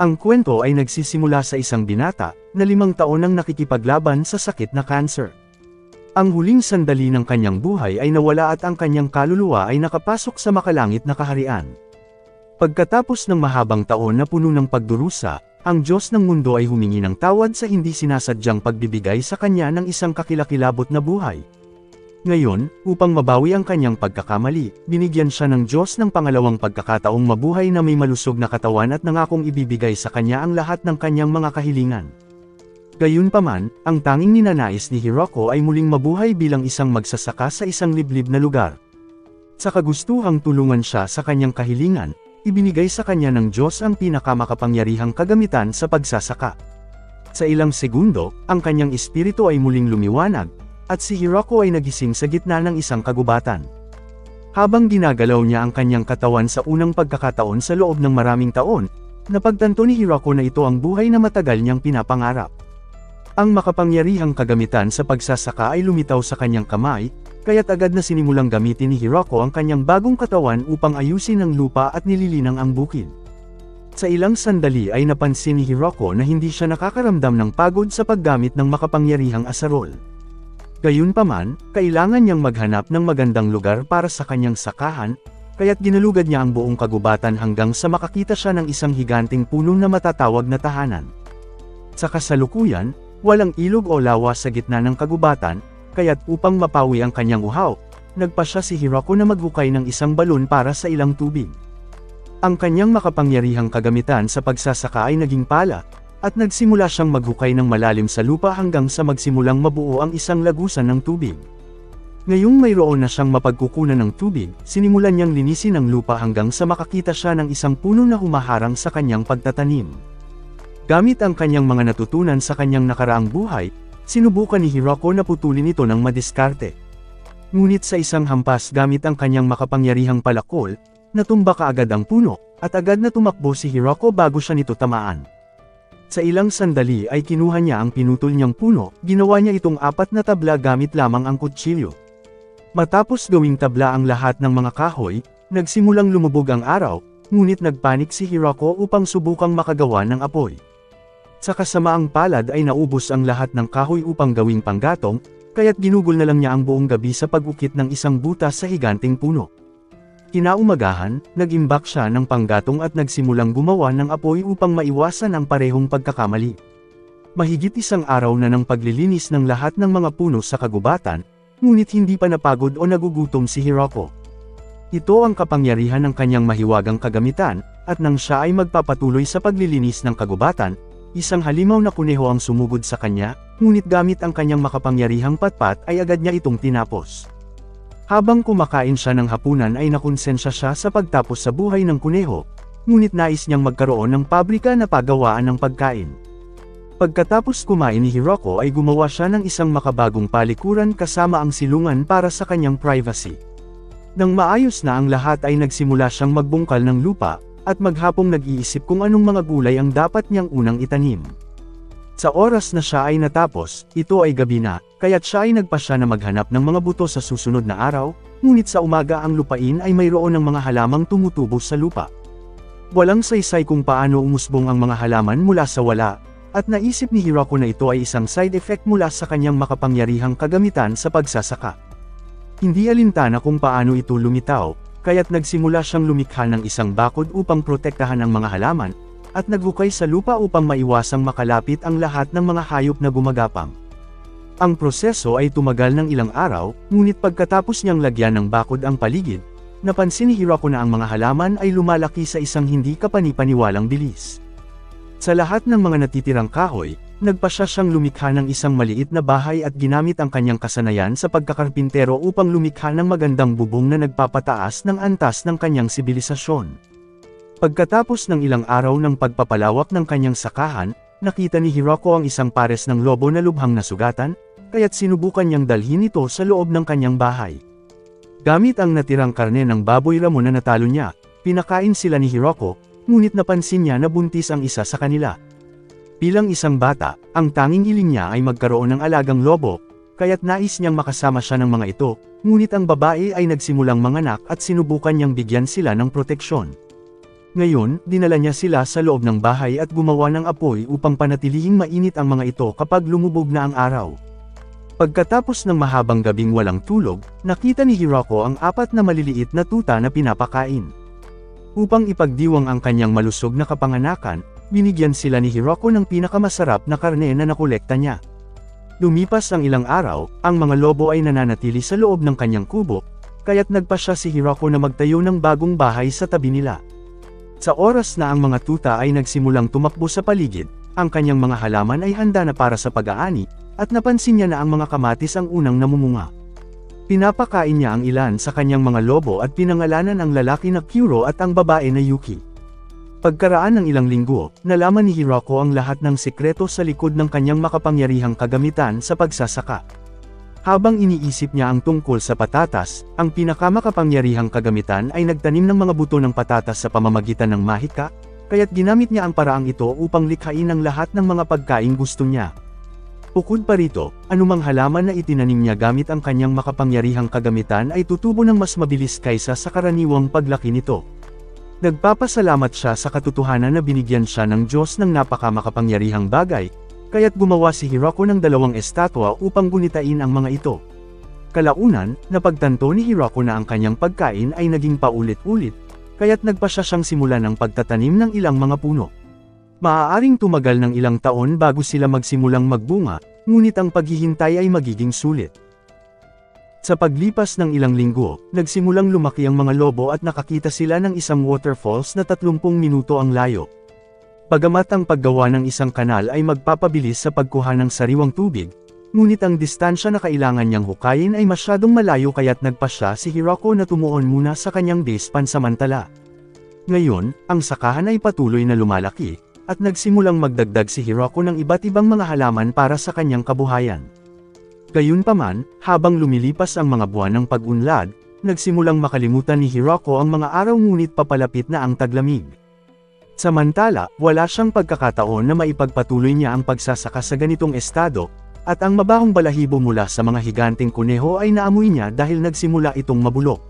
Ang kwento ay nagsisimula sa isang binata, na 5 taon nang nakikipaglaban sa sakit na cancer. Ang huling sandali ng kanyang buhay ay nawala at ang kanyang kaluluwa ay nakapasok sa makalangit na kaharian. Pagkatapos ng mahabang taon na puno ng pagdurusa, ang Diyos ng mundo ay humingi ng tawad sa hindi sinasadyang pagbibigay sa kanya ng isang kakilakilabot na buhay. Ngayon, upang mabawi ang kanyang pagkakamali, binigyan siya ng Diyos ng pangalawang pagkakataong mabuhay na may malusog na katawan at nangakong ibibigay sa kanya ang lahat ng kanyang mga kahilingan. Gayunpaman, ang tanging ninanais ni Hiroko ay muling mabuhay bilang isang magsasaka sa isang liblib na lugar. Sa kagustuhang tulungan siya sa kanyang kahilingan, ibinigay sa kanya ng Diyos ang pinakamakapangyarihang kagamitan sa pagsasaka. Sa ilang segundo, ang kanyang espiritu ay muling lumiwanag, at si Hiroko ay nagising sa gitna ng isang kagubatan. Habang ginagalaw niya ang kanyang katawan sa unang pagkakataon sa loob ng maraming taon, napagtanto ni Hiroko na ito ang buhay na matagal niyang pinapangarap. Ang makapangyarihang kagamitan sa pagsasaka ay lumitaw sa kanyang kamay, kaya't agad na sinimulang gamitin ni Hiroko ang kanyang bagong katawan upang ayusin ang lupa at nililinang ang bukid. Sa ilang sandali ay napansin ni Hiroko na hindi siya nakakaramdam ng pagod sa paggamit ng makapangyarihang asarol. Gayunpaman, kailangan niyang maghanap ng magandang lugar para sa kanyang sakahan, kaya't ginalugad niya ang buong kagubatan hanggang sa makakita siya ng isang higanting puno na matatawag na tahanan. Sa kasalukuyan, walang ilog o lawa sa gitna ng kagubatan, kaya't upang mapawi ang kanyang uhaw, nagpa siya si Hiroko na maghukay ng isang balon para sa ilang tubig. Ang kanyang makapangyarihang kagamitan sa pagsasaka ay naging pala, at nagsimula siyang maghukay ng malalim sa lupa hanggang sa magsimulang mabuo ang isang lagusan ng tubig. Ngayong mayroon na siyang mapagkukunan ng tubig, sinimulan niyang linisin ang lupa hanggang sa makakita siya ng isang puno na humaharang sa kanyang pagtatanim. Gamit ang kanyang mga natutunan sa kanyang nakaraang buhay, sinubukan ni Hiroko na putulin ito ng madiskarte. Ngunit sa isang hampas gamit ang kanyang makapangyarihang palakol, natumba kaagad ang puno, at agad na tumakbo si Hiroko bago siya nito tamaan. Sa ilang sandali ay kinuha niya ang pinutol niyang puno, ginawa niya itong 4 na tabla gamit lamang ang kutsilyo. Matapos gawing tabla ang lahat ng mga kahoy, nagsimulang lumubog ang araw, ngunit nagpanik si Hiroko upang subukang makagawa ng apoy. Sa kasamaang palad ay naubos ang lahat ng kahoy upang gawing panggatong, kaya't ginugol na lang niya ang buong gabi sa pag-ukit ng isang butas sa higanting puno. Kinaumagahan, nag-imbak siya ng panggatong at nagsimulang gumawa ng apoy upang maiwasan ang parehong pagkakamali. Mahigit 1 araw na ng paglilinis ng lahat ng mga puno sa kagubatan, ngunit hindi pa napagod o nagugutom si Hiroko. Ito ang kapangyarihan ng kanyang mahiwagang kagamitan, at nang siya ay magpapatuloy sa paglilinis ng kagubatan, isang halimaw na kuneho ang sumugod sa kanya, ngunit gamit ang kanyang makapangyarihang patpat ay agad niya itong tinapos. Habang kumakain siya ng hapunan ay nakonsensya siya sa pagtapos sa buhay ng kuneho, ngunit nais niyang magkaroon ng pabrika na paggawaan ng pagkain. Pagkatapos kumain ni Hiroko ay gumawa siya ng isang makabagong palikuran kasama ang silungan para sa kanyang privacy. Nang maayos na ang lahat ay nagsimula siyang magbungkal ng lupa, at maghapong nag-iisip kung anong mga gulay ang dapat niyang unang itanim. Sa oras na siya ay natapos, ito ay gabi na, kaya't siya ay nagpasya na maghanap ng mga buto sa susunod na araw, ngunit sa umaga ang lupain ay mayroon ng mga halamang tumutubo sa lupa. Walang saysay kung paano umusbong ang mga halaman mula sa wala, at naisip ni Hiroko na ito ay isang side effect mula sa kanyang makapangyarihang kagamitan sa pagsasaka. Hindi alintana kung paano ito lumitaw, kaya't nagsimula siyang lumikha ng isang bakod upang protektahan ang mga halaman, at naghukay sa lupa upang maiwasang makalapit ang lahat ng mga hayop na gumagapang. Ang proseso ay tumagal ng ilang araw, ngunit pagkatapos niyang lagyan ng bakod ang paligid, napansin ni Hiroko na ang mga halaman ay lumalaki sa isang hindi kapani-paniwalang bilis. Sa lahat ng mga natitirang kahoy, nagpasya siyang lumikha ng isang maliit na bahay at ginamit ang kanyang kasanayan sa pagkakarpintero upang lumikha ng magandang bubong na nagpapataas ng antas ng kanyang sibilisasyon. Pagkatapos ng ilang araw ng pagpapalawak ng kanyang sakahan, nakita ni Hiroko ang isang pares ng lobo na lubhang nasugatan, kaya't sinubukan niyang dalhin ito sa loob ng kanyang bahay. Gamit ang natirang karne ng baboy ramo na natalo niya, pinakain sila ni Hiroko, ngunit napansin niya na buntis ang isa sa kanila. Bilang isang bata, ang tanging hiling niya ay magkaroon ng alagang lobo, kaya't nais niyang makasama siya ng mga ito, ngunit ang babae ay nagsimulang manganak at sinubukan niyang bigyan sila ng proteksyon. Ngayon, dinala niya sila sa loob ng bahay at gumawa ng apoy upang panatilihing mainit ang mga ito kapag lumubog na ang araw. Pagkatapos ng mahabang gabing walang tulog, nakita ni Hiroko ang 4 na maliliit na tuta na pinapakain. Upang ipagdiwang ang kanyang malusog na kapanganakan, binigyan sila ni Hiroko ng pinakamasarap na karne na nakolekta niya. Lumipas ang ilang araw, ang mga lobo ay nananatili sa loob ng kanyang kubo, kaya't nagpasya si Hiroko na magtayo ng bagong bahay sa tabi nila. Sa oras na ang mga tuta ay nagsimulang tumakbo sa paligid, ang kanyang mga halaman ay handa na para sa pag-aani, at napansin niya na ang mga kamatis ang unang namumunga. Pinapakain niya ang ilan sa kanyang mga lobo at pinangalanan ang lalaki na Kuro at ang babae na Yuki. Pagkaraan ng ilang linggo, nalaman ni Hiroko ang lahat ng sikreto sa likod ng kanyang makapangyarihang kagamitan sa pagsasaka. Habang iniisip niya ang tungkol sa patatas, ang pinakamakapangyarihang kagamitan ay nagtanim ng mga buto ng patatas sa pamamagitan ng mahika, kaya't ginamit niya ang paraang ito upang likhain ang lahat ng mga pagkaing gusto niya. Bukod pa rito, anumang halaman na itinanim niya gamit ang kanyang makapangyarihang kagamitan ay tutubo ng mas mabilis kaysa sa karaniwang paglaki nito. Nagpapasalamat siya sa katotohanan na binigyan siya ng Diyos ng napakamakapangyarihang bagay, kaya't gumawa si Hiroko ng 2 estatwa upang gunitain ang mga ito. Kalaunan, napagtanto ni Hiroko na ang kanyang pagkain ay naging paulit-ulit, kaya't nagpasya siyang simulan ng pagtatanim ng ilang mga puno. Maaaring tumagal ng ilang taon bago sila magsimulang magbunga, ngunit ang paghihintay ay magiging sulit. Sa paglipas ng ilang linggo, nagsimulang lumaki ang mga lobo at nakakita sila ng isang waterfalls na 30 minuto ang layo. Bagamat ang paggawa ng isang kanal ay magpapabilis sa pagkuha ng sariwang tubig, ngunit ang distansya na kailangan niyang hukayin ay masyadong malayo kaya't nagpasya si Hiroko na tumuon muna sa kanyang base pansamantala. Ngayon, ang sakahan ay patuloy na lumalaki, at nagsimulang magdagdag si Hiroko ng iba't ibang mga halaman para sa kanyang kabuhayan. Gayunpaman, habang lumilipas ang mga buwan ng pag-unlad, nagsimulang makalimutan ni Hiroko ang mga araw ngunit papalapit na ang taglamig. Samantala, wala siyang pagkakataon na maipagpatuloy niya ang pagsasaka sa ganitong estado, at ang mabahong balahibo mula sa mga higanteng kuneho ay naamoy niya dahil nagsimula itong mabulok.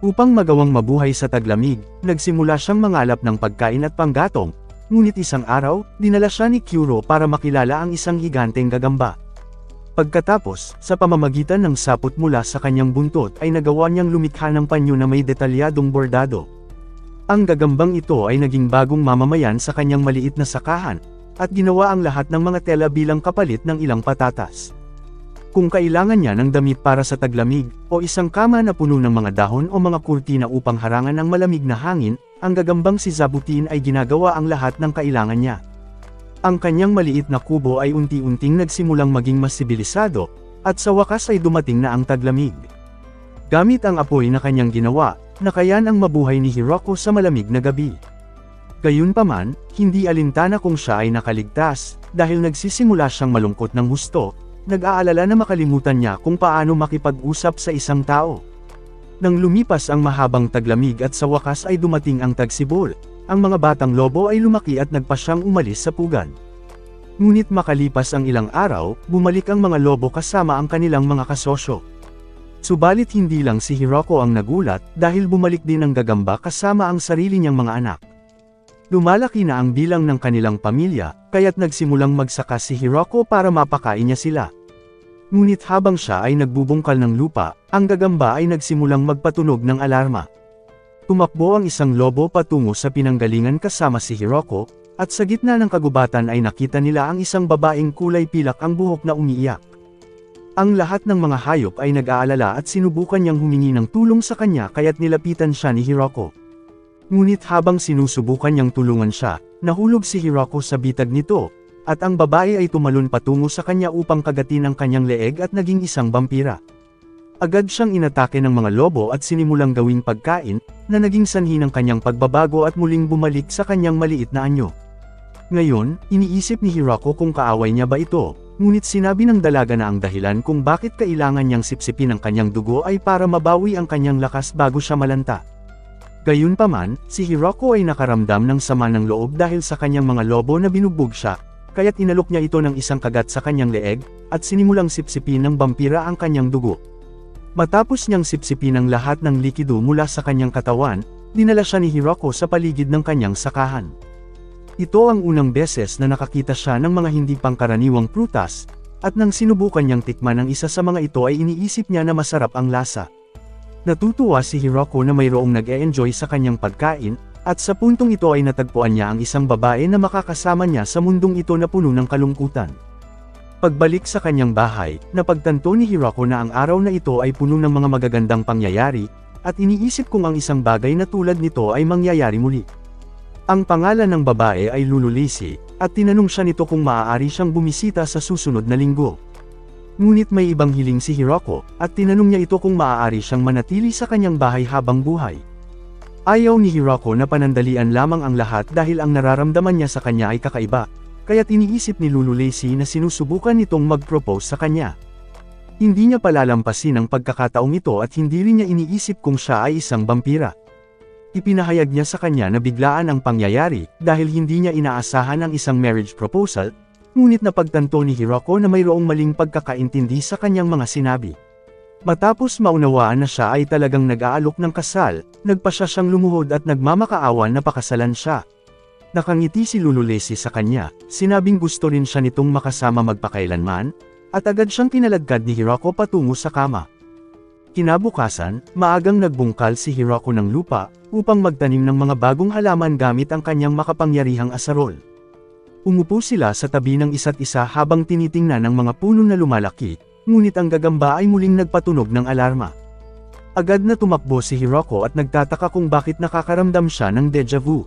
Upang magawang mabuhay sa taglamig, nagsimula siyang mangalap ng pagkain at panggatong, ngunit isang araw, dinala siya ni Kuro para makilala ang isang higanteng gagamba. Pagkatapos, sa pamamagitan ng sapot mula sa kanyang buntot ay nagawa niyang lumikha ng panyo na may detalyadong bordado. Ang gagambang ito ay naging bagong mamamayan sa kanyang maliit na sakahan, at ginawa ang lahat ng mga tela bilang kapalit ng ilang patatas. Kung kailangan niya ng damit para sa taglamig, o isang kama na puno ng mga dahon o mga kurtina upang harangan ang malamig na hangin, ang gagambang si Zabutin ay ginagawa ang lahat ng kailangan niya. Ang kanyang maliit na kubo ay unti-unting nagsimulang maging mas sibilisado, at sa wakas ay dumating na ang taglamig. Gamit ang apoy na kanyang ginawa, nakayan ang mabuhay ni Hiroko sa malamig na gabi. Gayunpaman, hindi alintana kung siya ay nakaligtas, dahil nagsisimula siyang malungkot ng husto, nag-aalala na makalimutan niya kung paano makipag-usap sa isang tao. Nang lumipas ang mahabang taglamig at sa wakas ay dumating ang tagsibol, ang mga batang lobo ay lumaki at nagpasyang umalis sa pugad. Ngunit makalipas ang ilang araw, bumalik ang mga lobo kasama ang kanilang mga kasosyo. Subalit hindi lang si Hiroko ang nagulat, dahil bumalik din ang gagamba kasama ang sarili niyang mga anak. Lumalaki na ang bilang ng kanilang pamilya, kaya't nagsimulang magsaka si Hiroko para mapakain niya sila. Ngunit habang siya ay nagbubungkal ng lupa, ang gagamba ay nagsimulang magpatunog ng alarma. Tumakbo ang isang lobo patungo sa pinanggalingan kasama si Hiroko, at sa gitna ng kagubatan ay nakita nila ang isang babaeng kulay pilak ang buhok na umiiyak. Ang lahat ng mga hayop ay nag-aalala at sinubukan niyang humingi ng tulong sa kanya kaya't nilapitan siya ni Hiroko. Ngunit habang sinusubukan niyang tulungan siya, nahulog si Hiroko sa bitag nito, at ang babae ay tumalon patungo sa kanya upang kagatin ang kanyang leeg at naging isang vampira. Agad siyang inatake ng mga lobo at sinimulang gawing pagkain, na naging sanhi ng kanyang pagbabago at muling bumalik sa kanyang maliit na anyo. Ngayon, iniisip ni Hiroko kung kaaway niya ba ito, ngunit sinabi ng dalaga na ang dahilan kung bakit kailangan niyang sipsipin ang kanyang dugo ay para mabawi ang kanyang lakas bago siya malanta. Gayunpaman, si Hiroko ay nakaramdam ng sama ng loob dahil sa kanyang mga lobo na binugbog siya, kaya't inalok niya ito ng isang kagat sa kanyang leeg, at sinimulang sipsipin ng vampira ang kanyang dugo. Matapos niyang sipsipin ang lahat ng likido mula sa kanyang katawan, dinala siya ni Hiroko sa paligid ng kanyang sakahan. Ito ang unang beses na nakakita siya ng mga hindi pangkaraniwang prutas, at nang sinubukan niyang tikman ang isa sa mga ito ay iniisip niya na masarap ang lasa. Natutuwa si Hiroko na mayroong nag-e-enjoy sa kanyang pagkain, at sa puntong ito ay natagpuan niya ang isang babae na makakasama niya sa mundong ito na puno ng kalungkutan. Pagbalik sa kanyang bahay, napagtanto ni Hiroko na ang araw na ito ay puno ng mga magagandang pangyayari, at iniisip kung ang isang bagay na tulad nito ay mangyayari muli. Ang pangalan ng babae ay Lululisi, at tinanong siya nito kung maaari siyang bumisita sa susunod na linggo. Ngunit may ibang hiling si Hiroko, at tinanong niya ito kung maaari siyang manatili sa kanyang bahay habang buhay. Ayaw ni Hiroko na panandalian lamang ang lahat dahil ang nararamdaman niya sa kanya ay kakaiba, kaya't iniisip ni Lululisi na sinusubukan nitong mag-propose sa kanya. Hindi niya palalampasin ang pagkakataong ito at hindi rin niya iniisip kung siya ay isang vampira. Ipinahayag niya sa kanya na biglaan ang pangyayari dahil hindi niya inaasahan ang isang marriage proposal, ngunit napagtanto ni Hiroko na mayroong maling pagkakaintindi sa kanyang mga sinabi. Matapos maunawaan na siya ay talagang nag-aalok ng kasal, nagpa siya siyang lumuhod at nagmamakaawan na pakasalan siya. Nakangiti si Lululisi sa kanya, sinabing gusto rin siya nitong makasama magpakailanman, at agad siyang kinaladkad ni Hiroko patungo sa kama. Kinabukasan, maagang nagbungkal si Hiroko ng lupa, upang magtanim ng mga bagong halaman gamit ang kanyang makapangyarihang asarol. Umupo sila sa tabi ng isa't isa habang tinitingnan ang mga puno na lumalaki, ngunit ang gagamba ay muling nagpatunog ng alarma. Agad na tumakbo si Hiroko at nagtataka kung bakit nakakaramdam siya ng deja vu.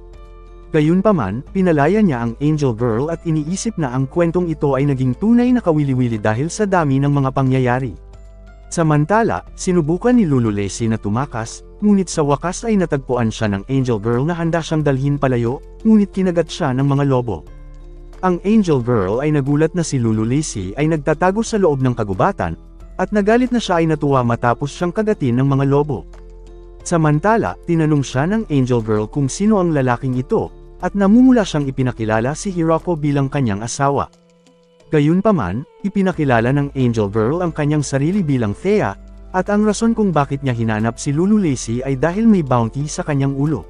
Gayunpaman, pinalaya niya ang Angel Girl at iniisip na ang kwentong ito ay naging tunay na kawili-wili dahil sa dami ng mga pangyayari. Samantala, sinubukan ni Lululisi na tumakas, ngunit sa wakas ay natagpuan siya ng Angel Girl na handa siyang dalhin palayo, ngunit kinagat siya ng mga lobo. Ang Angel Girl ay nagulat na si Lululisi ay nagtatago sa loob ng kagubatan, at nagalit na siya ay natuwa matapos siyang kagatin ng mga lobo. Samantala, tinanong siya ng Angel Girl kung sino ang lalaking ito, at namumula siyang ipinakilala si Hiroko bilang kanyang asawa. Gayunpaman, ipinakilala ng Angel Girl ang kanyang sarili bilang Thea, at ang rason kung bakit niya hinanap si Lululisi ay dahil may bounty sa kanyang ulo.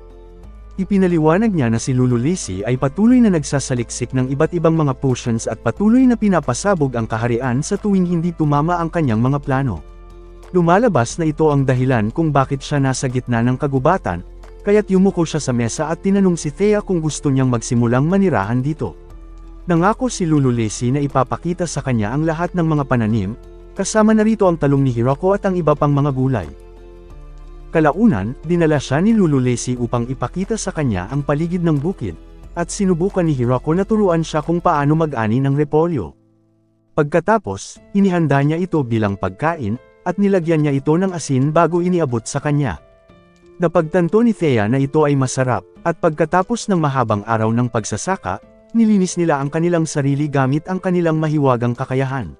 Ipinaliwanag niya na si Lululisi ay patuloy na nagsasaliksik ng iba't ibang mga potions at patuloy na pinapasabog ang kaharian sa tuwing hindi tumama ang kanyang mga plano. Lumalabas na ito ang dahilan kung bakit siya nasa gitna ng kagubatan, kaya't yumuko siya sa mesa at tinanong si Thea kung gusto niyang magsimulang manirahan dito. Nangako si Lululisi na ipapakita sa kanya ang lahat ng mga pananim, kasama na rito ang talong ni Hiroko at ang iba pang mga gulay. Kalaunan, dinala siya ni Lululisi upang ipakita sa kanya ang paligid ng bukid, at sinubukan ni Hiroko na turuan siya kung paano mag-ani ng repolyo. Pagkatapos, inihanda niya ito bilang pagkain, at nilagyan niya ito ng asin bago iniabot sa kanya. Napagtanto ni Thea na ito ay masarap, at pagkatapos ng mahabang araw ng pagsasaka, nilinis nila ang kanilang sarili gamit ang kanilang mahiwagang kakayahan.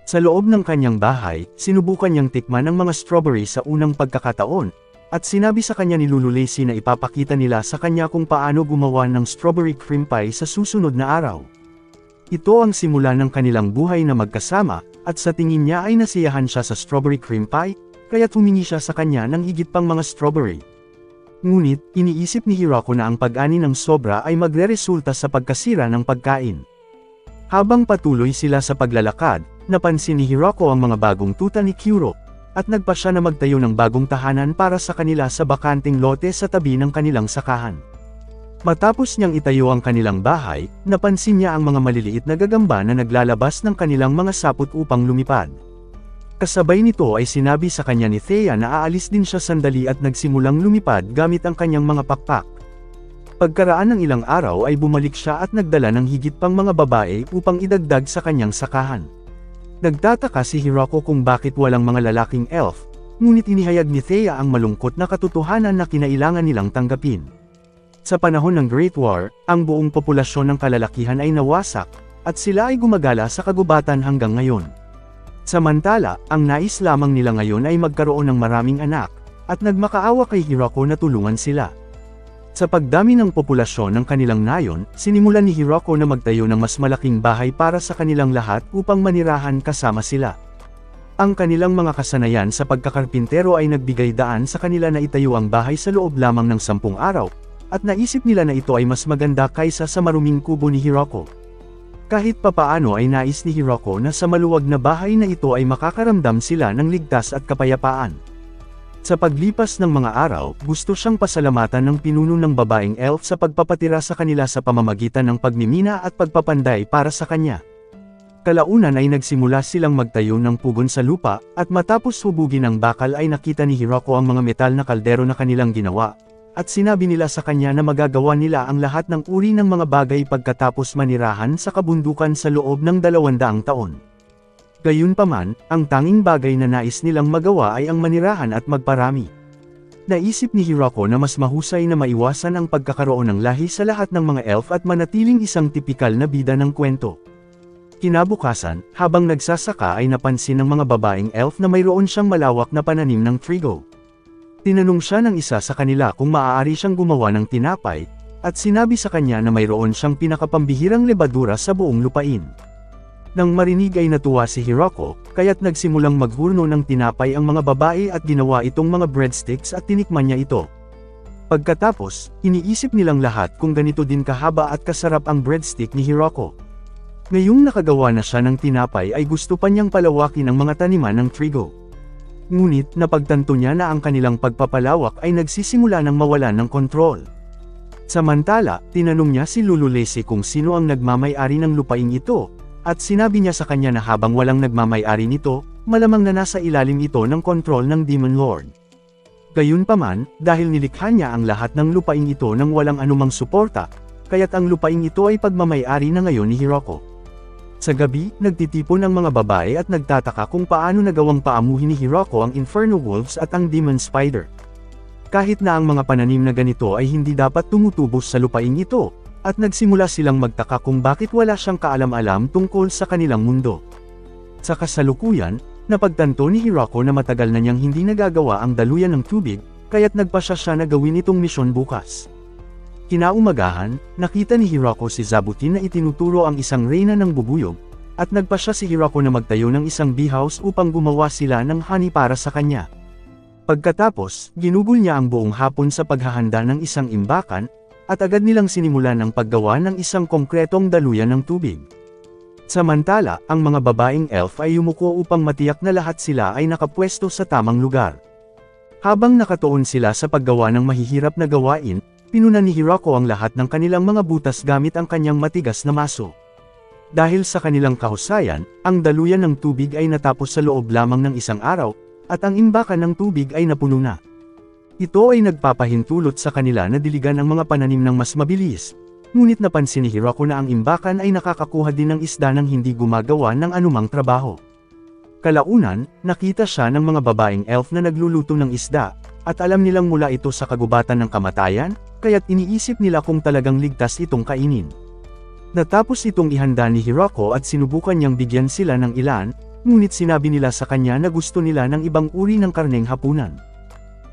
Sa loob ng kanyang bahay, sinubukan niyang tikman ang mga strawberry sa unang pagkakataon, at sinabi sa kanya ni Lululisi na ipapakita nila sa kanya kung paano gumawa ng strawberry cream pie sa susunod na araw. Ito ang simula ng kanilang buhay na magkasama, at sa tingin niya ay nasiyahan siya sa strawberry cream pie, kaya't humingi siya sa kanya ng higit pang mga strawberry. Ngunit, iniisip ni Hiroko na ang pag-ani ng sobra ay magreresulta sa pagkasira ng pagkain. Habang patuloy sila sa paglalakad, napansin ni Hiroko ang mga bagong tuta ni Kyuro, at nagpa siya na magtayo ng bagong tahanan para sa kanila sa bakanting lote sa tabi ng kanilang sakahan. Matapos niyang itayo ang kanilang bahay, napansin niya ang mga maliliit na gagamba na naglalabas ng kanilang mga sapot upang lumipad. Kasabay nito ay sinabi sa kanya ni Thea na aalis din siya sandali at nagsimulang lumipad gamit ang kanyang mga pakpak. Pagkaraan ng ilang araw ay bumalik siya at nagdala ng higit pang mga babae upang idagdag sa kanyang sakahan. Nagtataka si Hiroko kung bakit walang mga lalaking elf, ngunit inihayag ni Thea ang malungkot na katotohanan na kinailangan nilang tanggapin. Sa panahon ng Great War, ang buong populasyon ng kalalakihan ay nawasak, at sila ay gumagala sa kagubatan hanggang ngayon. Samantala, ang nais lamang nila ngayon ay magkaroon ng maraming anak, at nagmakaawa kay Hiroko na tulungan sila. Sa pagdami ng populasyon ng kanilang nayon, sinimulan ni Hiroko na magtayo ng mas malaking bahay para sa kanilang lahat upang manirahan kasama sila. Ang kanilang mga kasanayan sa pagkakarpintero ay nagbigay daan sa kanila na itayo ang bahay sa loob lamang ng 10 araw, at naisip nila na ito ay mas maganda kaysa sa maruming kubo ni Hiroko. Kahit papaano ay nais ni Hiroko na sa maluwag na bahay na ito ay makakaramdam sila ng ligtas at kapayapaan. Sa paglipas ng mga araw, gusto siyang pasalamatan ng pinuno ng babaeng elf sa pagpapatira sa kanila sa pamamagitan ng pagmimina at pagpapanday para sa kanya. Kalaunan ay nagsimula silang magtayo ng pugon sa lupa, at matapos hubugin ang bakal ay nakita ni Hiroko ang mga metal na kaldero na kanilang ginawa, at sinabi nila sa kanya na magagawa nila ang lahat ng uri ng mga bagay pagkatapos manirahan sa kabundukan sa loob ng 200 taon. Gayunpaman, ang tanging bagay na nais nilang magawa ay ang manirahan at magparami. Naisip ni Hiroko na mas mahusay na maiwasan ang pagkakaroon ng lahi sa lahat ng mga elf at manatiling isang tipikal na bida ng kwento. Kinabukasan, habang nagsasaka ay napansin ng mga babaeng elf na mayroon siyang malawak na pananim ng trigo. Tinanong siya ng isa sa kanila kung maaari siyang gumawa ng tinapay, at sinabi sa kanya na mayroon siyang pinakapambihirang lebadura sa buong lupain. Nang marinig ay natuwa si Hiroko, kaya't nagsimulang maghurno ng tinapay ang mga babae at ginawa itong mga breadsticks at tinikman niya ito. Pagkatapos, iniisip nilang lahat kung ganito din kahaba at kasarap ang breadstick ni Hiroko. Ngayong nakagawa na siya ng tinapay ay gusto pa niyang palawakin ang mga taniman ng trigo. Ngunit napagtanto niya na ang kanilang pagpapalawak ay nagsisimula ng mawalan ng kontrol. Samantala, tinanong niya si Lulu Lacy kung sino ang nagmamay-ari ng lupaing ito, at sinabi niya sa kanya na habang walang nagmamay-ari nito, malamang na nasa ilalim ito ng kontrol ng Demon Lord. Gayunpaman, dahil nilikha niya ang lahat ng lupaing ito nang walang anumang suporta, kaya't ang lupaing ito ay pagmamay-ari na ngayon ni Hiroko. Sa gabi, nagtitipon ang mga babae at nagtataka kung paano nagawang paamuhin ni Hiroko ang Inferno Wolves at ang Demon Spider. Kahit na ang mga pananim na ganito ay hindi dapat tumutubos sa lupaing ito, at nagsimula silang magtaka kung bakit wala siyang kaalam-alam tungkol sa kanilang mundo. Sa kasalukuyan, napagtanto ni Hiroko na matagal na niyang hindi nagagawa ang daluyan ng tubig, kaya't nagpasya siya na gawin itong misyon bukas. Kinaumagahan, nakita ni Hiroko si Zabutin na itinuturo ang isang reyna ng bubuyog, at nagpasya si Hiroko na magtayo ng isang bee house upang gumawa sila ng honey para sa kanya. Pagkatapos, ginugol niya ang buong hapon sa paghahanda ng isang imbakan, at agad nilang sinimulan ang paggawa ng isang konkretong daluyan ng tubig. Samantala, ang mga babaeng elf ay yumuko upang matiyak na lahat sila ay nakapwesto sa tamang lugar. Habang nakatuon sila sa paggawa ng mahihirap na gawain, pinunan ni Hiroko ang lahat ng kanilang mga butas gamit ang kanyang matigas na maso. Dahil sa kanilang kahusayan, ang daluyan ng tubig ay natapos sa loob lamang ng isang araw, at ang imbakan ng tubig ay napuno na. Ito ay nagpapahintulot sa kanila na diligan ang mga pananim ng mas mabilis, ngunit napansin ni Hiroko na ang imbakan ay nakakakuha din ng isda nang hindi gumagawa ng anumang trabaho. Kalaunan, nakita siya ng mga babaeng elf na nagluluto ng isda, at alam nilang mula ito sa kagubatan ng kamatayan, kaya't iniisip nila kung talagang ligtas itong kainin. Natapos itong ihanda ni Hiroko at sinubukan niyang bigyan sila ng ilan, ngunit sinabi nila sa kanya na gusto nila ng ibang uri ng karneng hapunan.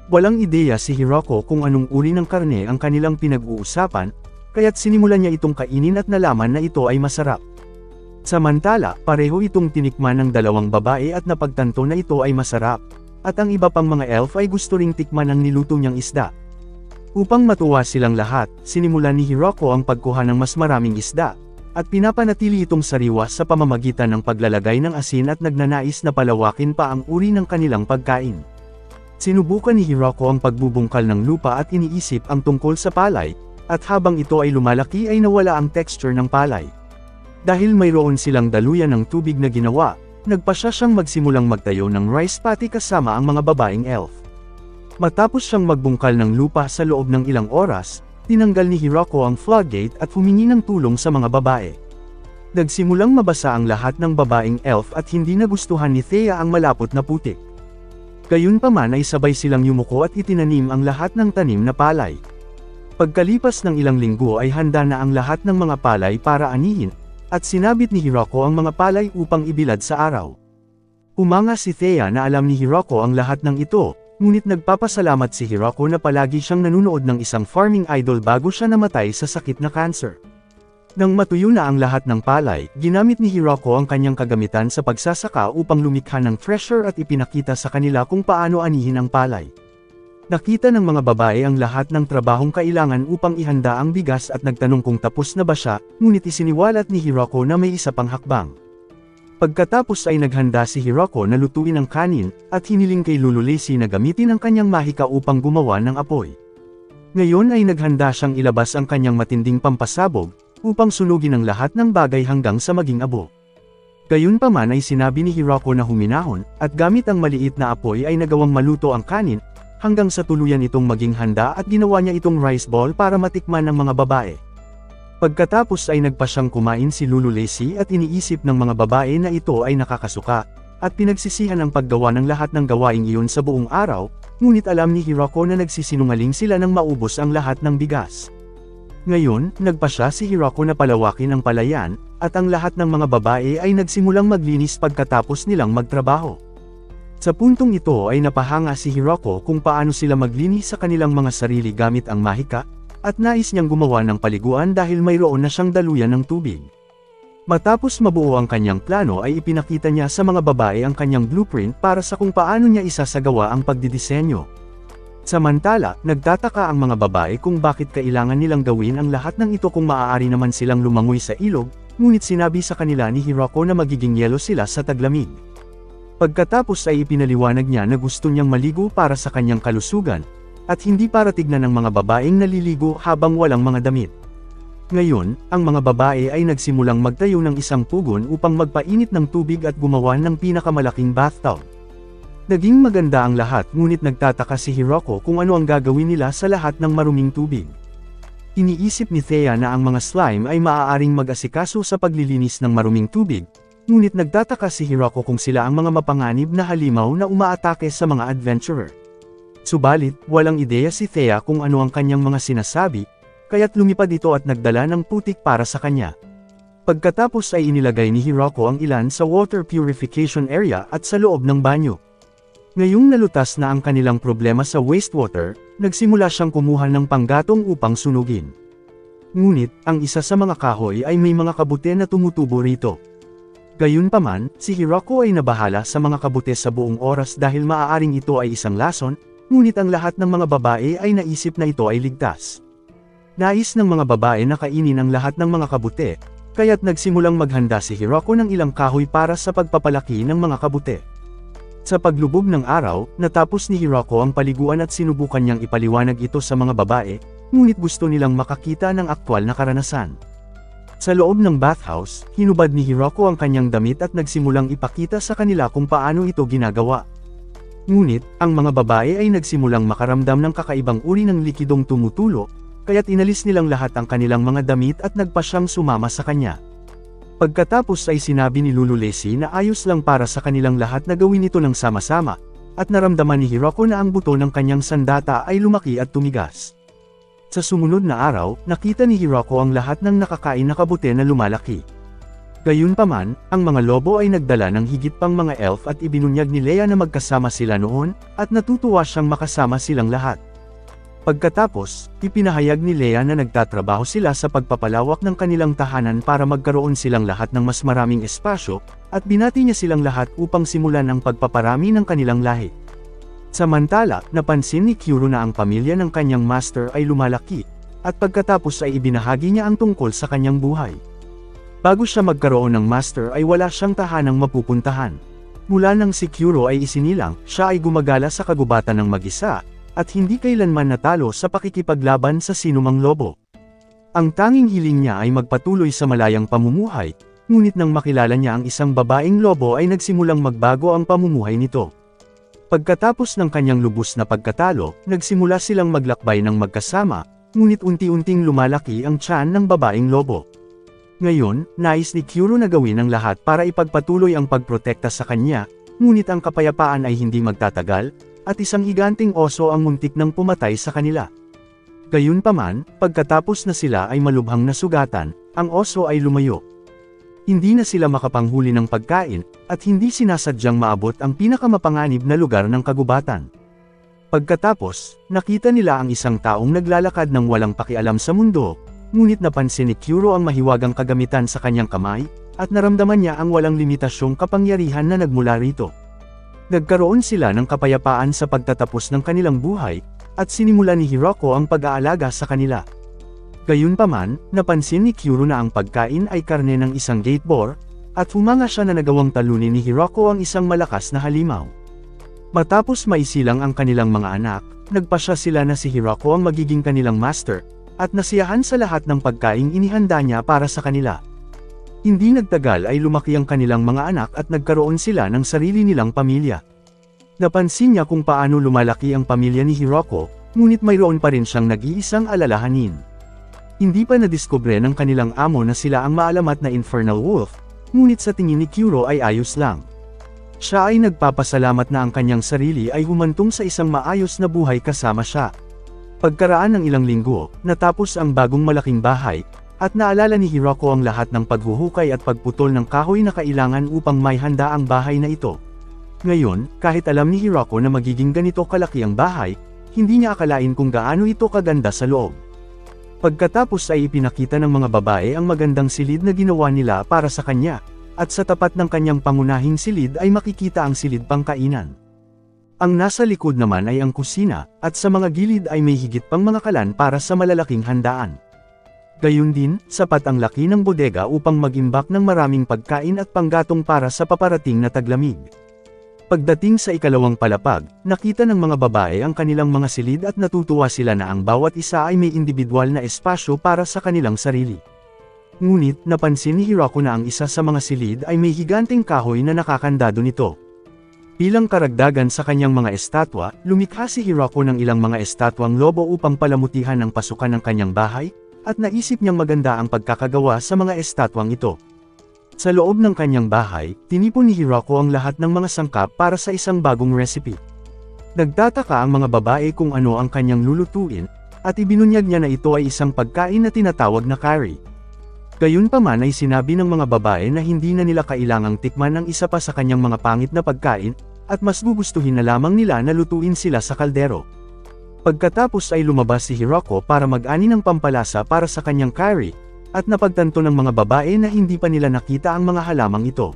Walang ideya si Hiroko kung anong uri ng karne ang kanilang pinag-uusapan, kaya't sinimulan niya itong kainin at nalaman na ito ay masarap. Samantala, pareho itong tinikman ng dalawang babae at napagtanto na ito ay masarap, at ang iba pang mga elf ay gusto ring tikman ang niluto niyang isda. Upang matuwa silang lahat, sinimulan ni Hiroko ang pagkuha ng mas maraming isda, at pinapanatili itong sariwa sa pamamagitan ng paglalagay ng asin at nagnanais na palawakin pa ang uri ng kanilang pagkain. Sinubukan ni Hiroko ang pagbubungkal ng lupa at iniisip ang tungkol sa palay, at habang ito ay lumalaki ay nawala ang texture ng palay. Dahil mayroon silang daluyan ng tubig na ginawa, nagpasya siyang magsimulang magtayo ng rice paddy kasama ang mga babaeng elf. Matapos siyang magbungkal ng lupa sa loob ng ilang oras, tinanggal ni Hiroko ang floodgate at humingi ng tulong sa mga babae. Nagsimulang mabasa ang lahat ng babaeng elf at hindi nagustuhan ni Thea ang malapot na putik. Gayunpaman ay sabay silang yumuko at itinanim ang lahat ng tanim na palay. Pagkalipas ng ilang linggo ay handa na ang lahat ng mga palay para anihin, at sinabit ni Hiroko ang mga palay upang ibilad sa araw. Umanga si Thea na alam ni Hiroko ang lahat ng ito, ngunit nagpapasalamat si Hiroko na palagi siyang nanunood ng isang farming idol bago siya namatay sa sakit na cancer. Nang matuyo na ang lahat ng palay, ginamit ni Hiroko ang kanyang kagamitan sa pagsasaka upang lumikha ng thresher at ipinakita sa kanila kung paano anihin ang palay. Nakita ng mga babae ang lahat ng trabahong kailangan upang ihanda ang bigas at nagtanong kung tapos na ba siya, ngunit isiniwalat ni Hiroko na may isa pang hakbang. Pagkatapos ay naghanda si Hiroko na lutuin ang kanin, at hiniling kay Lulu Lacy na gamitin ang kanyang mahika upang gumawa ng apoy. Ngayon ay naghanda siyang ilabas ang kanyang matinding pampasabog, upang sunugin ang lahat ng bagay hanggang sa maging abo. Gayunpaman ay sinabi ni Hiroko na huminahon, at gamit ang maliit na apoy ay nagawang maluto ang kanin, hanggang sa tuluyan itong maging handa at ginawa niya itong rice ball para matikman ng mga babae. Pagkatapos ay nagpa siyang kumain si Lulu Lacy at iniisip ng mga babae na ito ay nakakasuka, at pinagsisihan ang paggawa ng lahat ng gawaing iyon sa buong araw, ngunit alam ni Hiroko na nagsisinungaling sila nang maubos ang lahat ng bigas. Ngayon, nagpa siya si Hiroko na palawakin ang palayan, at ang lahat ng mga babae ay nagsimulang maglinis pagkatapos nilang magtrabaho. Sa puntong ito ay napahanga si Hiroko kung paano sila maglinis sa kanilang mga sarili gamit ang mahika, at nais niyang gumawa ng paliguan dahil mayroon na siyang daluyan ng tubig. Matapos mabuo ang kanyang plano ay ipinakita niya sa mga babae ang kanyang blueprint para sa kung paano niya isasagawa ang pagdidisenyo. Samantala, nagtataka ang mga babae kung bakit kailangan nilang gawin ang lahat ng ito kung maaari naman silang lumangoy sa ilog, ngunit sinabi sa kanila ni Hiroko na magiging yelo sila sa taglamig. Pagkatapos ay ipinaliwanag niya na gusto niyang maligo para sa kanyang kalusugan, at hindi para tignan ng mga babaeng naliligo habang walang mga damit. Ngayon, ang mga babae ay nagsimulang magtayo ng isang pugon upang magpainit ng tubig at gumawa ng pinakamalaking bathtub. Naging maganda ang lahat ngunit nagtataka si Hiroko kung ano ang gagawin nila sa lahat ng maruming tubig. Iniisip ni Thea na ang mga slime ay maaaring mag-asikaso sa paglilinis ng maruming tubig, ngunit nagtataka si Hiroko kung sila ang mga mapanganib na halimaw na umaatake sa mga adventurer. Subalit, walang ideya si Thea kung ano ang kanyang mga sinasabi, kaya't lumipad ito at nagdala ng putik para sa kanya. Pagkatapos ay inilagay ni Hiroko ang ilan sa water purification area at sa loob ng banyo. Ngayong nalutas na ang kanilang problema sa wastewater, nagsimula siyang kumuha ng panggatong upang sunugin. Ngunit, ang isa sa mga kahoy ay may mga kabute na tumutubo rito. Gayunpaman, si Hiroko ay nabahala sa mga kabute sa buong oras dahil maaaring ito ay isang lason, ngunit ang lahat ng mga babae ay naisip na ito ay ligtas. Nais ng mga babae na kainin ang lahat ng mga kabute, kaya't nagsimulang maghanda si Hiroko ng ilang kahoy para sa pagpapalaki ng mga kabute. Sa paglubog ng araw, natapos ni Hiroko ang paliguan at sinubukan niyang ipaliwanag ito sa mga babae, ngunit gusto nilang makakita ng aktwal na karanasan. Sa loob ng bathhouse, hinubad ni Hiroko ang kanyang damit at nagsimulang ipakita sa kanila kung paano ito ginagawa. Ngunit, ang mga babae ay nagsimulang makaramdam ng kakaibang uri ng likidong tumutulo, kaya't inalis nilang lahat ang kanilang mga damit at nagpa siyang sumama sa kanya. Pagkatapos ay sinabi ni Lulu Lacy na ayos lang para sa kanilang lahat na gawin ito ng sama-sama, at naramdaman ni Hiroko na ang buto ng kanyang sandata ay lumaki at tumigas. Sa sumunod na araw, nakita ni Hiroko ang lahat ng nakakain na kabute na lumalaki. Gayunpaman, ang mga lobo ay nagdala ng higit pang mga elf at ibinunyag ni Leia na magkasama sila noon, at natutuwa siyang makasama silang lahat. Pagkatapos, ipinahayag ni Leia na nagtatrabaho sila sa pagpapalawak ng kanilang tahanan para magkaroon silang lahat ng mas maraming espasyo, at binati niya silang lahat upang simulan ang pagpaparami ng kanilang lahi. Samantala, napansin ni Kyuro na ang pamilya ng kanyang master ay lumalaki, at pagkatapos ay ibinahagi niya ang tungkol sa kanyang buhay. Bago siya magkaroon ng master ay wala siyang tahanang mapupuntahan. Mula nang si Kyuro ay isinilang, siya ay gumagala sa kagubatan ng mag-isa, at hindi kailanman natalo sa pakikipaglaban sa sinumang lobo. Ang tanging hiling niya ay magpatuloy sa malayang pamumuhay, ngunit nang makilala niya ang isang babaeng lobo ay nagsimulang magbago ang pamumuhay nito. Pagkatapos ng kanyang lubos na pagkatalo, nagsimula silang maglakbay ng magkasama, ngunit unti-unting lumalaki ang tiyan ng babaeng lobo. Ngayon, nais ni Kyuro na gawin ang lahat para ipagpatuloy ang pagprotekta sa kanya, ngunit ang kapayapaan ay hindi magtatagal, at isang higanting oso ang muntik nang pumatay sa kanila. Gayunpaman, pagkatapos na sila ay malubhang nasugatan, ang oso ay lumayo. Hindi na sila makapanghuli ng pagkain, at hindi sinasadyang maabot ang pinakamapanganib na lugar ng kagubatan. Pagkatapos, nakita nila ang isang taong naglalakad ng walang pakialam sa mundo, ngunit napansin ni Kuro ang mahiwagang kagamitan sa kanyang kamay, at naramdaman niya ang walang limitasyong kapangyarihan na nagmula rito. Nagkaroon sila ng kapayapaan sa pagtatapos ng kanilang buhay, at sinimula ni Hiroko ang pag-aalaga sa kanila. Gayunpaman, napansin ni Kuro na ang pagkain ay karne ng isang gate boar, at humanga siya na nagawang talunin ni Hiroko ang isang malakas na halimaw. Matapos maisilang ang kanilang mga anak, nagpasya sila na si Hiroko ang magiging kanilang master, at nasiyahan sa lahat ng pagkaing inihanda niya para sa kanila. Hindi nagtagal ay lumaki ang kanilang mga anak at nagkaroon sila ng sarili nilang pamilya. Napansin niya kung paano lumalaki ang pamilya ni Hiroko, ngunit mayroon pa rin siyang nag-iisang alalahanin. Hindi pa nadiskubre ng kanilang amo na sila ang maalamat na Infernal Wolf, ngunit sa tingin ni Kuro ay ayos lang. Siya ay nagpapasalamat na ang kanyang sarili ay humantong sa isang maayos na buhay kasama siya. Pagkaraan ng ilang linggo, natapos ang bagong malaking bahay, at naalala ni Hiroko ang lahat ng paghuhukay at pagputol ng kahoy na kailangan upang may handa ang bahay na ito. Ngayon, kahit alam ni Hiroko na magiging ganito kalaki ang bahay, hindi niya akalain kung gaano ito kaganda sa loob. Pagkatapos ay ipinakita ng mga babae ang magandang silid na ginawa nila para sa kanya, at sa tapat ng kanyang pangunahing silid ay makikita ang silid pangkainan. Ang nasa likod naman ay ang kusina, at sa mga gilid ay may higit pang mga kalan para sa malalaking handaan. Gayun din, sapat ang laki ng bodega upang mag-imbak ng maraming pagkain at panggatong para sa paparating na taglamig. Pagdating sa ikalawang palapag, nakita ng mga babae ang kanilang mga silid at natutuwa sila na ang bawat isa ay may individual na espasyo para sa kanilang sarili. Ngunit, napansin ni Hiroko na ang isa sa mga silid ay may higanteng kahoy na nakakandado nito. Bilang karagdagan sa kanyang mga estatwa, lumikha si Hiroko ng ilang mga estatwang lobo upang palamutihan ang pasukan ng kanyang bahay, at naisip niyang maganda ang pagkakagawa sa mga estatwang ito. Sa loob ng kanyang bahay, tinipon ni Hiroko ang lahat ng mga sangkap para sa isang bagong recipe. Nagtataka ang mga babae kung ano ang kanyang lulutuin, at ibinunyag niya na ito ay isang pagkain na tinatawag na curry. Gayunpaman ay sinabi ng mga babae na hindi na nila kailangang tikman ang isa pa sa kanyang mga pangit na pagkain, at mas gugustuhin na lamang nila na lutuin sila sa kaldero. Pagkatapos ay lumabas si Hiroko para mag-ani ng pampalasa para sa kanyang curry, at napagtanto ng mga babae na hindi pa nila nakita ang mga halamang ito.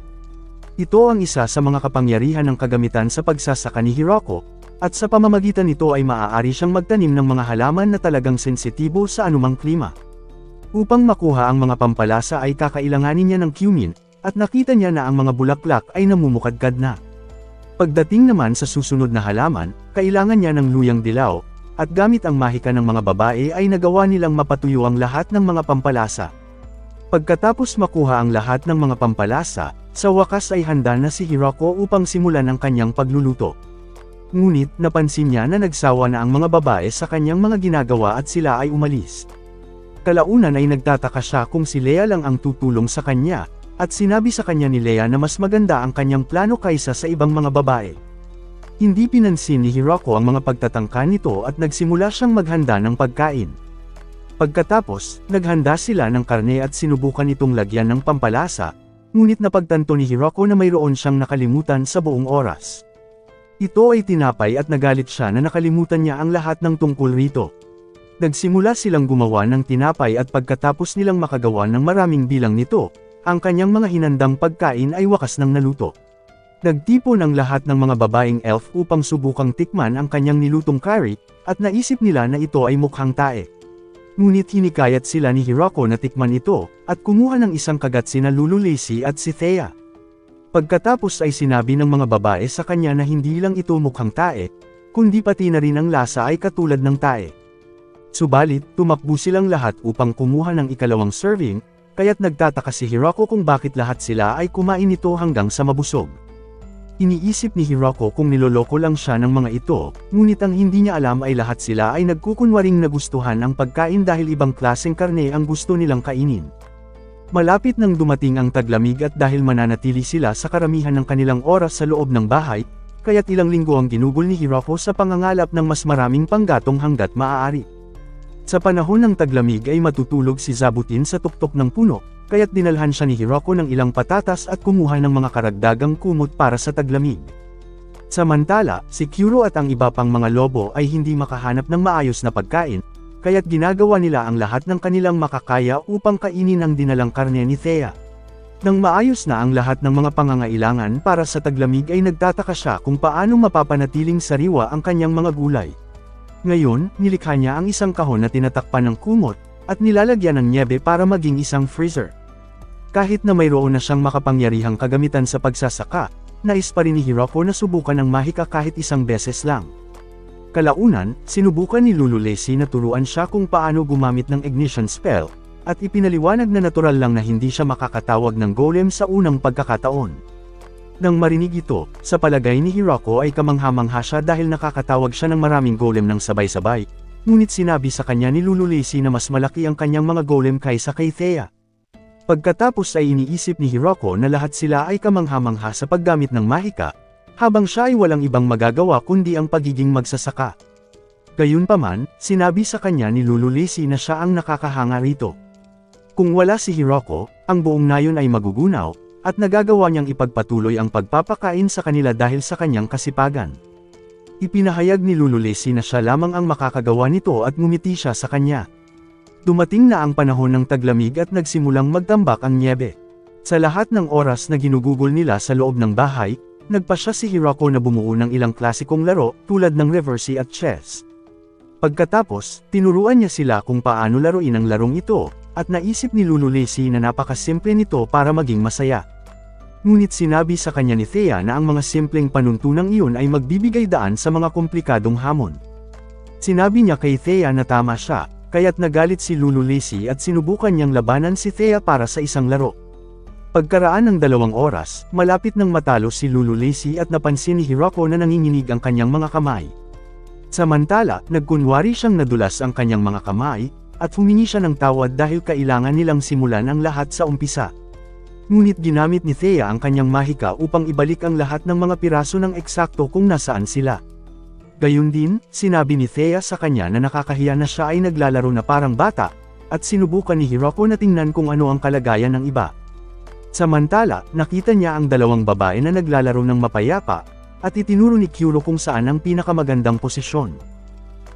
Ito ang isa sa mga kapangyarihan ng kagamitan sa pagsasaka ni Hiroko, at sa pamamagitan nito ay maaari siyang magtanim ng mga halaman na talagang sensitibo sa anumang klima. Upang makuha ang mga pampalasa ay kakailanganin niya ng cumin, at nakita niya na ang mga bulaklak ay namumukadkad na. Pagdating naman sa susunod na halaman, kailangan niya ng luyang dilaw, at gamit ang mahika ng mga babae ay nagawa nilang mapatuyo ang lahat ng mga pampalasa. Pagkatapos makuha ang lahat ng mga pampalasa, sa wakas ay handa na si Hiroko upang simulan ang kanyang pagluluto. Ngunit, napansin niya na nagsawa na ang mga babae sa kanyang mga ginagawa at sila ay umalis. Kalaunan ay nagtataka siya kung si Lea lang ang tutulong sa kanya, at sinabi sa kanya ni Lea na mas maganda ang kanyang plano kaysa sa ibang mga babae. Hindi pinansin ni Hiroko ang mga pagtatangka nito at nagsimula siyang maghanda ng pagkain. Pagkatapos, naghanda sila ng karne at sinubukan itong lagyan ng pampalasa, ngunit napagtanto ni Hiroko na mayroon siyang nakalimutan sa buong oras. Ito ay tinapay at nagalit siya na nakalimutan niya ang lahat ng tungkol rito. Nagsimula silang gumawa ng tinapay at pagkatapos nilang makagawa ng maraming bilang nito, ang kanyang mga hinandang pagkain ay wakas nang naluto. Nagtipon ang lahat ng mga babaeng elf upang subukang tikman ang kanyang nilutong curry, at naisip nila na ito ay mukhang tae. Ngunit hinikayat sila ni Hiroko na tikman ito, at kumuha ng isang kagat sina Lulu Lacey at si Thea. Pagkatapos ay sinabi ng mga babae sa kanya na hindi lang ito mukhang tae, kundi pati na rin ang lasa ay katulad ng tae. Subalit, tumakbo silang lahat upang kumuha ng ikalawang serving, kaya't nagtataka si Hiroko kung bakit lahat sila ay kumain nito hanggang sa mabusog. Iniisip ni Hiroko kung niloloko lang siya ng mga ito, ngunit ang hindi niya alam ay lahat sila ay nagkukunwaring nagustuhan ang pagkain dahil ibang klaseng karne ang gusto nilang kainin. Malapit nang dumating ang taglamig at dahil mananatili sila sa karamihan ng kanilang oras sa loob ng bahay, kaya't ilang linggo ang ginugol ni Hiroko sa pangangalap ng mas maraming panggatong hanggat maaari. Sa panahon ng taglamig ay matutulog si Zabutin sa tuktok ng puno, kaya't dinalhan siya ni Hiroko ng ilang patatas at kumuha ng mga karagdagang kumot para sa taglamig. Samantala, si Kuro at ang iba pang mga lobo ay hindi makahanap ng maayos na pagkain, kaya't ginagawa nila ang lahat ng kanilang makakaya upang kainin ang dinalang karne ni Thea. Nang maayos na ang lahat ng mga pangangailangan para sa taglamig ay nagtataka siya kung paano mapapanatiling sariwa ang kanyang mga gulay. Ngayon, nilikha niya ang isang kahon na tinatakpan ng kumot, at nilalagyan ng nyebe para maging isang freezer. Kahit na mayroon na siyang makapangyarihang kagamitan sa pagsasaka, nais pa rin ni Hiroko na subukan ng mahika kahit isang beses lang. Kalaunan, sinubukan ni Lulu Lacy na turuan siya kung paano gumamit ng ignition spell, at ipinaliwanag na natural lang na hindi siya makakatawag ng golem sa unang pagkakataon. Nang marinig ito, sa palagay ni Hiroko ay kamangha-mangha siya dahil nakakatawag siya ng maraming golem ng sabay-sabay, ngunit sinabi sa kanya ni Lulu Lacy na mas malaki ang kanyang mga golem kaysa kay Thea. Pagkatapos ay iniisip ni Hiroko na lahat sila ay kamangha-mangha sa paggamit ng mahika, habang siya ay walang ibang magagawa kundi ang pagiging magsasaka. Gayunpaman, sinabi sa kanya ni Lulu Lacy na siya ang nakakahanga rito. Kung wala si Hiroko, ang buong nayon ay magugunaw, at nagagawa niyang ipagpatuloy ang pagpapakain sa kanila dahil sa kanyang kasipagan. Ipinahayag ni Lulu Lacy na siya lamang ang makakagawa nito at ngumiti siya sa kanya. Dumating na ang panahon ng taglamig at nagsimulang magtambak ang nyebe. Sa lahat ng oras na ginugugol nila sa loob ng bahay, nagpasya si Hiroko na bumuo ng ilang klasikong laro tulad ng reversi at chess. Pagkatapos, tinuruan niya sila kung paano laruin ang larong ito, at naisip ni Lulu Lacy na napakasimple nito para maging masaya. Ngunit sinabi sa kanya ni Thea na ang mga simpleng panuntunang iyon ay magbibigay daan sa mga komplikadong hamon. Sinabi niya kay Thea na tama siya, kaya't nagalit si Lulu Lacy at sinubukan niyang labanan si Thea para sa isang laro. Pagkaraan ng 2 oras, malapit nang matalo si Lulu Lacy at napansin ni Hiroko na nanginginig ang kanyang mga kamay. Samantala, nagkunwari siyang nadulas ang kanyang mga kamay, at humingi siya ng tawad dahil kailangan nilang simulan ang lahat sa umpisa. Ngunit ginamit ni Thea ang kanyang mahika upang ibalik ang lahat ng mga piraso ng eksakto kung nasaan sila. Gayun din, sinabi ni Thea sa kanya na nakakahiya na siya ay naglalaro na parang bata, at sinubukan ni Hiroko na tingnan kung ano ang kalagayan ng iba. Samantala, nakita niya ang 2 babae na naglalaro ng mapayapa, at itinuro ni Kyuro kung saan ang pinakamagandang posisyon.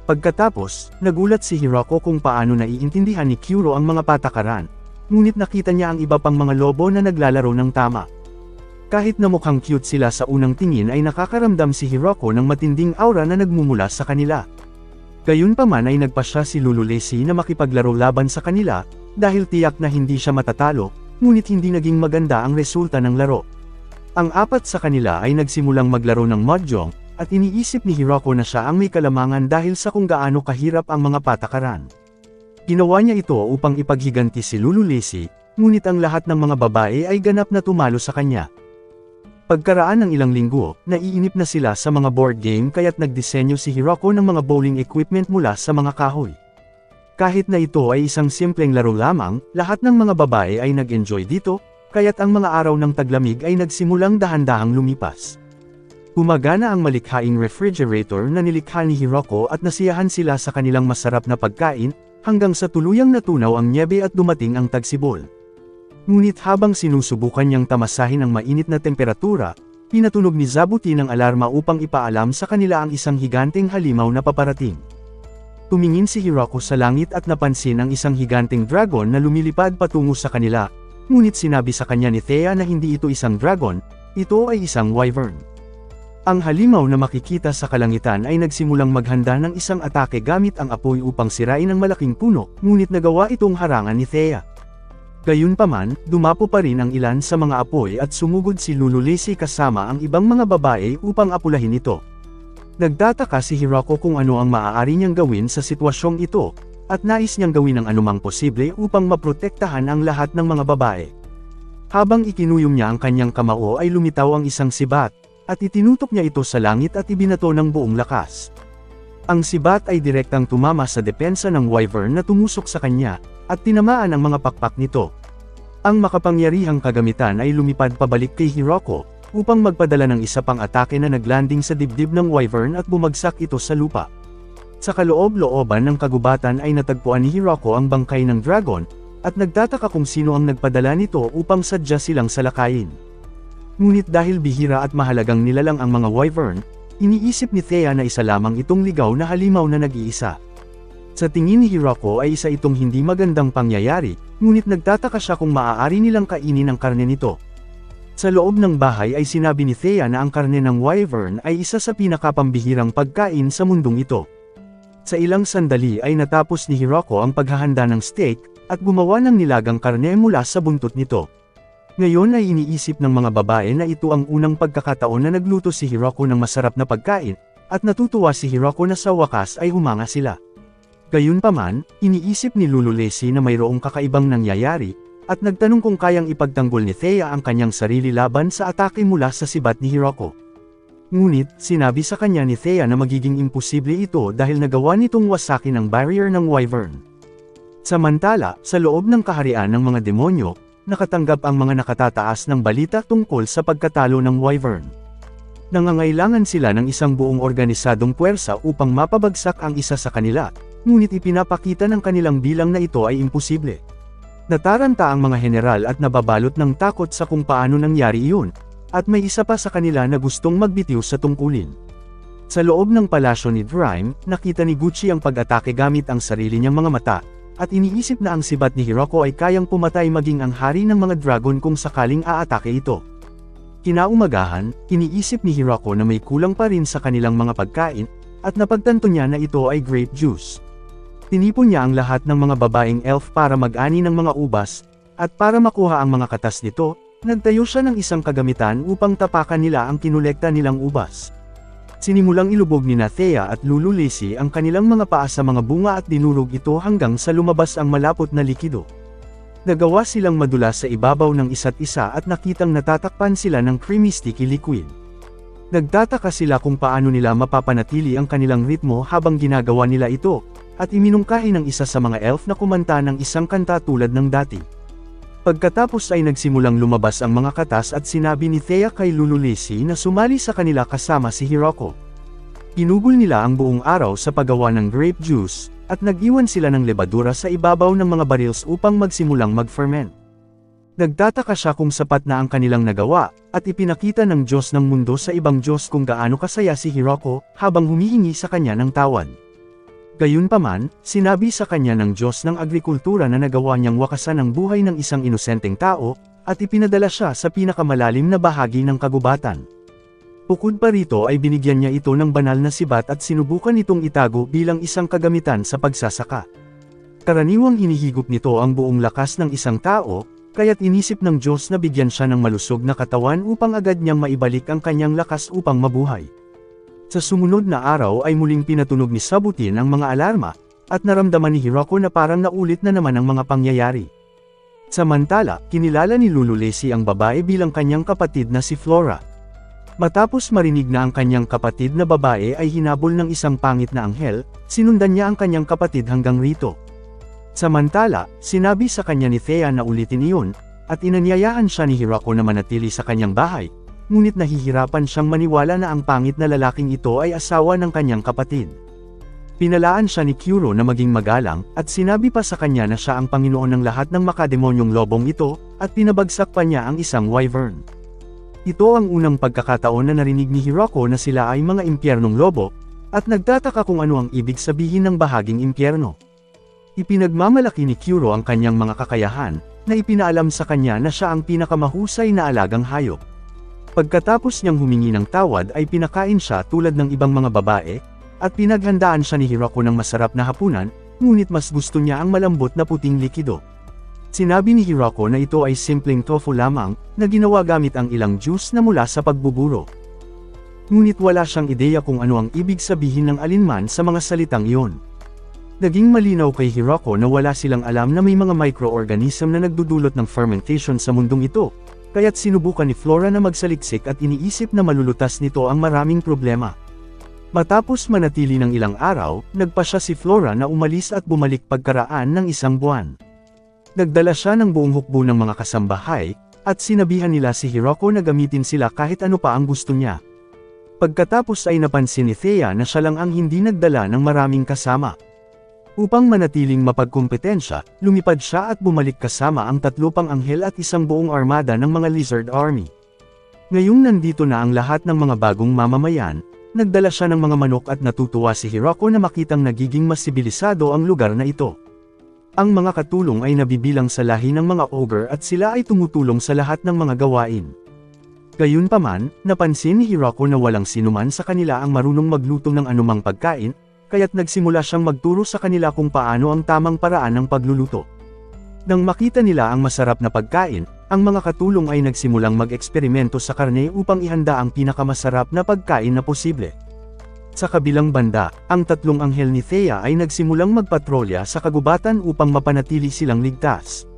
Pagkatapos, nagulat si Hiroko kung paano naiintindihan ni Kyuro ang mga patakaran, ngunit nakita niya ang iba pang mga lobo na naglalaro ng tama. Kahit na mukhang cute sila sa unang tingin ay nakakaramdam si Hiroko ng matinding aura na nagmumula sa kanila. Gayunpaman ay nagpasya si Lulu Lacy na makipaglaro laban sa kanila, dahil tiyak na hindi siya matatalo, ngunit hindi naging maganda ang resulta ng laro. Ang 4 sa kanila ay nagsimulang maglaro ng mahjong, at iniisip ni Hiroko na siya ang may kalamangan dahil sa kung gaano kahirap ang mga patakaran. Ginawa niya ito upang ipaghiganti si Lulu Lacy, ngunit ang lahat ng mga babae ay ganap na tumalo sa kanya. Pagkaraan ng ilang linggo, naiinip na sila sa mga board game kaya't nagdisenyo si Hiroko ng mga bowling equipment mula sa mga kahoy. Kahit na ito ay isang simpleng laro lamang, lahat ng mga babae ay nag-enjoy dito, kaya't ang mga araw ng taglamig ay nagsimulang dahan-dahang lumipas. Gumagana ang malikhaing refrigerator na nilikha ni Hiroko at nasiyahan sila sa kanilang masarap na pagkain, hanggang sa tuluyang natunaw ang nyebe at dumating ang tagsibol. Ngunit habang sinusubukan niyang tamasahin ang mainit na temperatura, pinatunog ni Zabuti ng alarma upang ipaalam sa kanila ang isang higanteng halimaw na paparating. Tumingin si Hiroko sa langit at napansin ang isang higanteng dragon na lumilipad patungo sa kanila, ngunit sinabi sa kanya ni Thea na hindi ito isang dragon, ito ay isang wyvern. Ang halimaw na makikita sa kalangitan ay nagsimulang maghanda ng isang atake gamit ang apoy upang sirain ang malaking puno, ngunit nagawa itong harangan ni Thea. Gayunpaman, dumapo pa rin ang ilan sa mga apoy at sumugod si Lulu Lacy kasama ang ibang mga babae upang apulahin ito. Nagtataka si Hiroko kung ano ang maaari niyang gawin sa sitwasyong ito, at nais niyang gawin ang anumang posible upang maprotektahan ang lahat ng mga babae. Habang ikinuyom niya ang kanyang kamao ay lumitaw ang isang sibat, at itinutok niya ito sa langit at ibinato ng buong lakas. Ang sibat ay direktang tumama sa depensa ng wyvern na tumusok sa kanya, at tinamaan ang mga pakpak nito. Ang makapangyarihang kagamitan ay lumipad pabalik kay Hiroko, upang magpadala ng isa pang atake na naglanding sa dibdib ng wyvern at bumagsak ito sa lupa. Sa kaloob-looban ng kagubatan ay natagpuan ni Hiroko ang bangkay ng dragon, at nagtataka kung sino ang nagpadala nito upang sadya silang salakayin. Ngunit dahil bihira at mahalagang nilalang ang mga wyvern, iniisip ni Thea na isa lamang itong ligaw na halimaw na nag-iisa. Sa tingin ni Hiroko ay isa itong hindi magandang pangyayari, ngunit nagtataka siya kung maaari nilang kainin ang karne nito. Sa loob ng bahay ay sinabi ni Thea na ang karne ng wyvern ay isa sa pinakapambihirang pagkain sa mundong ito. Sa ilang sandali ay natapos ni Hiroko ang paghahanda ng steak, at gumawa ng nilagang karne mula sa buntot nito. Ngayon ay iniisip ng mga babae na ito ang unang pagkakataon na nagluto si Hiroko ng masarap na pagkain, at natutuwa si Hiroko na sa wakas ay humanga sila. Gayunpaman, iniisip ni Lululesi na mayroong kakaibang nangyayari, at nagtanong kung kayang ipagtanggol ni Thea ang kanyang sarili laban sa atake mula sa sibat ni Hiroko. Ngunit, sinabi sa kanya ni Thea na magiging imposible ito dahil nagawa nitong wasakin ang barrier ng wyvern. Samantala, sa loob ng kaharian ng mga demonyo, nakatanggap ang mga nakatataas ng balita tungkol sa pagkatalo ng wyvern. Nangangailangan sila ng isang buong organisadong puwersa upang mapabagsak ang isa sa kanila, ngunit ipinapakita ng kanilang bilang na ito ay imposible. Nataranta ang mga general at nababalot ng takot sa kung paano nangyari iyon, at may isa pa sa kanila na gustong magbitiw sa tungkulin. Sa loob ng palasyo ni Drime, nakita ni Gucci ang pag-atake gamit ang sarili niyang mga mata, at iniisip na ang sibat ni Hiroko ay kayang pumatay maging ang hari ng mga dragon kung sakaling aatake ito. Kinaumagahan, iniisip ni Hiroko na may kulang pa rin sa kanilang mga pagkain, at napagtanto niya na ito ay grape juice. Tinipon niya ang lahat ng mga babaeng elf para mag-ani ng mga ubas, at para makuha ang mga katas nito, nagtayo siya ng isang kagamitan upang tapakan nila ang kinolekta nilang ubas. Sinimulang ilubog ni Thea at Lululesi ang kanilang mga paa sa mga bunga at dinurog ito hanggang sa lumabas ang malapot na likido. Nagawa silang madulas sa ibabaw ng isa't isa at nakitang natatakpan sila ng creamy sticky liquid. Nagtataka sila kung paano nila mapapanatili ang kanilang ritmo habang ginagawa nila ito, at iminungkahi ng isa sa mga elf na kumanta ng isang kanta tulad ng dati. Pagkatapos ay nagsimulang lumabas ang mga katas at sinabi ni Thea kay Lululesi na sumali sa kanila kasama si Hiroko. Pinugol nila ang buong araw sa paggawa ng grape juice, at nag-iwan sila ng lebadura sa ibabaw ng mga barils upang magsimulang mag-ferment. Nagtataka siya kung sapat na ang kanilang nagawa, at ipinakita ng Diyos ng mundo sa ibang Diyos kung gaano kasaya si Hiroko, habang humihingi sa kanya ng tawad. Gayunpaman, sinabi sa kanya ng Diyos ng agrikultura na nagawa niyang wakasan ang buhay ng isang inosenteng tao, at ipinadala siya sa pinakamalalim na bahagi ng kagubatan. Bukod pa rito ay binigyan niya ito ng banal na sibat at sinubukan itong itago bilang isang kagamitan sa pagsasaka. Karaniwang hinihigop nito ang buong lakas ng isang tao, kaya't inisip ng Diyos na bigyan siya ng malusog na katawan upang agad niyang maibalik ang kanyang lakas upang mabuhay. Sa sumunod na araw ay muling pinatunog ni Sabutin ang mga alarma, at naramdaman ni Hiroko na parang naulit na naman ang mga pangyayari. Samantala, kinilala ni Lululesi ang babae bilang kanyang kapatid na si Flora. Matapos marinig na ang kanyang kapatid na babae ay hinabol ng isang pangit na anghel, sinundan niya ang kanyang kapatid hanggang rito. Samantala, sinabi sa kanya ni Thea na ulitin iyon, at inanyayaan siya ni Hiroko na manatili sa kanyang bahay. Ngunit nahihirapan siyang maniwala na ang pangit na lalaking ito ay asawa ng kanyang kapatid. Pinalaan siya ni Kuro na maging magalang, at sinabi pa sa kanya na siya ang Panginoon ng lahat ng makademonyong lobong ito, at pinabagsak pa niya ang isang wyvern. Ito ang unang pagkakataon na narinig ni Hiroko na sila ay mga impyernong lobo, at nagtataka kung ano ang ibig sabihin ng bahaging impyerno. Ipinagmamalaki ni Kuro ang kanyang mga kakayahan, na ipinaalam sa kanya na siya ang pinakamahusay na alagang hayop. Pagkatapos niyang humingi ng tawad ay pinakain siya tulad ng ibang mga babae, at pinaghandaan siya ni Hiroko ng masarap na hapunan, ngunit mas gusto niya ang malambot na puting likido. Sinabi ni Hiroko na ito ay simpleng tofu lamang, na ginawa gamit ang ilang juice na mula sa pagbuburo. Ngunit wala siyang ideya kung ano ang ibig sabihin ng alinman sa mga salitang iyon. Naging malinaw kay Hiroko na wala silang alam na may mga microorganism na nagdudulot ng fermentation sa mundong ito, kaya't sinubukan ni Flora na magsaliksik at iniisip na malulutas nito ang maraming problema. Matapos manatili ng ilang araw, nagpasya si Flora na umalis at bumalik pagkaraan ng isang buwan. Nagdala siya ng buong hukbo ng mga kasambahay, at sinabihan nila si Hiroko na gamitin sila kahit ano pa ang gusto niya. Pagkatapos ay napansin ni Thea na siya lang ang hindi nagdala ng maraming kasama. Upang manatiling mapagkumpetensya, lumipad siya at bumalik kasama ang 3 pang anghel at isang buong armada ng mga lizard army. Ngayong nandito na ang lahat ng mga bagong mamamayan, nagdala siya ng mga manok at natutuwa si Hiroko na makitang nagiging mas sibilisado ang lugar na ito. Ang mga katulong ay nabibilang sa lahi ng mga ogre at sila ay tumutulong sa lahat ng mga gawain. Gayunpaman, napansin ni Hiroko na walang sinuman sa kanila ang marunong magluto ng anumang pagkain, kaya't nagsimula siyang magturo sa kanila kung paano ang tamang paraan ng pagluluto. Nang makita nila ang masarap na pagkain, ang mga katulong ay nagsimulang mag-eksperimento sa karne upang ihanda ang pinakamasarap na pagkain na posible. Sa kabilang banda, ang tatlong anghel ni Thea ay nagsimulang magpatrolya sa kagubatan upang mapanatili silang ligtas.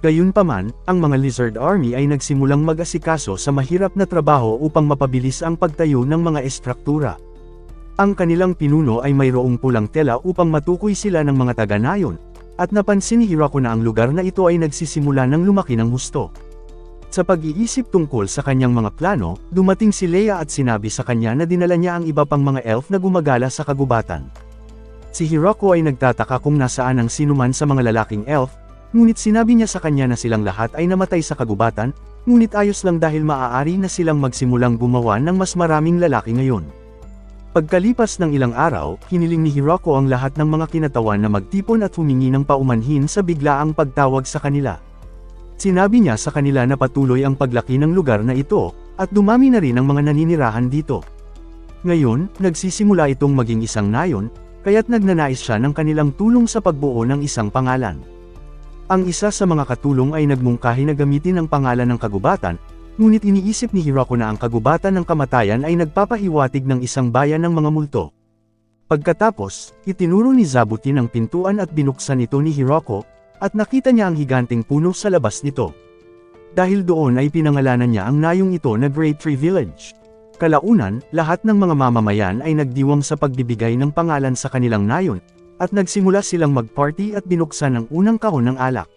Gayunpaman, ang mga Lizard Army ay nagsimulang mag-asikaso sa mahirap na trabaho upang mapabilis ang pagtayo ng mga estruktura. Ang kanilang pinuno ay mayroong pulang tela upang matukoy sila ng mga taga-nayon, at napansin ni Hiroko na ang lugar na ito ay nagsisimula ng lumaki ng husto. Sa pag-iisip tungkol sa kanyang mga plano, dumating si Leia at sinabi sa kanya na dinala niya ang iba pang mga elf na gumagala sa kagubatan. Si Hiroko ay nagtataka kung nasaan ang sinuman sa mga lalaking elf, ngunit sinabi niya sa kanya na silang lahat ay namatay sa kagubatan, ngunit ayos lang dahil maaari na silang magsimulang gumawa ng mas maraming lalaki ngayon. Pagkalipas ng ilang araw, hiniling ni Hiroko ang lahat ng mga kinatawan na magtipon at humingi ng paumanhin sa biglaang pagtawag sa kanila. Sinabi niya sa kanila na patuloy ang paglaki ng lugar na ito, at dumami na rin ang mga naninirahan dito. Ngayon, nagsisimula itong maging isang nayon, kaya't nagnanais siya ng kanilang tulong sa pagbuo ng isang pangalan. Ang isa sa mga katulong ay nagmungkahi na gamitin ang pangalan ng kagubatan, ngunit iniisip ni Hiroko na ang kagubatan ng kamatayan ay nagpapahiwatig ng isang bayan ng mga multo. Pagkatapos, itinuro ni Zabutin ang pintuan at binuksan ito ni Hiroko, at nakita niya ang higanting puno sa labas nito. Dahil doon ay pinangalanan niya ang nayong ito na Great Tree Village. Kalaunan, lahat ng mga mamamayan ay nagdiwang sa pagbibigay ng pangalan sa kanilang nayon, at nagsimula silang mag-party at binuksan ang unang kahon ng alak.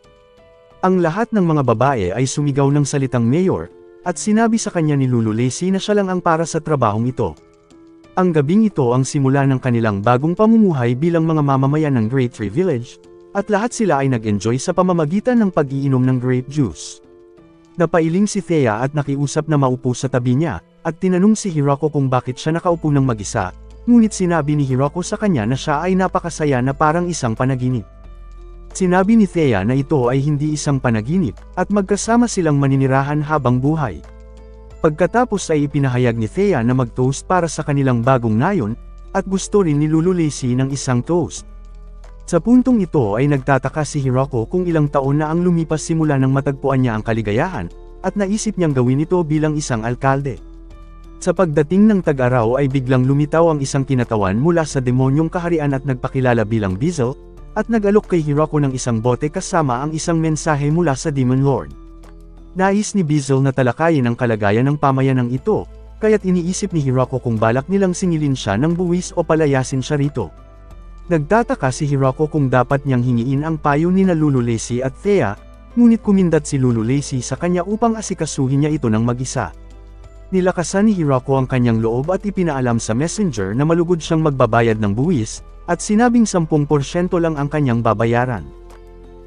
Ang lahat ng mga babae ay sumigaw ng salitang mayor, at sinabi sa kanya ni Lulu Lacy na siya lang ang para sa trabahong ito. Ang gabing ito ang simula ng kanilang bagong pamumuhay bilang mga mamamayan ng Great Tree Village, at lahat sila ay nag-enjoy sa pamamagitan ng pag-iinom ng grape juice. Napailing si Thea at nakiusap na maupo sa tabi niya, at tinanong si Hiroko kung bakit siya nakaupo ng mag-isa, ngunit sinabi ni Hiroko sa kanya na siya ay napakasaya na parang isang panaginip. Sinabi ni Thea na ito ay hindi isang panaginip, at magkasama silang maninirahan habang buhay. Pagkatapos ay ipinahayag ni Thea na mag-toast para sa kanilang bagong nayon, at gusto rin ni Lulu Lacy ng isang toast. Sa puntong ito ay nagtataka si Hiroko kung ilang taon na ang lumipas simula nang matagpuan niya ang kaligayahan, at naisip niyang gawin ito bilang isang alkalde. Sa pagdating ng tag-araw ay biglang lumitaw ang isang kinatawan mula sa demonyong kaharian at nagpakilala bilang Bizzle, at nag-alok kay Hiroko ng isang bote kasama ang isang mensahe mula sa Demon Lord. Nais ni Bizzle na talakayin ang kalagayan ng pamayanang ito, kaya't iniisip ni Hiroko kung balak nilang singilin siya ng buwis o palayasin siya rito. Nagtataka si Hiroko kung dapat niyang hingiin ang payo ni na Lulu Lacy at Thea, ngunit kumindat si Lulu Lacy sa kanya upang asikasuhin niya ito ng mag-isa. Nilakasan ni Hiroko ang kanyang loob at ipinaalam sa messenger na malugod siyang magbabayad ng buwis, at sinabing 10% lang ang kanyang babayaran.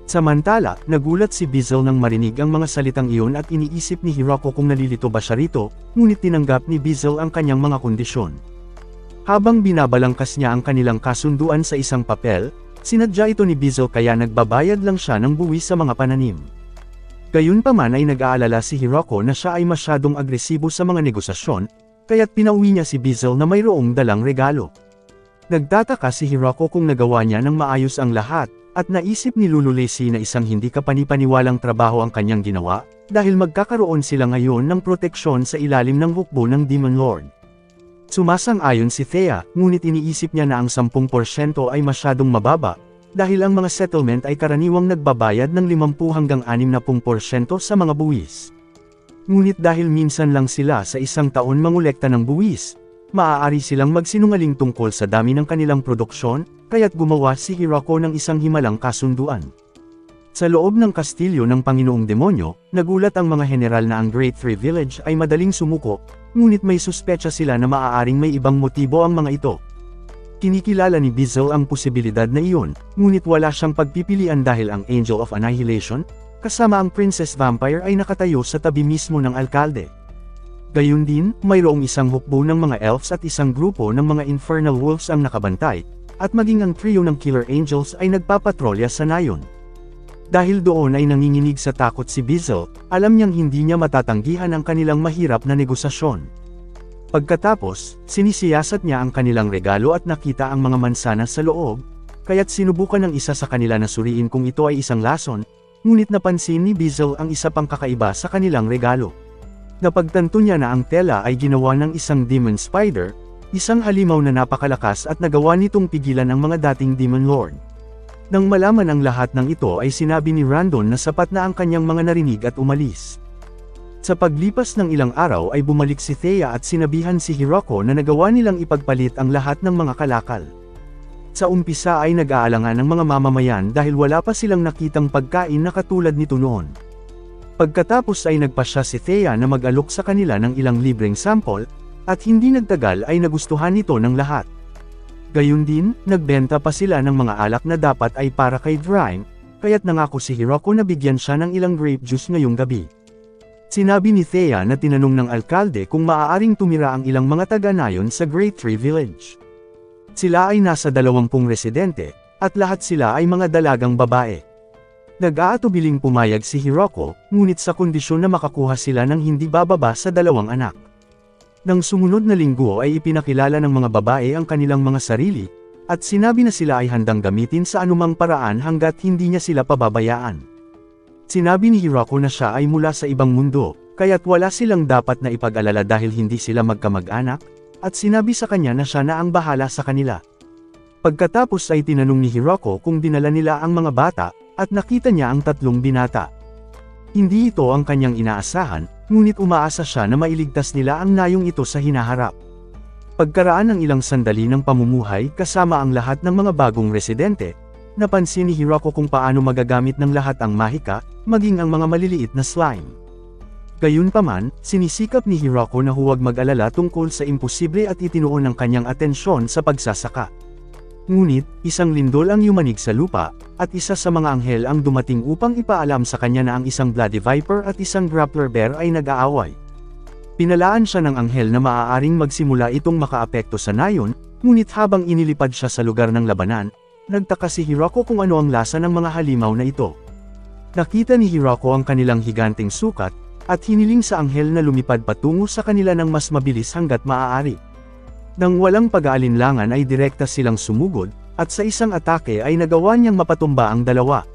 Samantala, nagulat si Bizzle nang marinig ang mga salitang iyon at iniisip ni Hiroko kung nalilito ba siya rito, ngunit tinanggap ni Bizzle ang kanyang mga kondisyon. Habang binabalangkas niya ang kanilang kasunduan sa isang papel, sinadya ito ni Bizzle kaya nagbabayad lang siya ng buwis sa mga pananim. Gayunpaman ay nag-aalala si Hiroko na siya ay masyadong agresibo sa mga negosasyon, kaya't pinauwi niya si Bizzle na mayroong dalang regalo. Nagtataka si Hiroko kung nagawa niya ng maayos ang lahat, at naisip ni Lulu Lacy na isang hindi kapanipaniwalang trabaho ang kanyang ginawa, dahil magkakaroon sila ngayon ng proteksyon sa ilalim ng hukbo ng Demon Lord. Sumasang-ayon si Thea, ngunit iniisip niya na ang 10% ay masyadong mababa, dahil ang mga settlement ay karaniwang nagbabayad ng 50 hanggang 60% sa mga buwis. Ngunit dahil minsan lang sila sa isang taon mangolekta ng buwis, maaari silang magsinungaling tungkol sa dami ng kanilang produksyon, kaya't gumawa si Hiroko ng isang himalang kasunduan. Sa loob ng kastilyo ng Panginoong Demonyo, nagulat ang mga general na ang Great Tree Village ay madaling sumuko, ngunit may suspetsa sila na maaaring may ibang motibo ang mga ito. Kinikilala ni Bizzle ang posibilidad na iyon, ngunit wala siyang pagpipilian dahil ang Angel of Annihilation, kasama ang Princess Vampire ay nakatayo sa tabi mismo ng alkalde. Gayun din, mayroong isang hukbo ng mga elves at isang grupo ng mga infernal wolves ang nakabantay, at maging ang trio ng killer angels ay nagpapatrolya sa nayon. Dahil doon ay nanginginig sa takot si Bizzle, alam niyang hindi niya matatanggihan ang kanilang mahirap na negosasyon. Pagkatapos, sinisiyasat niya ang kanilang regalo at nakita ang mga mansanas sa loob, kaya't sinubukan ng isa sa kanila na suriin kung ito ay isang lason, ngunit napansin ni Bizzle ang isa pang kakaiba sa kanilang regalo. Napagtanto niya na ang tela ay ginawa ng isang demon spider, isang halimaw na napakalakas at nagawa nitong pigilan ang mga dating demon lord. Nang malaman ang lahat ng ito ay sinabi ni Randon na sapat na ang kanyang mga narinig at umalis. Sa paglipas ng ilang araw ay bumalik si Thea at sinabihan si Hiroko na nagawa nilang ipagpalit ang lahat ng mga kalakal. Sa umpisa ay nag-aalangan ang mga mamamayan dahil wala pa silang nakitang pagkain na katulad nito noon. Pagkatapos ay nagpasya si Thea na mag-alok sa kanila ng ilang libreng sample, at hindi nagtagal ay nagustuhan nito ng lahat. Gayun din, nagbenta pa sila ng mga alak na dapat ay para kay Drime, kaya't nangako si Hiroko na bigyan siya ng ilang grape juice ngayong gabi. Sinabi ni Thea na tinanong ng alkalde kung maaaring tumira ang ilang mga taga-nayon sa Great Tree Village. Sila ay nasa 20 residente, at lahat sila ay mga dalagang babae. Nag-aatubiling pumayag si Hiroko, ngunit sa kondisyon na makakuha sila ng hindi bababa sa 2 anak. Nang sumunod na linggo ay ipinakilala ng mga babae ang kanilang mga sarili, at sinabi na sila ay handang gamitin sa anumang paraan hanggat hindi niya sila pababayaan. Sinabi ni Hiroko na siya ay mula sa ibang mundo, kaya't wala silang dapat na ipag-alala dahil hindi sila magkamag-anak, at sinabi sa kanya na siya na ang bahala sa kanila. Pagkatapos ay tinanong ni Hiroko kung dinala nila ang mga bata, at nakita niya ang 3 binata. Hindi ito ang kanyang inaasahan, ngunit umaasa siya na mailigtas nila ang nayong ito sa hinaharap. Pagkaraan ng ilang sandali ng pamumuhay kasama ang lahat ng mga bagong residente, napansin ni Hiroko kung paano magagamit ng lahat ang mahika, maging ang mga maliliit na slime. Gayunpaman, sinisikap ni Hiroko na huwag mag-alala tungkol sa imposible at itinuon ang kanyang atensyon sa pagsasaka. Ngunit, isang lindol ang yumanig sa lupa, at isa sa mga anghel ang dumating upang ipaalam sa kanya na ang isang bloody viper at isang grappler bear ay nag-aaway. Pinalaan siya ng anghel na maaaring magsimula itong makaapekto sa nayon, ngunit habang inilipad siya sa lugar ng labanan, nagtaka si Hiroko kung ano ang lasa ng mga halimaw na ito. Nakita ni Hiroko ang kanilang higanting sukat, at hiniling sa anghel na lumipad patungo sa kanila ng mas mabilis hanggat maaari. Nang walang pag-aalinlangan ay direkta silang sumugod, at sa isang atake ay nagawa niyang mapatumba ang dalawa.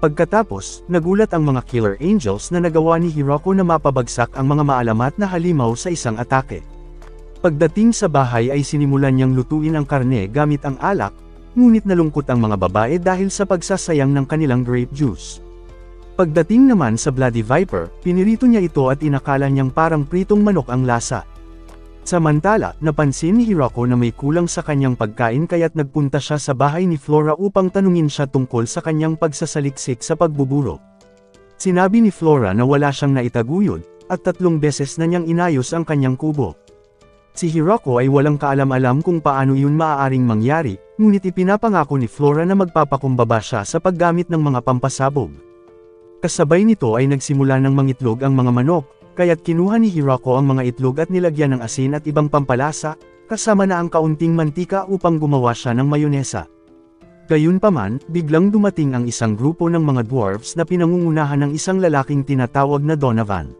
Pagkatapos, nagulat ang mga killer angels na nagawa ni Hiroko na mapabagsak ang mga maalamat na halimaw sa isang atake. Pagdating sa bahay ay sinimulan niyang lutuin ang karne gamit ang alak, ngunit nalungkot ang mga babae dahil sa pagsasayang ng kanilang grape juice. Pagdating naman sa Bloody Viper, pinirito niya ito at inakala niyang parang pritong manok ang lasa. Samantala, napansin ni Hiroko na may kulang sa kanyang pagkain kaya't nagpunta siya sa bahay ni Flora upang tanungin siya tungkol sa kanyang pagsasaliksik sa pagbuburo. Sinabi ni Flora na wala siyang naitaguyod, at 3 beses na niyang inayos ang kanyang kubo. Si Hiroko ay walang kaalam-alam kung paano yun maaaring mangyari, ngunit ipinapangako ni Flora na magpapakumbaba siya sa paggamit ng mga pampasabog. Kasabay nito ay nagsimula ng mangitlog ang mga manok, kaya't kinuha ni Hiroko ang mga itlog at nilagyan ng asin at ibang pampalasa, kasama na ang kaunting mantika upang gumawa siya ng mayonesa. Gayunpaman, biglang dumating ang isang grupo ng mga dwarfs na pinangungunahan ng isang lalaking tinatawag na Donovan.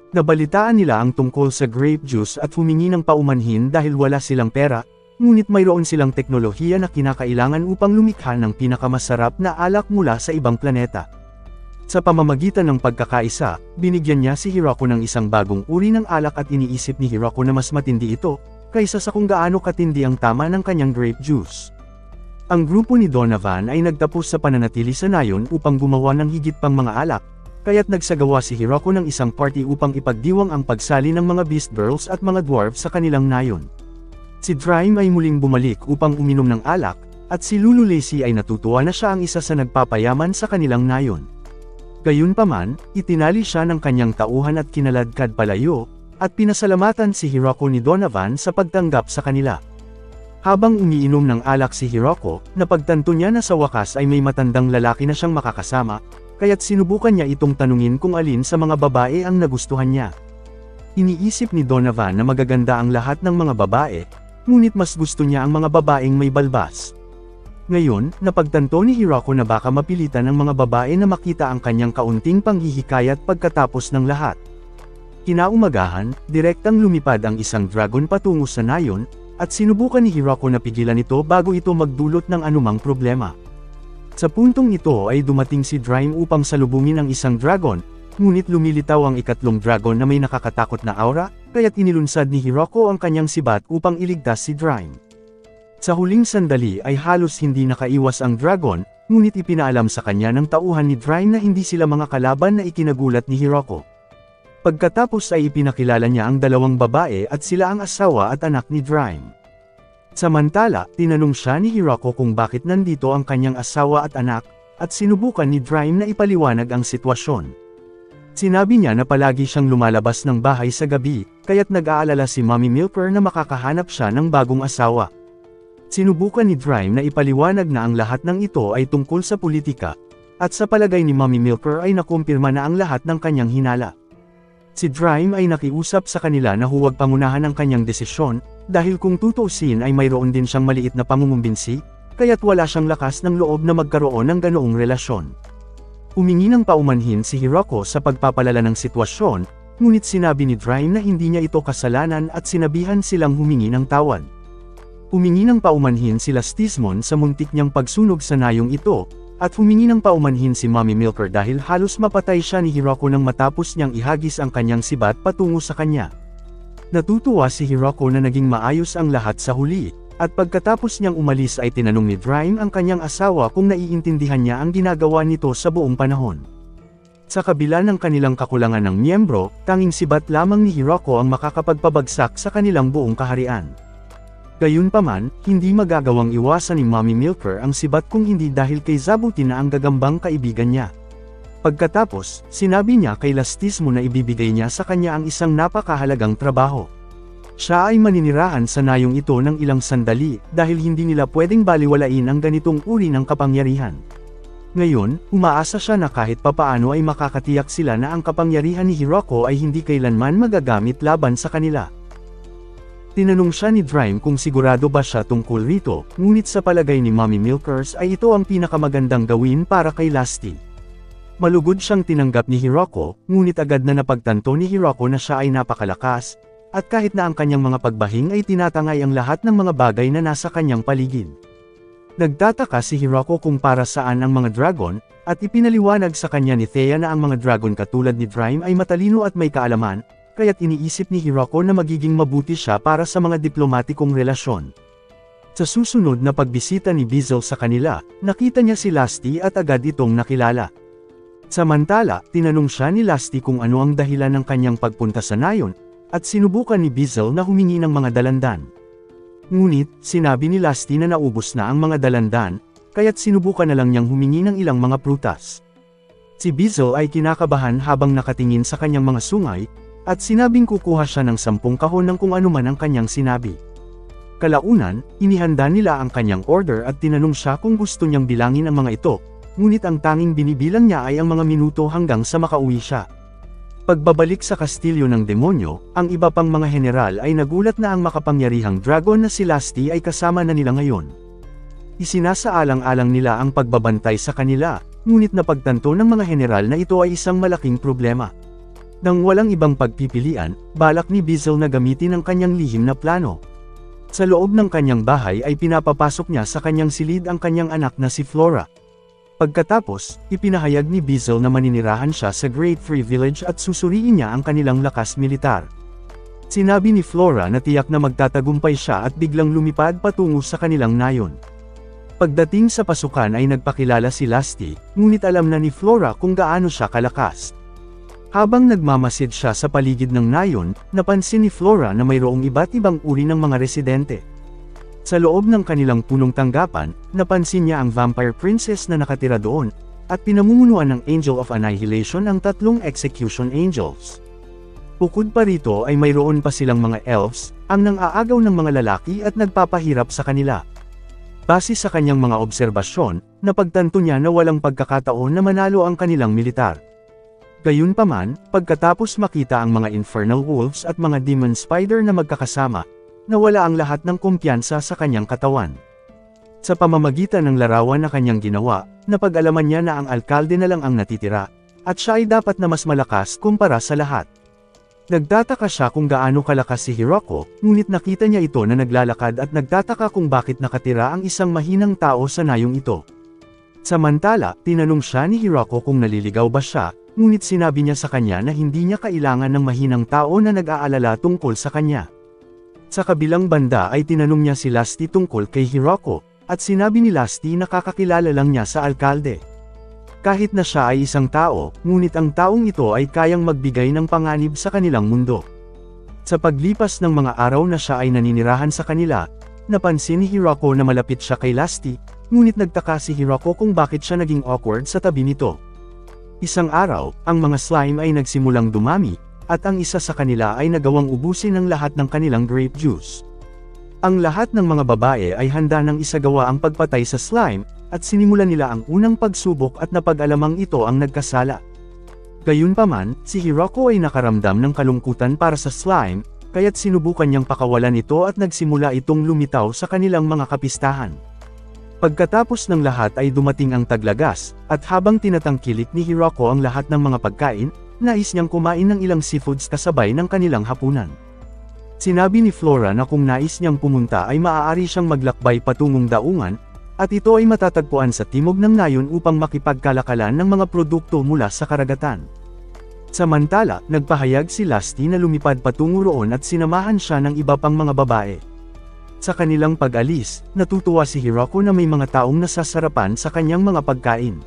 Nabalitaan nila ang tungkol sa grape juice at humingi ng paumanhin dahil wala silang pera, ngunit mayroon silang teknolohiya na kinakailangan upang lumikha ng pinakamasarap na alak mula sa ibang planeta. Sa pamamagitan ng pagkakaisa, binigyan niya si Hiroko ng isang bagong uri ng alak at iniisip ni Hiroko na mas matindi ito, kaysa sa kung gaano katindi ang tama ng kanyang grape juice. Ang grupo ni Donovan ay nagtapos sa pananatili sa nayon upang gumawa ng higit pang mga alak, kaya't nagsagawa si Hiroko ng isang party upang ipagdiwang ang pagsali ng mga Beast Girls at mga dwarf sa kanilang nayon. Si Drime ay muling bumalik upang uminom ng alak, at si Lulu Lacey ay natutuwa na siya ang isa sa nagpapayaman sa kanilang nayon. Gayunpaman, itinali siya ng kanyang tauhan at kinaladkad palayo, at pinasalamatan si Hiroko ni Donovan sa pagtanggap sa kanila. Habang umiinom ng alak si Hiroko, napagtanto niya na sa wakas ay may matandang lalaki na siyang makakasama, kaya't sinubukan niya itong tanungin kung alin sa mga babae ang nagustuhan niya. Iniisip ni Donovan na magaganda ang lahat ng mga babae, ngunit mas gusto niya ang mga babaeng may balbas. Ngayon, napagtanto ni Hiroko na baka mapilitan ng mga babae na makita ang kanyang kaunting panghihikayat pagkatapos ng lahat. Kinaumagahan, direktang lumipad ang isang dragon patungo sa nayon, at sinubukan ni Hiroko na pigilan ito bago ito magdulot ng anumang problema. Sa puntong ito ay dumating si Dream upang salubungin ang isang dragon, ngunit lumilitaw ang ikatlong dragon na may nakakatakot na aura, kaya't inilunsad ni Hiroko ang kanyang sibat upang iligtas si Dream. Sa huling sandali ay halos hindi nakaiwas ang dragon, ngunit ipinaalam sa kanya ng tauhan ni Dream na hindi sila mga kalaban na ikinagulat ni Hiroko. Pagkatapos ay ipinakilala niya ang dalawang babae at sila ang asawa at anak ni Dream. Samantala, tinanong siya ni Hiroko kung bakit nandito ang kanyang asawa at anak, at sinubukan ni Dream na ipaliwanag ang sitwasyon. Sinabi niya na palagi siyang lumalabas ng bahay sa gabi, kaya't nag-aalala si Mommy Milker na makakahanap siya ng bagong asawa. Sinubukan ni Dream na ipaliwanag na ang lahat ng ito ay tungkol sa politika, at sa palagay ni Mommy Milker ay nakumpirma na ang lahat ng kanyang hinala. Si Dream ay nakiusap sa kanila na huwag pangunahan ang kanyang desisyon, dahil kung tutuusin ay mayroon din siyang maliit na pangungumbinsi, kaya't wala siyang lakas ng loob na magkaroon ng ganoong relasyon. Humingi ng paumanhin si Hiroko sa pagpapalala ng sitwasyon, ngunit sinabi ni Dream na hindi niya ito kasalanan at sinabihan silang humingi ng tawad. Humingi ng paumanhin sila Stismon sa muntik niyang pagsunog sa nayong ito, at humingi ng paumanhin si Mommy Milker dahil halos mapatay siya ni Hiroko nang matapos niyang ihagis ang kanyang sibat patungo sa kanya. Natutuwa si Hiroko na naging maayos ang lahat sa huli, at pagkatapos niyang umalis ay tinanong ni Dream ang kanyang asawa kung naiintindihan niya ang ginagawa nito sa buong panahon. Sa kabila ng kanilang kakulangan ng miyembro, tanging sibat lamang ni Hiroko ang makakapagpabagsak sa kanilang buong kaharian. Gayunpaman, hindi magagawang iwasan ni Mommy Milker ang sibat kung hindi dahil kay Zabuti na ang gagambang kaibigan niya. Pagkatapos, sinabi niya kay Lastismo na ibibigay niya sa kanya ang isang napakahalagang trabaho. Siya ay maninirahan sa nayong ito ng ilang sandali, dahil hindi nila pwedeng baliwalain ang ganitong uri ng kapangyarihan. Ngayon, umaasa siya na kahit papaano ay makakatiyak sila na ang kapangyarihan ni Hiroko ay hindi kailanman magagamit laban sa kanila. Tinanong siya ni Dream kung sigurado ba siya tungkol rito, ngunit sa palagay ni Mommy Milkers ay ito ang pinakamagandang gawin para kay Lasty. Malugod siyang tinanggap ni Hiroko, ngunit agad na napagtanto ni Hiroko na siya ay napakalakas, at kahit na ang kanyang mga pagbahing ay tinatangay ang lahat ng mga bagay na nasa kanyang paligid. Nagtataka si Hiroko kung para saan ang mga dragon, at ipinaliwanag sa kanya ni Thea na ang mga dragon katulad ni Dream ay matalino at may kaalaman, kaya't iniisip ni Hiroko na magiging mabuti siya para sa mga diplomatikong relasyon. Sa susunod na pagbisita ni Bizzle sa kanila, nakita niya si Lasty at agad itong nakilala. Samantala, tinanong siya ni Lasty kung ano ang dahilan ng kanyang pagpunta sa nayon, at sinubukan ni Bizzle na humingi ng mga dalandan. Ngunit, sinabi ni Lasty na naubos na ang mga dalandan, kaya't sinubukan na lang niyang humingi ng ilang mga prutas. Si Bizzle ay kinakabahan habang nakatingin sa kanyang mga sungay, at sinabing kukuha siya ng 10 kahon ng kung ano man ang kanyang sinabi. Kalaunan, inihanda nila ang kanyang order at tinanong siya kung gusto niyang bilangin ang mga ito, ngunit ang tanging binibilang niya ay ang mga minuto hanggang sa makauwi siya. Pagbabalik sa kastilyo ng demonyo, ang iba pang mga general ay nagulat na ang makapangyarihang dragon na si Lasty ay kasama na nila ngayon. Isinasaalang-alang nila ang pagbabantay sa kanila, ngunit napagtanto ng mga general na ito ay isang malaking problema. Nang walang ibang pagpipilian, balak ni Bizzle na gamitin ang kanyang lihim na plano. Sa loob ng kanyang bahay ay pinapapasok niya sa kanyang silid ang kanyang anak na si Flora. Pagkatapos, ipinahayag ni Bizzle na maninirahan siya sa Great Free Village at susuriin niya ang kanilang lakas militar. Sinabi ni Flora na tiyak na magtatagumpay siya at biglang lumipad patungo sa kanilang nayon. Pagdating sa pasukan ay nagpakilala si Lasty, ngunit alam na ni Flora kung gaano siya kalakas. Habang nagmamasid siya sa paligid ng nayon, napansin ni Flora na mayroong iba't ibang uri ng mga residente. Sa loob ng kanilang punong tanggapan, napansin niya ang vampire princess na nakatira doon, at pinamumunuan ng Angel of Annihilation ang 3 execution angels. Bukod pa rito ay mayroon pa silang mga elves, ang nang-aagaw ng mga lalaki at nagpapahirap sa kanila. Base sa kanyang mga obserbasyon, napagtanto niya na walang pagkakataon na manalo ang kanilang militar. Gayunpaman, pagkatapos makita ang mga Infernal Wolves at mga Demon Spider na magkakasama, nawala ang lahat ng kumpiyansa sa kanyang katawan. Sa pamamagitan ng larawan na kanyang ginawa, napag-alaman niya na ang alkalde na lang ang natitira, at siya ay dapat na mas malakas kumpara sa lahat. Nagtataka siya kung gaano kalakas si Hiroko, ngunit nakita niya ito na naglalakad at nagtataka kung bakit nakatira ang isang mahinang tao sa nayong ito. Samantala, tinanong siya ni Hiroko kung naliligaw ba siya, ngunit sinabi niya sa kanya na hindi niya kailangan ng mahinang tao na nag-aalala tungkol sa kanya. Sa kabilang banda ay tinanong niya si Lasty tungkol kay Hiroko, at sinabi ni Lasty na kakakilala lang niya sa alkalde. Kahit na siya ay isang tao, ngunit ang taong ito ay kayang magbigay ng panganib sa kanilang mundo. Sa paglipas ng mga araw na siya ay naninirahan sa kanila, napansin ni Hiroko na malapit siya kay Lasty, ngunit nagtaka si Hiroko kung bakit siya naging awkward sa tabi nito. Isang araw, ang mga slime ay nagsimulang dumami, at ang isa sa kanila ay nagawang ubusin ang lahat ng kanilang grape juice. Ang lahat ng mga babae ay handa ng isagawa ang pagpatay sa slime, at sinimulan nila ang unang pagsubok at napag-alamang ito ang nagkasala. Gayunpaman, si Hiroko ay nakaramdam ng kalungkutan para sa slime, kaya't sinubukan niyang pakawalan ito at nagsimula itong lumitaw sa kanilang mga kapistahan. Pagkatapos ng lahat ay dumating ang taglagas, at habang tinatangkilik ni Hiroko ang lahat ng mga pagkain, nais niyang kumain ng ilang seafoods kasabay ng kanilang hapunan. Sinabi ni Flora na kung nais niyang pumunta ay maaari siyang maglakbay patungong daungan, at ito ay matatagpuan sa timog ng nayon upang makipagkalakalan ng mga produkto mula sa karagatan. Samantala, nagpahayag si Lasty na lumipad patungo roon at sinamahan siya ng iba pang mga babae. Sa kanilang pag-alis, natutuwa si Hiroko na may mga taong nasasarapan sa kanyang mga pagkain.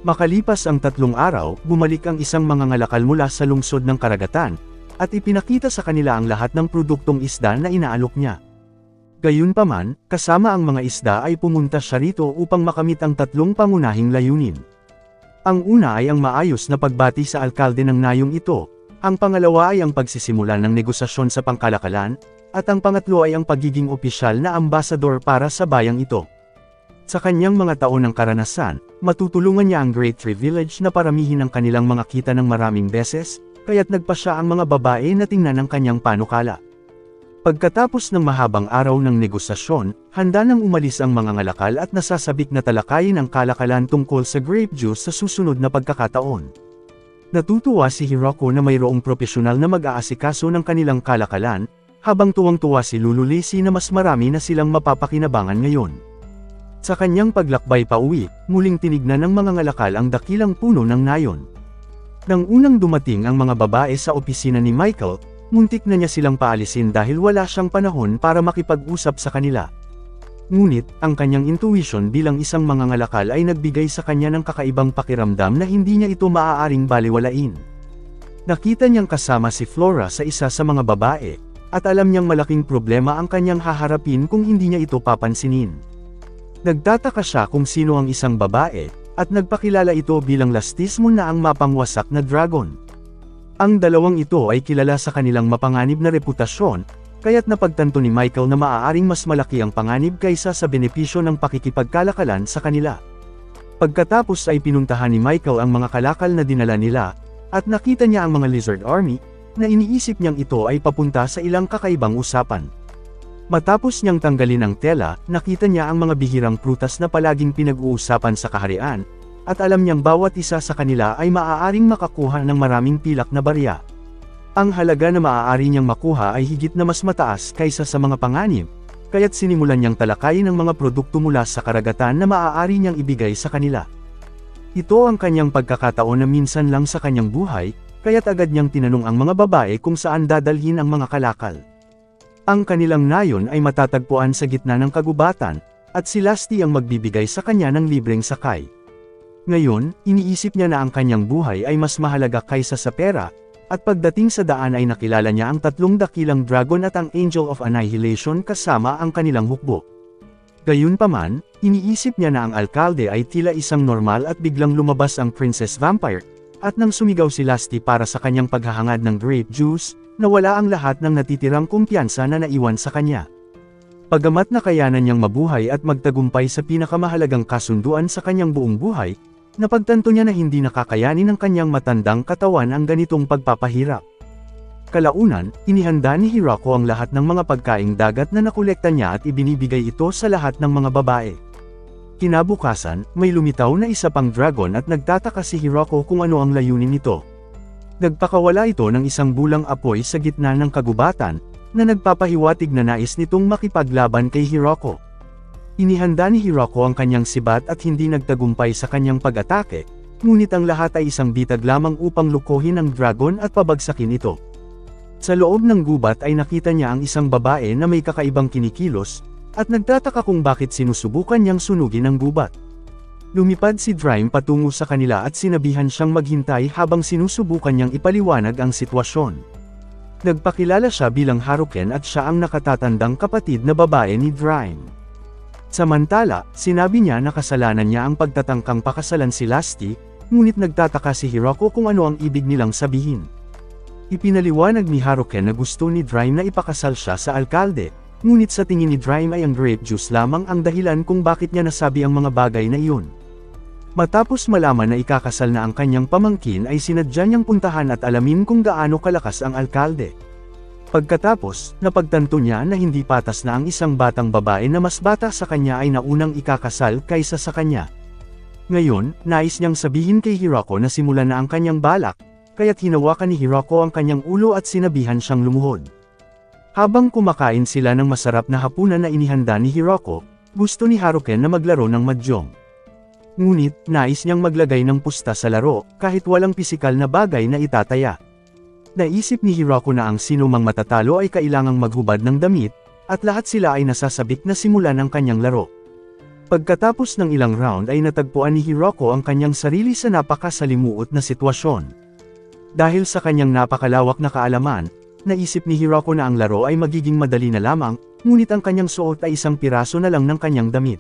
Makalipas ang 3 araw, bumalik ang isang mangangalakal mula sa lungsod ng karagatan, at ipinakita sa kanila ang lahat ng produktong isda na inaalok niya. Gayunpaman, kasama ang mga isda ay pumunta siya rito upang makamit ang 3 pangunahing layunin. Ang una ay ang maayos na pagbati sa alkalde ng nayong ito, ang pangalawa ay ang pagsisimula ng negosasyon sa pangkalakalan, at ang pangatlo ay ang pagiging opisyal na ambasador para sa bayang ito. Sa kanyang mga taon ng karanasan, matutulungan niya ang Great Tree Village na paramihin ang kanilang mga kita ng maraming beses, kaya't nagpa siya ang mga babae na tingnan ang kanyang panukala. Pagkatapos ng mahabang araw ng negosasyon, handa nang umalis ang mga ngalakal at nasasabik na talakayin ang kalakalan tungkol sa grape juice sa susunod na pagkakataon. Natutuwa si Hiroko na mayroong propesyonal na mag-aasikaso ng kanilang kalakalan, habang tuwang-tuwa si Lulu Lacey na mas marami na silang mapapakinabangan ngayon. Sa kanyang paglakbay pa uwi, muling tinignan ng mga ngalakal ang dakilang puno ng nayon. Nang unang dumating ang mga babae sa opisina ni Michael, muntik na niya silang paalisin dahil wala siyang panahon para makipag-usap sa kanila. Ngunit, ang kanyang intuition bilang isang mangangalakal ay nagbigay sa kanya ng kakaibang pakiramdam na hindi niya ito maaaring baliwalain. Nakita niyang kasama si Flora sa isa sa mga babae, at alam niyang malaking problema ang kanyang haharapin kung hindi niya ito papansinin. Nagtataka siya kung sino ang isang babae, at nagpakilala ito bilang Lastismo na ang mapangwasak na dragon. Ang dalawang ito ay kilala sa kanilang mapanganib na reputasyon, kaya't napagtanto ni Michael na maaaring mas malaki ang panganib kaysa sa benepisyo ng pakikipagkalakalan sa kanila. Pagkatapos ay pinuntahan ni Michael ang mga kalakal na dinala nila, at nakita niya ang mga Lizard Army, na iniisip niyang ito ay papunta sa ilang kakaibang usapan. Matapos niyang tanggalin ang tela, nakita niya ang mga bihirang prutas na palaging pinag-uusapan sa kaharian, at alam niyang bawat isa sa kanila ay maaaring makakuha ng maraming pilak na barya. Ang halaga na maaari niyang makuha ay higit na mas mataas kaysa sa mga panganib, kaya't sinimulan niyang talakayin ang mga produkto mula sa karagatan na maaari niyang ibigay sa kanila. Ito ang kanyang pagkakataon na minsan lang sa kanyang buhay, kaya't agad niyang tinanong ang mga babae kung saan dadalhin ang mga kalakal. Ang kanilang nayon ay matatagpuan sa gitna ng kagubatan, at si Lasty ang magbibigay sa kanya ng libreng sakay. Ngayon, iniisip niya na ang kanyang buhay ay mas mahalaga kaysa sa pera, at pagdating sa daan ay nakilala niya ang 3 dakilang dragon at ang Angel of Annihilation kasama ang kanilang hukbo. Gayunpaman, iniisip niya na ang alkalde ay tila isang normal at biglang lumabas ang Princess Vampire, at nang sumigaw si Lasty para sa kanyang paghahangad ng grape juice, nawala ang lahat ng natitirang kumpiyansa na naiwan sa kanya. Pagamat nakayanan niyang mabuhay at magtagumpay sa pinakamahalagang kasunduan sa kanyang buong buhay, napagtanto niya na hindi nakakayanin ng kanyang matandang katawan ang ganitong pagpapahirap. Kalaunan, inihanda ni Hirako ang lahat ng mga pagkaing dagat na nakolekta niya at ibinibigay ito sa lahat ng mga babae. Kinabukasan, may lumitaw na isa pang dragon at nagtataka si Hirako kung ano ang layunin nito. Nagpakawala ito ng isang bulang apoy sa gitna ng kagubatan, na nagpapahiwatig na nais nitong makipaglaban kay Hirako. Inihanda ni Hirako ang kanyang sibat at hindi nagtagumpay sa kanyang pag-atake, ngunit ang lahat ay isang bitag lamang upang lukohin ang dragon at pabagsakin ito. Sa loob ng gubat ay nakita niya ang isang babae na may kakaibang kinikilos, at nagtataka kung bakit sinusubukan niyang sunugin ang gubat. Lumipad si Dream patungo sa kanila at sinabihan siyang maghintay habang sinusubukan niyang ipaliwanag ang sitwasyon. Nagpakilala siya bilang Haruken at siya ang nakatatandang kapatid na babae ni Dream. Samantala, sinabi niya na kasalanan niya ang pagtatangkang pakasalan si Lasty, ngunit nagtataka si Hirako kung ano ang ibig nilang sabihin. Ipinaliwanag ni Haruken na gusto ni Dream na ipakasal siya sa alkalde, ngunit sa tingin ni Dream ay ang grape juice lamang ang dahilan kung bakit niya nasabi ang mga bagay na iyon. Matapos malaman na ikakasal na ang kanyang pamangkin ay sinadya niyang puntahan at alamin kung gaano kalakas ang alkalde. Pagkatapos, napagtanto niya na hindi patas na ang isang batang babae na mas bata sa kanya ay naunang ikakasal kaysa sa kanya. Ngayon, nais niyang sabihin kay Hirako na simulan na ang kanyang balak, kaya't hinawakan ni Hirako ang kanyang ulo at sinabihan siyang lumuhod. Habang kumakain sila ng masarap na hapunan na inihanda ni Hirako, gusto ni Haruken na maglaro ng mahjong. Ngunit, nais niyang maglagay ng pusta sa laro, kahit walang pisikal na bagay na itataya. Naisip ni Hirako na ang sino mang matatalo ay kailangang maghubad ng damit, at lahat sila ay nasasabik na simulan ang kanyang laro. Pagkatapos ng ilang round ay natagpuan ni Hirako ang kanyang sarili sa napakasalimuot na sitwasyon. Dahil sa kanyang napakalawak na kaalaman, naisip ni Hirako na ang laro ay magiging madali na lamang, ngunit ang kanyang suot ay isang piraso na lang ng kanyang damit.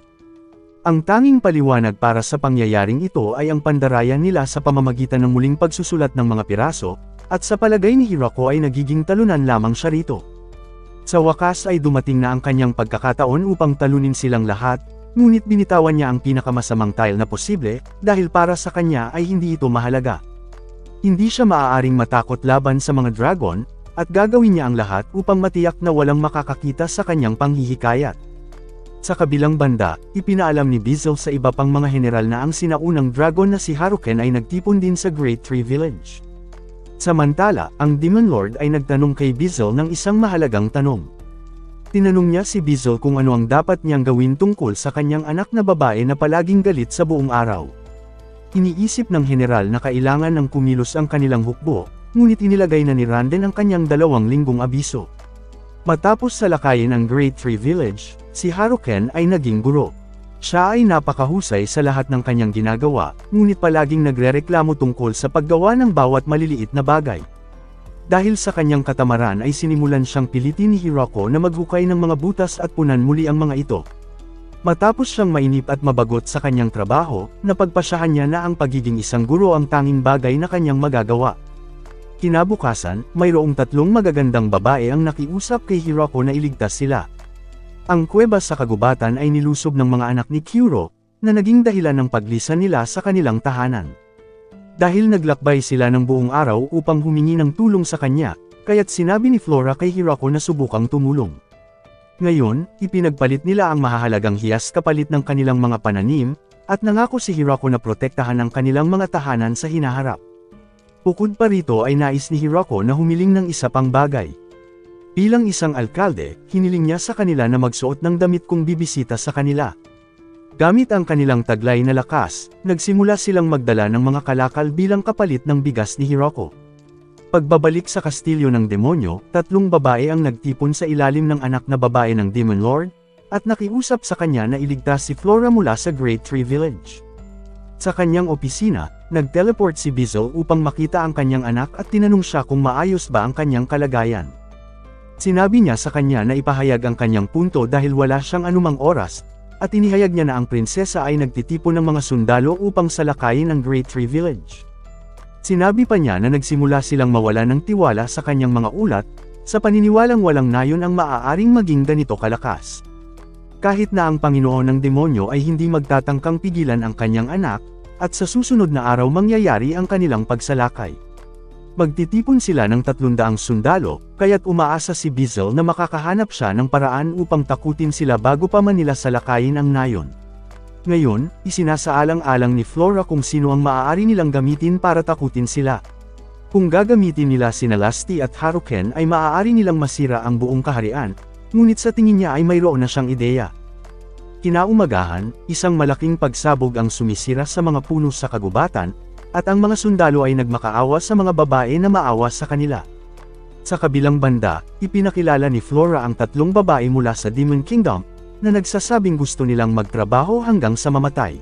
Ang tanging paliwanag para sa pangyayaring ito ay ang pandarayan nila sa pamamagitan ng muling pagsusulat ng mga piraso, at sa palagay ni Hirako ay nagiging talunan lamang siya rito. Sa wakas ay dumating na ang kanyang pagkakataon upang talunin silang lahat, ngunit binitawan niya ang pinakamasamang tile na posible, dahil para sa kanya ay hindi ito mahalaga. Hindi siya maaaring matakot laban sa mga dragon, at gagawin niya ang lahat upang matiyak na walang makakakita sa kanyang panghihikayat. Sa kabilang banda, ipinaalam ni Bizzle sa iba pang mga general na ang sinaunang dragon na si Haruken ay nagtipon din sa Great Tree Village. Samantala, ang Demon Lord ay nagtanong kay Bizzle ng isang mahalagang tanong. Tinanong niya si Bizzle kung ano ang dapat niyang gawin tungkol sa kanyang anak na babae na palaging galit sa buong araw. Iniisip ng general na kailangan ng kumilos ang kanilang hukbo, ngunit inilagay na ni Randen ang kanyang 2 linggong abiso. Matapos salakayin ang Great Tree Village, si Haruken ay naging guro. Siya ay napakahusay sa lahat ng kanyang ginagawa, ngunit palaging nagrereklamo tungkol sa paggawa ng bawat maliliit na bagay. Dahil sa kanyang katamaran ay sinimulan siyang pilitin ni Hirako na maghukay ng mga butas at punan muli ang mga ito. Matapos siyang mainip at mabagot sa kanyang trabaho, napagpasyahan niya na ang pagiging isang guro ang tanging bagay na kanyang magagawa. Kinabukasan, mayroong 3 magagandang babae ang nakiusap kay Hirako na iligtas sila. Ang kuweba sa kagubatan ay nilusob ng mga anak ni Kyuro, na naging dahilan ng paglisan nila sa kanilang tahanan. Dahil naglakbay sila ng buong araw upang humingi ng tulong sa kanya, kaya't sinabi ni Flora kay Hirako na subukang tumulong. Ngayon, ipinagpalit nila ang mahahalagang hiyas kapalit ng kanilang mga pananim, at nangako si Hirako na protektahan ang kanilang mga tahanan sa hinaharap. Bukod pa rito ay nais ni Hirako na humiling ng isa pang bagay. Bilang isang alkalde, hiniling niya sa kanila na magsuot ng damit kung bibisita sa kanila. Gamit ang kanilang taglay na lakas, nagsimula silang magdala ng mga kalakal bilang kapalit ng bigas ni Hirako. Pagbabalik sa kastilyo ng demonyo, 3 babae ang nagtipon sa ilalim ng anak na babae ng Demon Lord, at nakiusap sa kanya na iligtas si Flora mula sa Great Tree Village. Sa kanyang opisina, nag-teleport si Bizzle upang makita ang kanyang anak at tinanong siya kung maayos ba ang kanyang kalagayan. Sinabi niya sa kanya na ipahayag ang kanyang punto dahil wala siyang anumang oras, at inihayag niya na ang prinsesa ay nagtitipon ng mga sundalo upang salakayin ang Great Tree Village. Sinabi pa niya na nagsimula silang mawala ng tiwala sa kanyang mga ulat, sa paniniwalang walang nayon ang maaaring maging ganito kalakas. Kahit na ang Panginoon ng demonyo ay hindi magtatangkang pigilan ang kanyang anak, at sa susunod na araw mangyayari ang kanilang pagsalakay. Magtitipon sila ng 300 sundalo, kaya't umaasa si Bizel na makakahanap siya ng paraan upang takutin sila bago pa man nila salakayin ang nayon. Ngayon, isinasaalang-alang ni Flora kung sino ang maaari nilang gamitin para takutin sila. Kung gagamitin nila sina Lusty at Haruken ay maaari nilang masira ang buong kaharian, ngunit sa tingin niya ay mayroon na siyang ideya. Kinaumagahan, isang malaking pagsabog ang sumisira sa mga puno sa kagubatan, at ang mga sundalo ay nagmakaawa sa mga babae na maawa sa kanila. Sa kabilang banda, ipinakilala ni Flora ang 3 babae mula sa Demon Kingdom, na nagsasabing gusto nilang magtrabaho hanggang sa mamatay.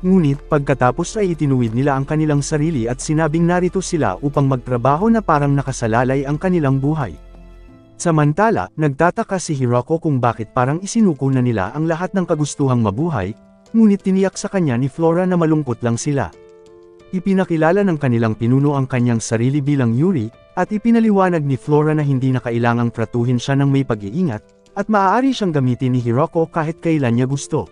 Ngunit pagkatapos ay itinuwid nila ang kanilang sarili at sinabing narito sila upang magtrabaho na parang nakasalalay ang kanilang buhay. Samantala, nagtataka si Hiroko kung bakit parang isinuko na nila ang lahat ng kagustuhang mabuhay, ngunit tiniyak sa kanya ni Flora na malungkot lang sila. Ipinakilala ng kanilang pinuno ang kanyang sarili bilang Yuri, at ipinaliwanag ni Flora na hindi na kailangang tratuhin siya ng may pag-iingat, at maaari siyang gamitin ni Hiroko kahit kailan niya gusto.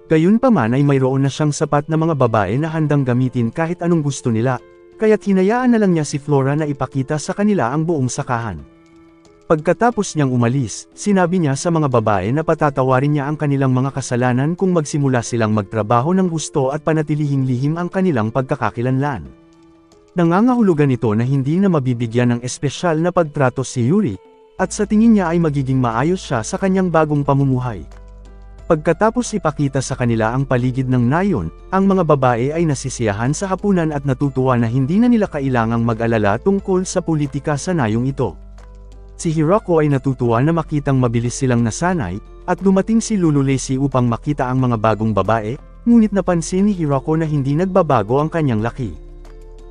Gayunpaman ay mayroon na siyang sapat na mga babae na handang gamitin kahit anong gusto nila, kaya't hinayaan na lang niya si Flora na ipakita sa kanila ang buong sakahan. Pagkatapos niyang umalis, sinabi niya sa mga babae na patatawarin niya ang kanilang mga kasalanan kung magsimula silang magtrabaho ng gusto at panatilihing lihim ang kanilang pagkakakilanlan. Nangangahulugan ito na hindi na mabibigyan ng espesyal na pagtrato si Yuri, at sa tingin niya ay magiging maayos siya sa kanyang bagong pamumuhay. Pagkatapos ipakita sa kanila ang paligid ng nayon, ang mga babae ay nasisiyahan sa hapunan at natutuwa na hindi na nila kailangang mag-alala tungkol sa politika sa nayong ito. Si Hiroko ay natutuwa na makitang mabilis silang nasanay, at dumating si Lulu Lacy upang makita ang mga bagong babae, ngunit napansin ni Hiroko na hindi nagbabago ang kanyang laki.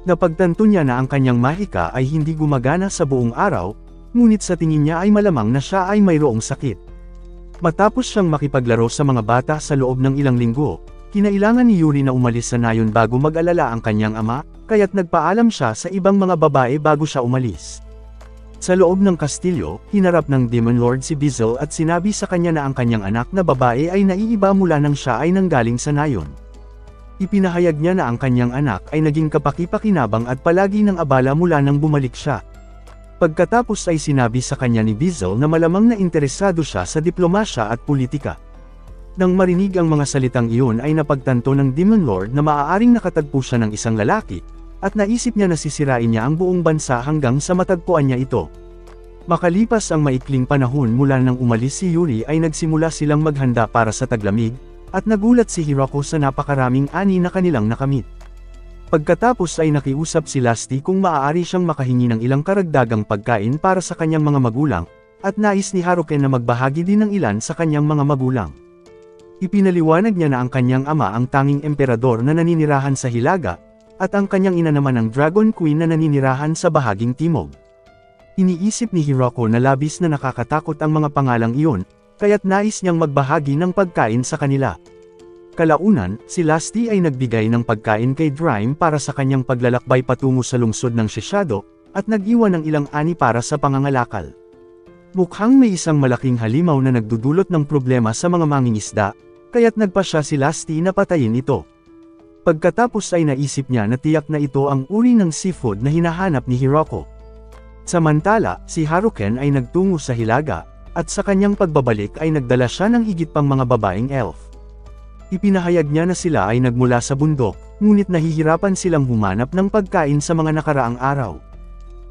Napagtanto niya na ang kanyang mahika ay hindi gumagana sa buong araw, ngunit sa tingin niya ay malamang na siya ay mayroong sakit. Matapos siyang makipaglaro sa mga bata sa loob ng ilang linggo, kinailangan ni Yuri na umalis sa nayon bago mag-alala ang kanyang ama, kaya't nagpaalam siya sa ibang mga babae bago siya umalis. Sa loob ng kastilyo, hinarap ng Demon Lord si Bizel at sinabi sa kanya na ang kanyang anak na babae ay naiiba mula nang siya ay nanggaling sa nayon. Ipinahayag niya na ang kanyang anak ay naging kapaki-pakinabang at palagi ng abala mula nang bumalik siya. Pagkatapos ay sinabi sa kanya ni Bizel na malamang na interesado siya sa diplomasya at politika. Nang marinig ang mga salitang iyon ay napagtanto ng Demon Lord na maaaring nakatagpo siya ng isang lalaki, at naisip niya na sisirain niya ang buong bansa hanggang sa matagpuan niya ito. Makalipas ang maikling panahon mula nang umalis si Yuri ay nagsimula silang maghanda para sa taglamig, at nagulat si Hiroko sa napakaraming ani na kanilang nakamit. Pagkatapos ay nakiusap si Lusty kung maaari siyang makahingi ng ilang karagdagang pagkain para sa kanyang mga magulang, at nais ni Haruken na magbahagi din ng ilan sa kanyang mga magulang. Ipinaliwanag niya na ang kanyang ama ang tanging emperador na naninirahan sa Hilaga, at ang kanyang ina naman ang Dragon Queen na naninirahan sa bahaging timog. Iniisip ni Hiroko na labis na nakakatakot ang mga pangalang iyon, kaya't nais niyang magbahagi ng pagkain sa kanila. Kalaunan, si Lusty ay nagbigay ng pagkain kay Drime para sa kanyang paglalakbay patungo sa lungsod ng Shiseido, at nag-iwan ng ilang ani para sa pangangalakal. Mukhang may isang malaking halimaw na nagdudulot ng problema sa mga mangingisda, kaya't nagpasya si Lusty na patayin ito. Pagkatapos ay naisip niya na tiyak na ito ang uri ng seafood na hinahanap ni Hiroko. Samantala, si Haruken ay nagtungo sa Hilaga, at sa kanyang pagbabalik ay nagdala siya ng higit pang mga babaeng elf. Ipinahayag niya na sila ay nagmula sa bundok, ngunit nahihirapan silang humanap ng pagkain sa mga nakaraang araw.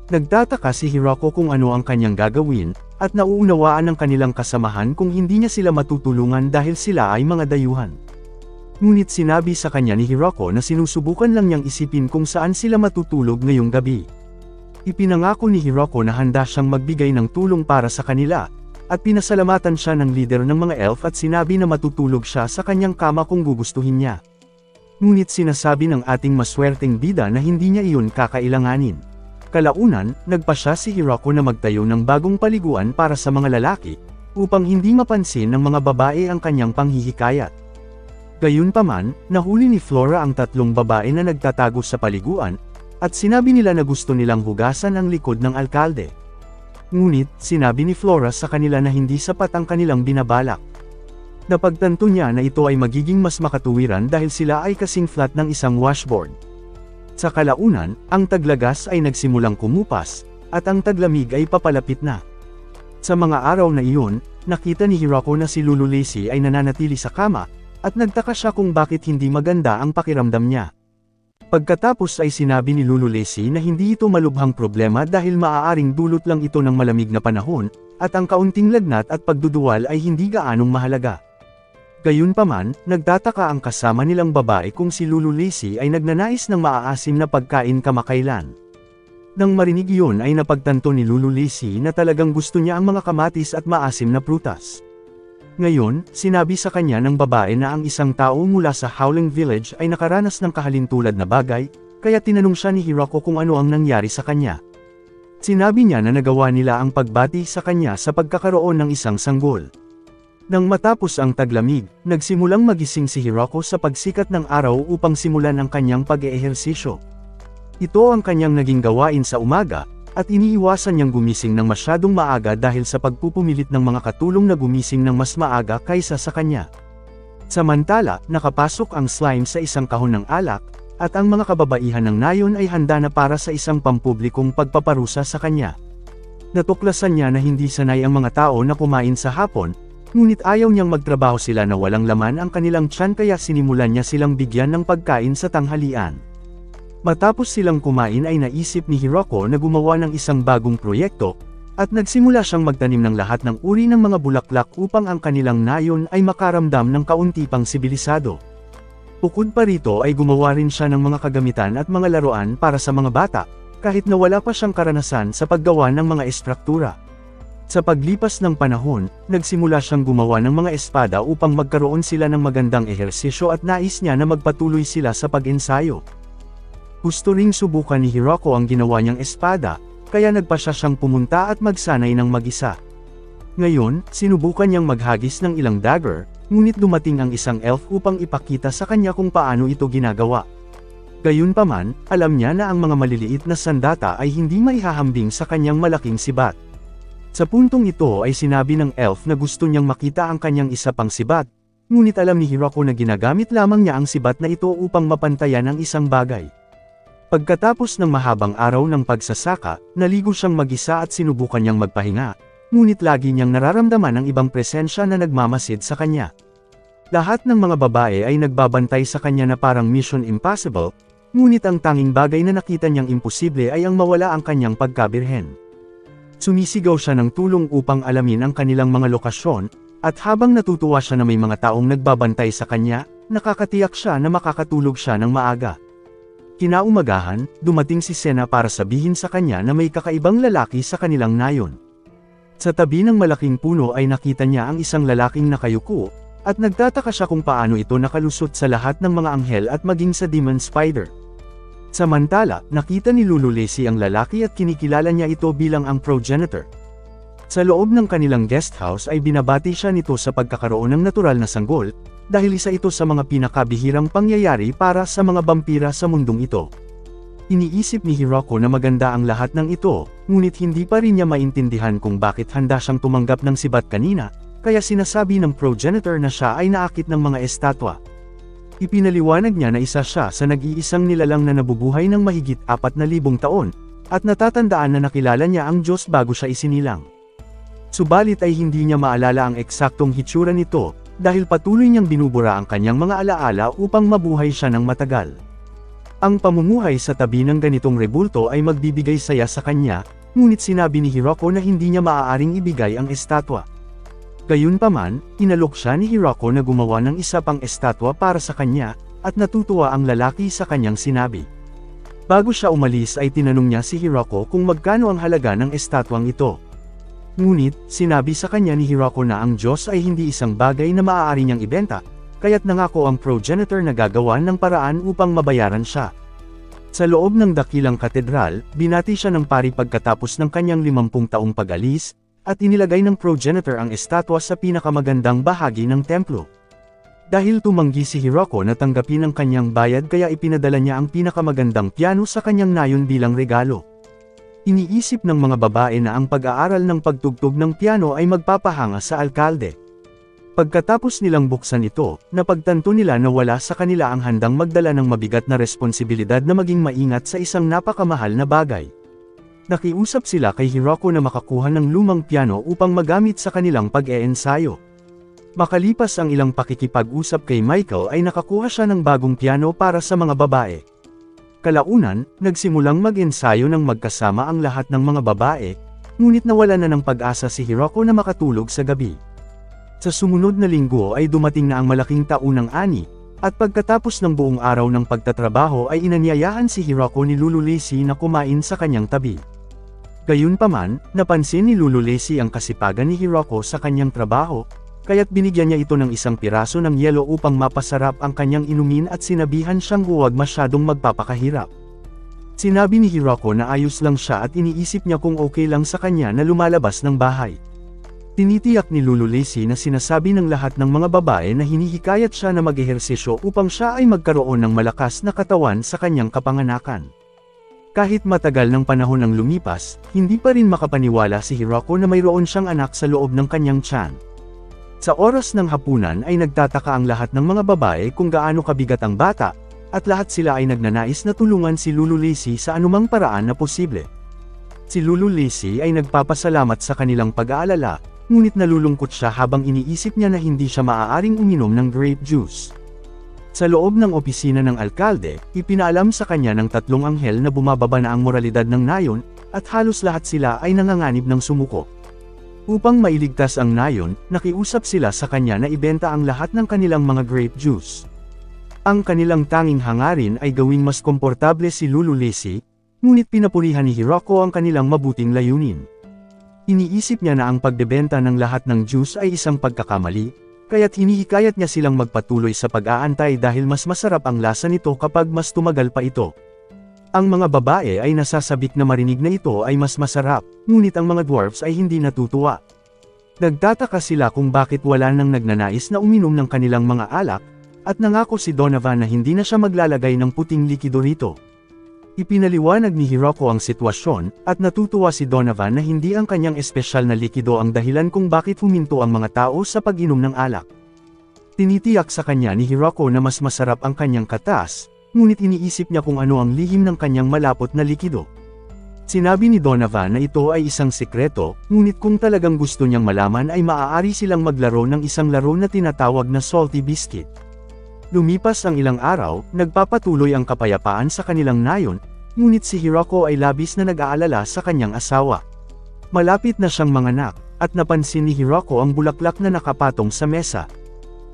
Nagtataka si Hiroko kung ano ang kanyang gagawin, at nauunawaan ng kanilang kasamahan kung hindi niya sila matutulungan dahil sila ay mga dayuhan. Ngunit sinabi sa kanya ni Hiroko na sinusubukan lang niyang isipin kung saan sila matutulog ngayong gabi. Ipinangako ni Hiroko na handa siyang magbigay ng tulong para sa kanila, at pinasalamatan siya ng leader ng mga elf at sinabi na matutulog siya sa kanyang kama kung gugustuhin niya. Ngunit sinasabi ng ating maswerteng bida na hindi niya iyon kakailanganin. Kalaunan, nagpasya si Hiroko na magtayo ng bagong paliguan para sa mga lalaki, upang hindi mapansin ng mga babae ang kanyang panghihikayat. Gayunpaman, nahuli ni Flora ang 3 babae na nagtatago sa paliguan, at sinabi nila na gusto nilang hugasan ang likod ng alkalde. Ngunit, sinabi ni Flora sa kanila na hindi sapat ang kanilang binabalak. Napagtanto niya na ito ay magiging mas makatuwiran dahil sila ay kasing flat ng isang washboard. Sa kalaunan, ang taglagas ay nagsimulang kumupas, at ang taglamig ay papalapit na. Sa mga araw na iyon, nakita ni Hirako na si Lulu Lacey ay nananatili sa kama, at nagtaka siya kung bakit hindi maganda ang pakiramdam niya. Pagkatapos ay sinabi ni Lulu Lacey na hindi ito malubhang problema dahil maaaring dulot lang ito ng malamig na panahon, at ang kaunting lagnat at pagduduwal ay hindi gaanong mahalaga. Gayunpaman, nagtataka ang kasama nilang babae kung si Lulu Lacey ay nagnanais ng maaasim na pagkain kamakailan. Nang marinig iyon ay napagtanto ni Lulu Lacey na talagang gusto niya ang mga kamatis at maasim na prutas. Ngayon, sinabi sa kanya ng babae na ang isang tao mula sa Howling Village ay nakaranas ng kahalintulad na bagay, kaya tinanong siya ni Hirako kung ano ang nangyari sa kanya. Sinabi niya na nagawa nila ang pagbati sa kanya sa pagkakaroon ng isang sanggol. Nang matapos ang taglamig, nagsimulang magising si Hirako sa pagsikat ng araw upang simulan ang kanyang pag-eehersisyo. Ito ang kanyang naging gawain sa umaga, at iniiwasan niyang gumising ng masyadong maaga dahil sa pagpupumilit ng mga katulong na gumising ng mas maaga kaysa sa kanya. Samantala, nakapasok ang slime sa isang kahon ng alak, at ang mga kababaihan ng nayon ay handa na para sa isang pampublikong pagpaparusa sa kanya. Natuklasan niya na hindi sanay ang mga tao na kumain sa hapon, ngunit ayaw niyang magtrabaho sila na walang laman ang kanilang tiyan kaya sinimulan niya silang bigyan ng pagkain sa tanghalian. Matapos silang kumain ay naisip ni Hirako na gumawa ng isang bagong proyekto, at nagsimula siyang magtanim ng lahat ng uri ng mga bulaklak upang ang kanilang nayon ay makaramdam ng kaunti pang sibilisado. Bukod pa rito ay gumawa rin siya ng mga kagamitan at mga laruan para sa mga bata, kahit na wala pa siyang karanasan sa paggawa ng mga estruktura. Sa paglipas ng panahon, nagsimula siyang gumawa ng mga espada upang magkaroon sila ng magandang ehersisyo at nais niya na magpatuloy sila sa pag-ensayo. Gusto ring subukan ni Hirako ang ginawa niyang espada, kaya nagpasya siyang pumunta at magsanay ng mag-isa. Ngayon, sinubukan niyang maghagis ng ilang dagger, ngunit dumating ang isang elf upang ipakita sa kanya kung paano ito ginagawa. Gayunpaman, alam niya na ang mga maliliit na sandata ay hindi maihahambing sa kanyang malaking sibat. Sa puntong ito ay sinabi ng elf na gusto niyang makita ang kanyang isa pang sibat, ngunit alam ni Hirako na ginagamit lamang niya ang sibat na ito upang mapantayan ang isang bagay. Pagkatapos ng mahabang araw ng pagsasaka, naligo siyang mag-isa at sinubukan niyang magpahinga, ngunit lagi niyang nararamdaman ang ibang presensya na nagmamasid sa kanya. Lahat ng mga babae ay nagbabantay sa kanya na parang mission impossible, ngunit ang tanging bagay na nakita niyang imposible ay ang mawala ang kanyang pagkabirhen. Sumisigaw siya ng tulong upang alamin ang kanilang mga lokasyon, at habang natutuwa siya na may mga taong nagbabantay sa kanya, nakakatiyak siya na makakatulog siya ng maaga. Kinaumagahan, dumating si Sena para sabihin sa kanya na may kakaibang lalaki sa kanilang nayon. Sa tabi ng malaking puno ay nakita niya ang isang lalaking nakayuko, at nagtataka siya kung paano ito nakalusot sa lahat ng mga anghel at maging sa demon spider. Samantala, nakita ni Lulu Lacey ang lalaki at kinikilala niya ito bilang ang progenitor. Sa loob ng kanilang guest house ay binabati siya nito sa pagkakaroon ng natural na sanggol, dahil isa ito sa mga pinakabihirang pangyayari para sa mga vampira sa mundong ito. Iniisip ni Hirako na maganda ang lahat ng ito, ngunit hindi pa rin niya maintindihan kung bakit handa siyang tumanggap ng sibat kanina, kaya sinasabi ng progenitor na siya ay naakit ng mga estatwa. Ipinaliwanag niya na isa siya sa nag-iisang nilalang na nabubuhay ng mahigit 4,000 taon, at natatandaan na nakilala niya ang Diyos bago siya isinilang. Subalit ay hindi niya maalala ang eksaktong hitsura nito, dahil patuloy niyang binubura ang kanyang mga alaala upang mabuhay siya ng matagal. Ang pamumuhay sa tabi ng ganitong rebulto ay magbibigay saya sa kanya, ngunit sinabi ni Hirako na hindi niya maaaring ibigay ang estatwa. Gayunpaman, inalok siya ni Hirako na gumawa ng isa pang estatwa para sa kanya, at natutuwa ang lalaki sa kanyang sinabi. Bago siya umalis ay tinanong niya si Hirako kung magkano ang halaga ng estatwang ito. Ngunit, sinabi sa kanya ni Hirako na ang Diyos ay hindi isang bagay na maaari niyang ibenta, kaya't nangako ang progenitor na gagawa ng paraan upang mabayaran siya. Sa loob ng dakilang katedral, binati siya ng pari pagkatapos ng kanyang 50 taong pag-alis, at inilagay ng progenitor ang estatwa sa pinakamagandang bahagi ng templo. Dahil tumanggi si Hirako na tanggapin ang kanyang bayad kaya ipinadala niya ang pinakamagandang piano sa kanyang nayon bilang regalo. Iniisip ng mga babae na ang pag-aaral ng pagtugtog ng piano ay magpapahanga sa alkalde. Pagkatapos nilang buksan ito, napagtanto nila na wala sa kanila ang handang magdala ng mabigat na responsibilidad na maging maingat sa isang napakamahal na bagay. Nakiusap sila kay Hiroko na makakuha ng lumang piano upang magamit sa kanilang pag-eensayo. Makalipas ang ilang pakikipag-usap kay Michael ay nakakuha siya ng bagong piano para sa mga babae. Kalaunan, nagsimulang mag-ensayo ng magkasama ang lahat ng mga babae, ngunit nawala na ng pag-asa si Hiroko na makatulog sa gabi. Sa sumunod na linggo ay dumating na ang malaking taunang ani, at pagkatapos ng buong araw ng pagtatrabaho ay inanyayahan si Hiroko ni Lulu Lacey na kumain sa kanyang tabi. Gayunpaman, napansin ni Lulu Lacey ang kasipagan ni Hiroko sa kanyang trabaho, kaya't binigyan niya ito ng isang piraso ng yelo upang mapasarap ang kanyang inumin at sinabihan siyang huwag masyadong magpapakahirap. Sinabi ni Hiroko na ayos lang siya at iniisip niya kung okay lang sa kanya na lumalabas ng bahay. Tinitiyak ni Lulu Lacey na sinasabi ng lahat ng mga babae na hinihikayat siya na mag-ehersisyo upang siya ay magkaroon ng malakas na katawan sa kanyang kapanganakan. Kahit matagal ng panahon ang lumipas, hindi pa rin makapaniwala si Hiroko na mayroon siyang anak sa loob ng kanyang tiyan. Sa oras ng hapunan ay nagtataka ang lahat ng mga babae kung gaano kabigat ang bata, at lahat sila ay nagnanais na tulungan si Lulu Lacey sa anumang paraan na posible. Si Lulu Lacey ay nagpapasalamat sa kanilang pag-aalala, ngunit nalulungkot siya habang iniisip niya na hindi siya maaaring uminom ng grape juice. Sa loob ng opisina ng alkalde, ipinaalam sa kanya ng tatlong anghel na bumababa na ang moralidad ng nayon, at halos lahat sila ay nanganganib ng sumuko. Upang mailigtas ang nayon, nakiusap sila sa kanya na ibenta ang lahat ng kanilang mga grape juice. Ang kanilang tanging hangarin ay gawing mas komportable si Lulu Lacey, ngunit pinapurihan ni Hiroko ang kanilang mabuting layunin. Iniisip niya na ang pagdebenta ng lahat ng juice ay isang pagkakamali, kaya't hinihikayat niya silang magpatuloy sa pag-aantay dahil mas masarap ang lasa nito kapag mas tumagal pa ito. Ang mga babae ay nasasabik na marinig na ito ay mas masarap, ngunit ang mga dwarfs ay hindi natutuwa. Nagtataka sila kung bakit wala nang nagnanais na uminom ng kanilang mga alak, at nangako si Donovan na hindi na siya maglalagay ng puting likido rito. Ipinaliwanag ni Hiroko ang sitwasyon, at natutuwa si Donovan na hindi ang kanyang espesyal na likido ang dahilan kung bakit huminto ang mga tao sa pag-inom ng alak. Tinitiyak sa kanya ni Hiroko na mas masarap ang kanyang katas, ngunit iniisip niya kung ano ang lihim ng kanyang malapot na likido. Sinabi ni Donovan na ito ay isang sikreto, ngunit kung talagang gusto niyang malaman ay maaari silang maglaro ng isang laro na tinatawag na salty biscuit. Lumipas ang ilang araw, nagpapatuloy ang kapayapaan sa kanilang nayon, ngunit si Hiroko ay labis na nag-aalala sa kanyang asawa. Malapit na siyang manganak, at napansin ni Hiroko ang bulaklak na nakapatong sa mesa.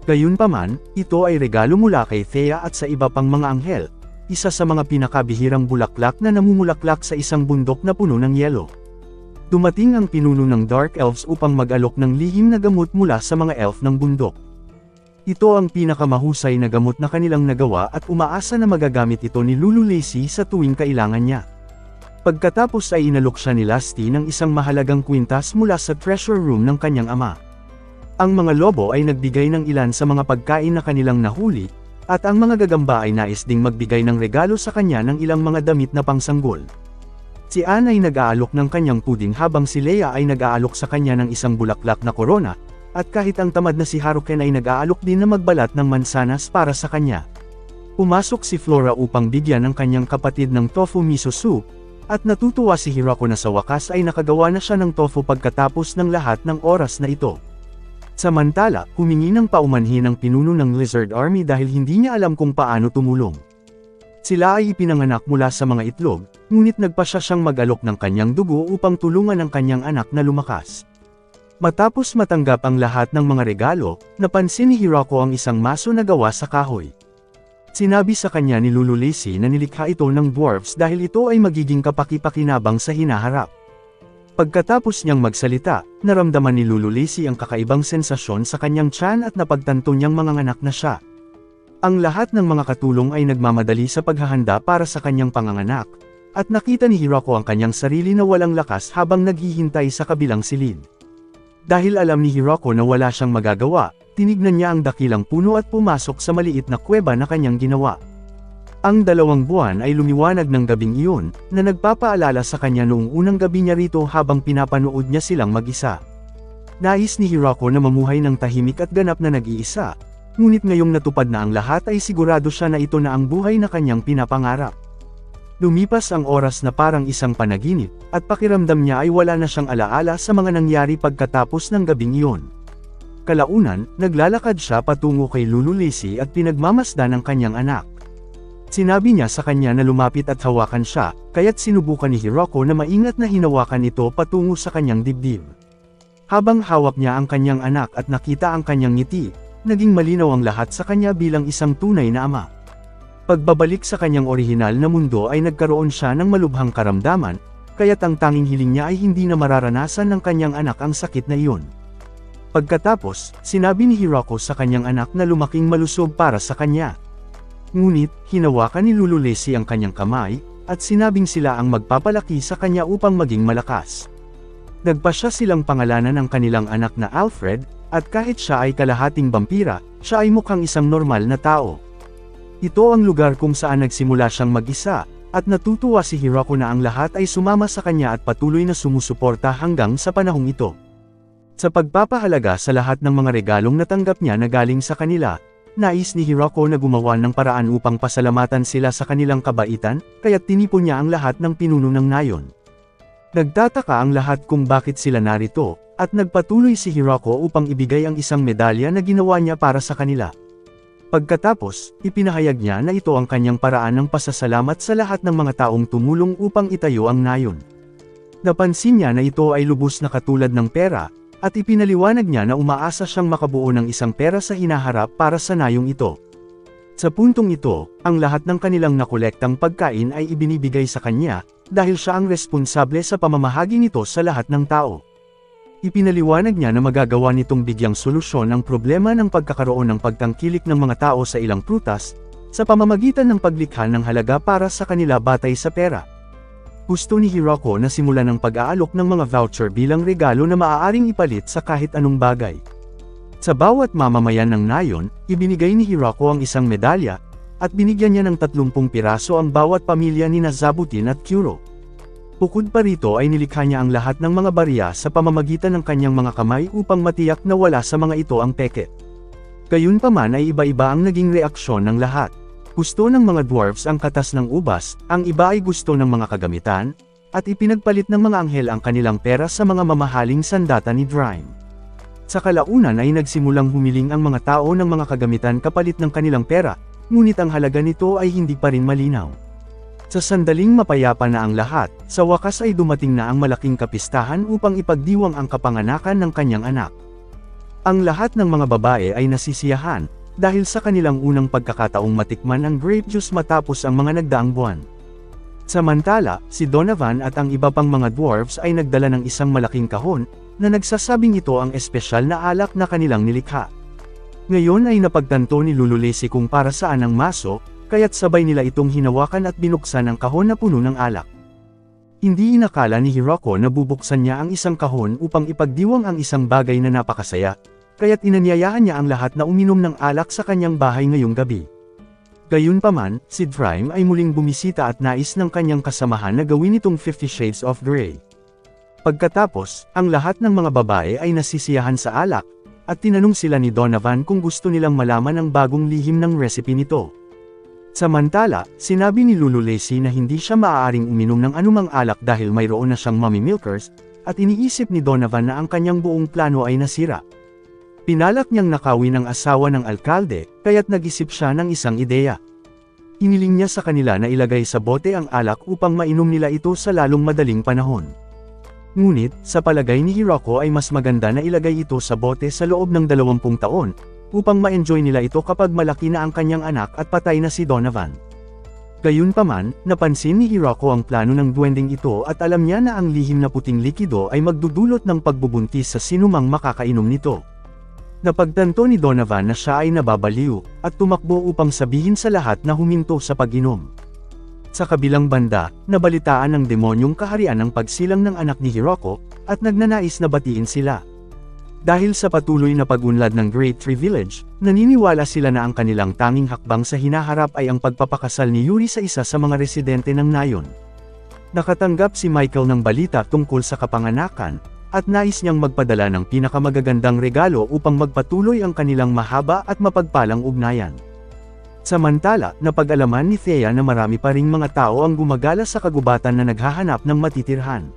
Gayunpaman, ito ay regalo mula kay Thea at sa iba pang mga anghel, isa sa mga pinakabihirang bulaklak na namumulaklak sa isang bundok na puno ng yelo. Dumating ang pinuno ng Dark Elves upang mag-alok ng lihim na gamot mula sa mga elf ng bundok. Ito ang pinakamahusay na gamot na kanilang nagawa at umaasa na magagamit ito ni Lulu Lacey sa tuwing kailangan niya. Pagkatapos ay inalok siya ni Lasty ng isang mahalagang kwintas mula sa treasure room ng kanyang ama. Ang mga lobo ay nagbigay ng ilan sa mga pagkain na kanilang nahuli, at ang mga gagamba ay nais ding magbigay ng regalo sa kanya ng ilang mga damit na pangsanggol. Si Anne ay nag-aalok ng kanyang puding habang si Leia ay nag-aalok sa kanya ng isang bulaklak na korona, at kahit ang tamad na si Haruken ay nag-aalok din na magbalat ng mansanas para sa kanya. Pumasok si Flora upang bigyan ng kanyang kapatid ng tofu miso soup, at natutuwa si Hiroko na sa wakas ay nakagawa na siya ng tofu pagkatapos ng lahat ng oras na ito. Samantala, humingi ng paumanhin ang pinuno ng Lizard Army dahil hindi niya alam kung paano tumulong. Sila ay ipinanganak mula sa mga itlog, ngunit nagpasya siyang mag-alok ng kanyang dugo upang tulungan ang kanyang anak na lumakas. Matapos matanggap ang lahat ng mga regalo, napansin ni Hiroko ang isang maso na gawa sa kahoy. Sinabi sa kanya ni Lulu Lacey na nilikha ito ng dwarfs dahil ito ay magiging kapaki-pakinabang sa hinaharap. Pagkatapos niyang magsalita, naramdaman ni Lulu Lacey ang kakaibang sensasyon sa kanyang tiyan at napagtanto niyang manganganak na siya. Ang lahat ng mga katulong ay nagmamadali sa paghahanda para sa kanyang panganganak, at nakita ni Hiroko ang kanyang sarili na walang lakas habang naghihintay sa kabilang silid. Dahil alam ni Hiroko na wala siyang magagawa, tinignan niya ang dakilang puno at pumasok sa maliit na kuweba na kanyang ginawa. Ang 2 buwan ay lumiwanag ng gabing iyon, na nagpapaalala sa kanya noong unang gabi niya rito habang pinapanood niya silang mag-isa. Nais ni Hirako na mamuhay ng tahimik at ganap na nag-iisa, ngunit ngayong natupad na ang lahat ay sigurado siya na ito na ang buhay na kanyang pinapangarap. Lumipas ang oras na parang isang panaginip, at pakiramdam niya ay wala na siyang alaala sa mga nangyari pagkatapos ng gabing iyon. Kalaunan, naglalakad siya patungo kay Lulu Lacey at pinagmamasdan ang kanyang anak. Sinabi niya sa kanya na lumapit at hawakan siya, kaya't sinubukan ni Hirako na maingat na hinawakan ito patungo sa kanyang dibdib. Habang hawak niya ang kanyang anak at nakita ang kanyang ngiti, naging malinaw ang lahat sa kanya bilang isang tunay na ama. Pagbabalik sa kanyang orihinal na mundo ay nagkaroon siya ng malubhang karamdaman, kaya't ang tanging hiling niya ay hindi na mararanasan ng kanyang anak ang sakit na iyon. Pagkatapos, sinabi ni Hirako sa kanyang anak na lumaking malusog para sa kanya. Ngunit, hinawakan ni Lulu Lacey ang kanyang kamay, at sinabing sila ang magpapalaki sa kanya upang maging malakas. Nagpasya silang pangalanan ang kanilang anak na Alfred, at kahit siya ay kalahating vampira, siya ay mukhang isang normal na tao. Ito ang lugar kung saan nagsimula siyang mag-isa, at natutuwa si Hirako na ang lahat ay sumama sa kanya at patuloy na sumusuporta hanggang sa panahong ito. Sa pagpapahalaga sa lahat ng mga regalong natanggap niya na galing sa kanila, nais ni Hirako na gumawa ng paraan upang pasalamatan sila sa kanilang kabaitan, kaya't tinipon niya ang lahat ng pinuno ng nayon. Nagtataka ang lahat kung bakit sila narito, at nagpatuloy si Hirako upang ibigay ang isang medalya na ginawa niya para sa kanila. Pagkatapos, ipinahayag niya na ito ang kanyang paraan ng pasasalamat sa lahat ng mga taong tumulong upang itayo ang nayon. Napansin niya na ito ay lubos na katulad ng pera, at ipinaliwanag niya na umaasa siyang makabuo ng isang pera sa hinaharap para sa nayong ito. Sa puntong ito, ang lahat ng kanilang nakolektang pagkain ay ibinibigay sa kanya, dahil siya ang responsable sa pamamahagi nito sa lahat ng tao. Ipinaliwanag niya na magagawa nitong bigyang solusyon ang problema ng pagkakaroon ng pagtangkilik ng mga tao sa ilang prutas, sa pamamagitan ng paglikha ng halaga para sa kanila batay sa pera. Gusto ni Hirako na simulan ang pag-aalok ng mga voucher bilang regalo na maaaring ipalit sa kahit anong bagay. Sa bawat mamamayan ng nayon, ibinigay ni Hirako ang isang medalya, at binigyan niya ng 30 piraso ang bawat pamilya ni Zabutin at Kuro. Bukod pa rito ay nilikha niya ang lahat ng mga barya sa pamamagitan ng kanyang mga kamay upang matiyak na wala sa mga ito ang peke. Gayunpaman ay iba-iba ang naging reaksyon ng lahat. Gusto ng mga dwarfs ang katas ng ubas, ang iba ay gusto ng mga kagamitan, at ipinagpalit ng mga anghel ang kanilang pera sa mga mamahaling sandata ni Drime. Sa kalaunan ay nagsimulang humiling ang mga tao ng mga kagamitan kapalit ng kanilang pera, ngunit ang halaga nito ay hindi pa rin malinaw. Sa sandaling mapayapa na ang lahat, sa wakas ay dumating na ang malaking kapistahan upang ipagdiwang ang kapanganakan ng kanyang anak. Ang lahat ng mga babae ay nasisiyahan, dahil sa kanilang unang pagkakataong matikman ang grape juice matapos ang mga nagdaang buwan. Samantala, si Donovan at ang iba pang mga dwarfs ay nagdala ng isang malaking kahon, na nagsasabing ito ang espesyal na alak na kanilang nilikha. Ngayon ay napagtanto ni Lulu Lacey kung para saan ang maso, kaya't sabay nila itong hinawakan at binuksan ang kahon na puno ng alak. Hindi inakala ni Hirako na bubuksan niya ang isang kahon upang ipagdiwang ang isang bagay na napakasaya, kaya't inanyayahan niya ang lahat na uminom ng alak sa kanyang bahay ngayong gabi. Gayunpaman, si Drime ay muling bumisita at nais ng kanyang kasamahan na gawin itong 50 Shades of Grey. Pagkatapos, ang lahat ng mga babae ay nasisiyahan sa alak, at tinanong sila ni Donovan kung gusto nilang malaman ang bagong lihim ng recipe nito. Samantala, sinabi ni Lulu Lacey na hindi siya maaaring uminom ng anumang alak dahil mayroon na siyang mommy milkers, at iniisip ni Donovan na ang kanyang buong plano ay nasira. Pinalak niyang nakawin ang asawa ng alkalde, kaya't nag-isip siya ng isang ideya. Hiniling niya sa kanila na ilagay sa bote ang alak upang mainom nila ito sa lalong madaling panahon. Ngunit, sa palagay ni Hirako ay mas maganda na ilagay ito sa bote sa loob ng 20 taon, upang ma-enjoy nila ito kapag malaki na ang kanyang anak at patay na si Donovan. Gayunpaman, napansin ni Hirako ang plano ng duwending ito at alam niya na ang lihim na puting likido ay magdudulot ng pagbubuntis sa sinumang makakainom nito. Napagtanto ni Donovan na siya ay nababaliw, at tumakbo upang sabihin sa lahat na huminto sa pag-inom. Sa kabilang banda, nabalitaan ng demonyong kaharian ang pagsilang ng anak ni Hirako, at nagnanais na batiin sila. Dahil sa patuloy na pag-unlad ng Great Tree Village, naniniwala sila na ang kanilang tanging hakbang sa hinaharap ay ang pagpapakasal ni Yuri sa isa sa mga residente ng nayon. Nakatanggap si Michael ng balita tungkol sa kapanganakan, at nais niyang magpadala ng pinakamagagandang regalo upang magpatuloy ang kanilang mahaba at mapagpalang ugnayan. Samantala, napag-alaman ni Thea na marami pa ring mga tao ang gumagala sa kagubatan na naghahanap ng matitirhan.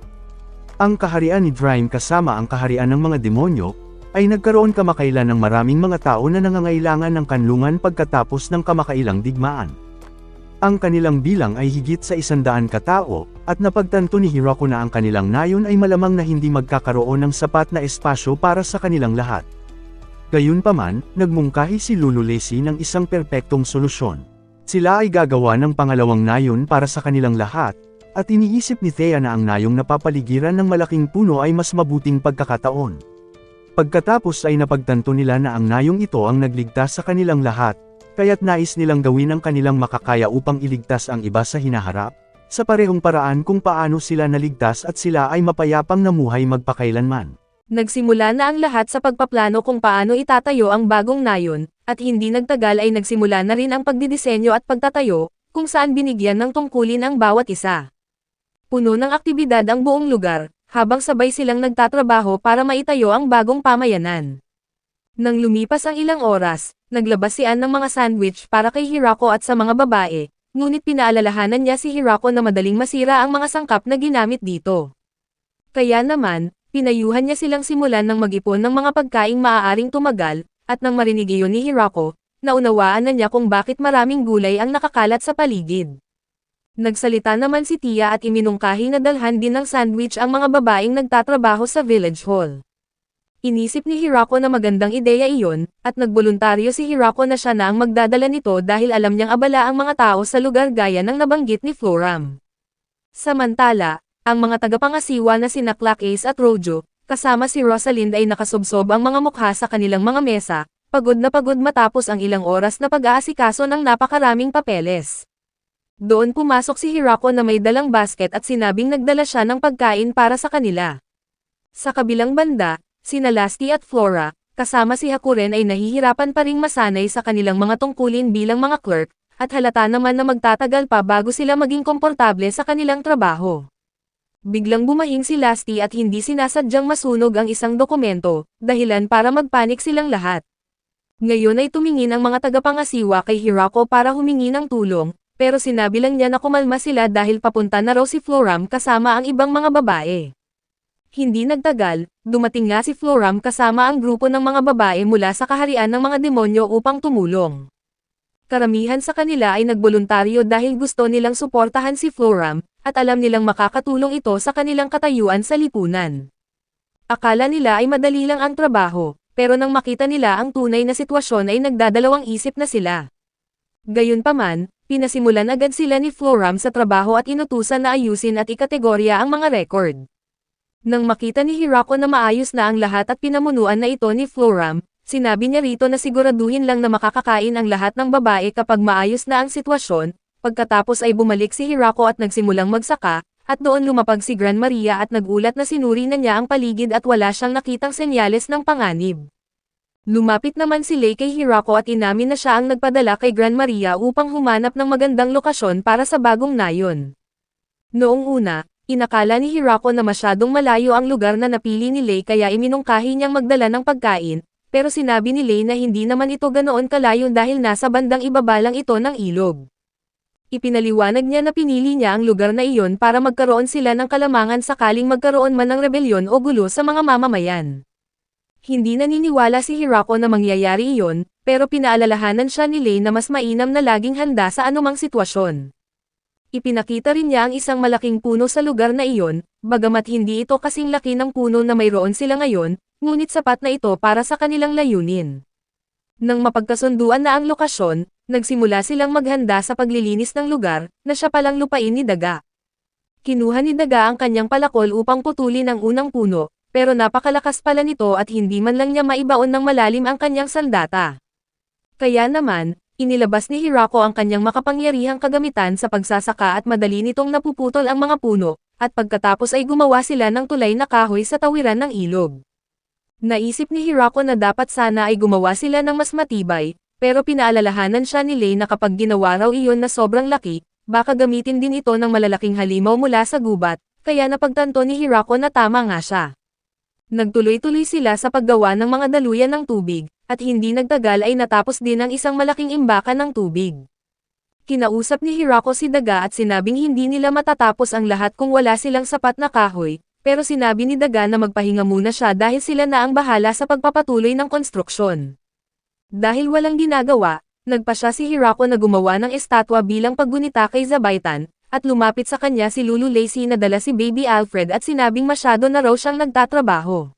Ang kaharian ni Dream kasama ang kaharian ng mga demonyo, ay nagkaroon kamakailan ng maraming mga tao na nangangailangan ng kanlungan pagkatapos ng kamakailang digmaan. Ang kanilang bilang ay higit sa 100 katao, at napagtanto ni Hirako na ang kanilang nayon ay malamang na hindi magkakaroon ng sapat na espasyo para sa kanilang lahat. Gayunpaman, nagmungkahi si Lulu Lacy ng isang perpektong solusyon. Sila ay gagawa ng pangalawang nayon para sa kanilang lahat, at iniisip ni Thea na ang nayong napapaligiran ng malaking puno ay mas mabuting pagkakataon. Pagkatapos ay napagtanto nila na ang nayong ito ang nagligtas sa kanilang lahat, kaya't nais nilang gawin ang kanilang makakaya upang iligtas ang iba sa hinaharap, sa parehong paraan kung paano sila naligtas at sila ay mapayapang namuhay magpakailanman. Nagsimula na ang lahat sa pagpaplano kung paano itatayo ang bagong nayon, at hindi nagtagal ay nagsimula na rin ang pagdidisenyo at pagtatayo, kung saan binigyan ng tungkulin ang bawat isa. Puno ng aktibidad ang buong lugar, habang sabay silang nagtatrabaho para maitayo ang bagong pamayanan. Nang lumipas ang ilang oras, naglabas si Anne ng mga sandwich para kay Hirako at sa mga babae, ngunit pinaalalahanan niya si Hirako na madaling masira ang mga sangkap na ginamit dito. Kaya naman, pinayuhan niya silang simulan ng mag-ipon ng mga pagkaing maaaring tumagal, at nang marinig iyon ni Hirako, naunawaan na niya kung bakit maraming gulay ang nakakalat sa paligid. Nagsalita naman si Tia at iminungkahi na dalhan din ng sandwich ang mga babaeng nagtatrabaho sa village hall. Inisip ni Hirako na magandang ideya iyon, at nagboluntaryo si Hirako na siya na ang magdadala nito dahil alam niyang abala ang mga tao sa lugar gaya ng nabanggit ni Floram. Samantala, ang mga tagapangasiwa na sina Clark Ace at Rojo, kasama si Rosalind ay nakasubsob ang mga mukha sa kanilang mga mesa, pagod na pagod matapos ang ilang oras na pag-aasikaso ng napakaraming papeles. Doon pumasok si Hirako na may dalang basket at sinabing nagdala siya ng pagkain para sa kanila. Sa kabilang banda, sina Lasty at Flora, kasama si Hakuren ay nahihirapan pa ring masanay sa kanilang mga tungkulin bilang mga clerk, at halata naman na magtatagal pa bago sila maging komportable sa kanilang trabaho. Biglang bumahing si Lasty at hindi sinasadyang masunog ang isang dokumento, dahilan para magpanik silang lahat. Ngayon ay tumingin ang mga tagapangasiwa kay Hirako para humingi ng tulong, pero sinabi lang niya na kumalma sila dahil papunta na raw si Floram kasama ang ibang mga babae. Hindi nagtagal, dumating nga si Floram kasama ang grupo ng mga babae mula sa kaharian ng mga demonyo upang tumulong. Karamihan sa kanila ay nagboluntaryo dahil gusto nilang suportahan si Floram, at alam nilang makakatulong ito sa kanilang katayuan sa lipunan. Akala nila ay madali lang ang trabaho, pero nang makita nila ang tunay na sitwasyon ay nagdadalawang isip na sila. Gayunpaman, pinasimulan agad sila ni Floram sa trabaho at inutusan na ayusin at ikategorya ang mga record. Nang makita ni Hirako na maayos na ang lahat at pinamunuan na ito ni Floram, sinabi niya rito na siguraduhin lang na makakakain ang lahat ng babae kapag maayos na ang sitwasyon. Pagkatapos ay bumalik si Hirako at nagsimulang magsaka, at doon lumapag si Gran Maria at nagulat na sinuri na niya ang paligid at wala siyang nakitang senyales ng panganib. Lumapit naman si Lei kay Hirako at inamin na siya ang nagpadala kay Gran Maria upang humanap ng magandang lokasyon para sa bagong nayon. Noong una, inakala ni Hirako na masyadong malayo ang lugar na napili ni Lei kaya iminungkahi niyang magdala ng pagkain, pero sinabi ni Lei na hindi naman ito ganoon kalayo dahil nasa bandang ibaba lang ito ng ilog. Ipinaliwanag niya na pinili niya ang lugar na iyon para magkaroon sila ng kalamangan sakaling magkaroon man ng rebelyon o gulo sa mga mamamayan. Hindi naniniwala si Hirako na mangyayari iyon, pero pinaalalahanan siya ni Lei na mas mainam na laging handa sa anumang sitwasyon. Ipinakita rin niya ang isang malaking puno sa lugar na iyon, bagamat hindi ito kasing laki ng puno na mayroon sila ngayon, ngunit sapat na ito para sa kanilang layunin. Nang mapagkasunduan na ang lokasyon, nagsimula silang maghanda sa paglilinis ng lugar, na siya palang lupain ni Daga. Kinuha ni Daga ang kanyang palakol upang putulin ang unang puno, pero napakalakas pala nito at hindi man lang niya maibaon ng malalim ang kanyang sandata. Kaya naman, inilabas ni Hirako ang kanyang makapangyarihang kagamitan sa pagsasaka at madali nitong napuputol ang mga puno, at pagkatapos ay gumawa sila ng tulay na kahoy sa tawiran ng ilog. Naisip ni Hirako na dapat sana ay gumawa sila ng mas matibay, pero pinaalalahanan siya ni Lei na kapag ginawa raw iyon na sobrang laki, baka gamitin din ito ng malalaking halimaw mula sa gubat, kaya napagtanto ni Hirako na tama nga siya. Nagtuloy-tuloy sila sa paggawa ng mga daluyan ng tubig, at hindi nagtagal ay natapos din ang isang malaking imbakan ng tubig. Kinausap ni Hirako si Daga at sinabing hindi nila matatapos ang lahat kung wala silang sapat na kahoy, pero sinabi ni Daga na magpahinga muna siya dahil sila na ang bahala sa pagpapatuloy ng konstruksyon. Dahil walang ginagawa, nagpa siya si Hirako na gumawa ng estatwa bilang paggunita kay Zabaitan, at lumapit sa kanya si Lulu Lacey na dala si Baby Alfred at sinabing masyado na raw siyang nagtatrabaho.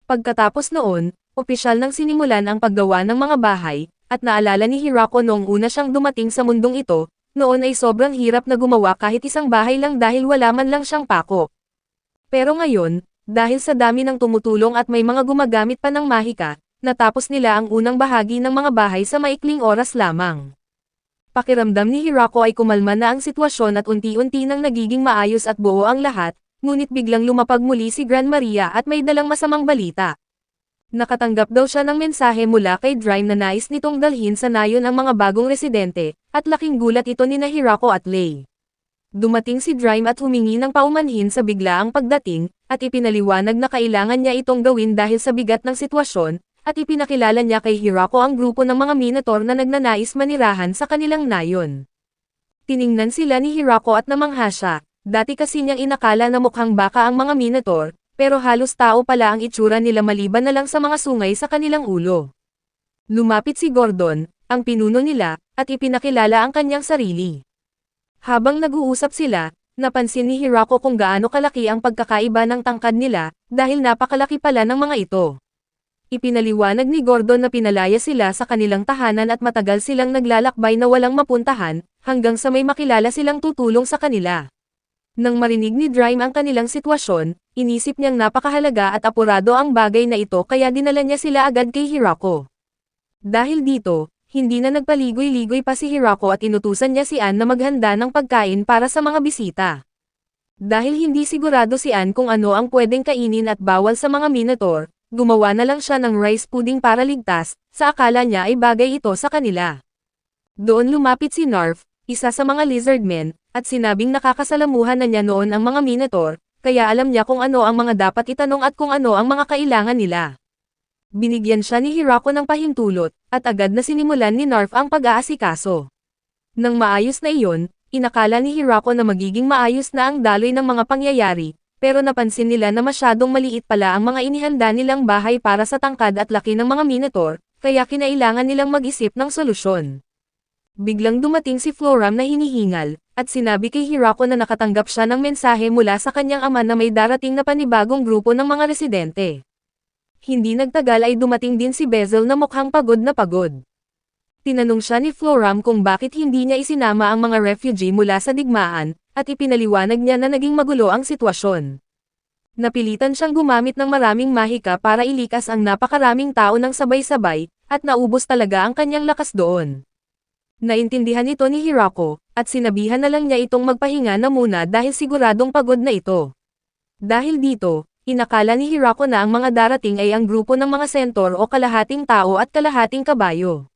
Pagkatapos noon, opisyal nang sinimulan ang paggawa ng mga bahay, at naalala ni Hirako noong una siyang dumating sa mundong ito, noon ay sobrang hirap na gumawa kahit isang bahay lang dahil wala man lang siyang pako. Pero ngayon, dahil sa dami ng tumutulong at may mga gumagamit pa ng mahika, natapos nila ang unang bahagi ng mga bahay sa maikling oras lamang. Pakiramdam ni Hirako ay kumalma na ang sitwasyon at unti-unti nang nagiging maayos at buo ang lahat, ngunit biglang lumapag muli si Gran Maria at may dalang masamang balita. Nakatanggap daw siya ng mensahe mula kay Drime na nais nitong dalhin sa nayon ang mga bagong residente, at laking gulat ito ni Hirako at Lei. Dumating si Drime at humingi ng paumanhin sa biglaang pagdating, at ipinaliwanag na kailangan niya itong gawin dahil sa bigat ng sitwasyon, at ipinakilala niya kay Hirako ang grupo ng mga Minotaur na nagnanais manirahan sa kanilang nayon. Tiningnan sila ni Hirako at namangha siya, dati kasi niyang inakala na mukhang baka ang mga Minotaur, pero halos tao pala ang itsura nila maliban na lang sa mga sungay sa kanilang ulo. Lumapit si Gordon, ang pinuno nila, at ipinakilala ang kanyang sarili. Habang nag-uusap sila, napansin ni Hirako kung gaano kalaki ang pagkakaiba ng tangkad nila, dahil napakalaki pala ng mga ito. Ipinaliwanag ni Gordon na pinalaya sila sa kanilang tahanan at matagal silang naglalakbay na walang mapuntahan, hanggang sa may makilala silang tutulong sa kanila. Nang marinig ni Drime ang kanilang sitwasyon, inisip niyang napakahalaga at apurado ang bagay na ito kaya dinala niya sila agad kay Hirako. Dahil dito, hindi na nagpaligoy-ligoy pa si Hirako at inutusan niya si Anne na maghanda ng pagkain para sa mga bisita. Dahil hindi sigurado si Anne kung ano ang pwedeng kainin at bawal sa mga Minotaur, gumawa na lang siya ng rice pudding para ligtas, sa akala niya ay bagay ito sa kanila. Doon lumapit si Narf, isa sa mga lizardmen, at sinabing nakakasalamuhan na niya noon ang mga Minotaur, kaya alam niya kung ano ang mga dapat itanong at kung ano ang mga kailangan nila. Binigyan siya ni Hirako ng pahintulot, at agad na sinimulan ni Narf ang pag-aasikaso. Nang maayos na iyon, inakala ni Hirako na magiging maayos na ang daloy ng mga pangyayari, pero napansin nila na masyadong maliit pala ang mga inihanda nilang bahay para sa tangkad at laki ng mga Minotaur, kaya kinailangan nilang mag-isip ng solusyon. Biglang dumating si Floram na hinihingal, at sinabi kay Hirako na nakatanggap siya ng mensahe mula sa kanyang ama na may darating na panibagong grupo ng mga residente. Hindi nagtagal ay dumating din si Bezel na mukhang pagod na pagod. Tinanong siya ni Floram kung bakit hindi niya isinama ang mga refugee mula sa digmaan, at ipinaliwanag niya na naging magulo ang sitwasyon. Napilitan siyang gumamit ng maraming mahika para ilikas ang napakaraming tao ng sabay-sabay, at naubos talaga ang kanyang lakas doon. Naintindihan ito ni Hirako, at sinabihan na lang niya itong magpahinga na muna dahil siguradong pagod na ito. Dahil dito, inakala ni Hirako na ang mga darating ay ang grupo ng mga centaur o kalahating tao at kalahating kabayo.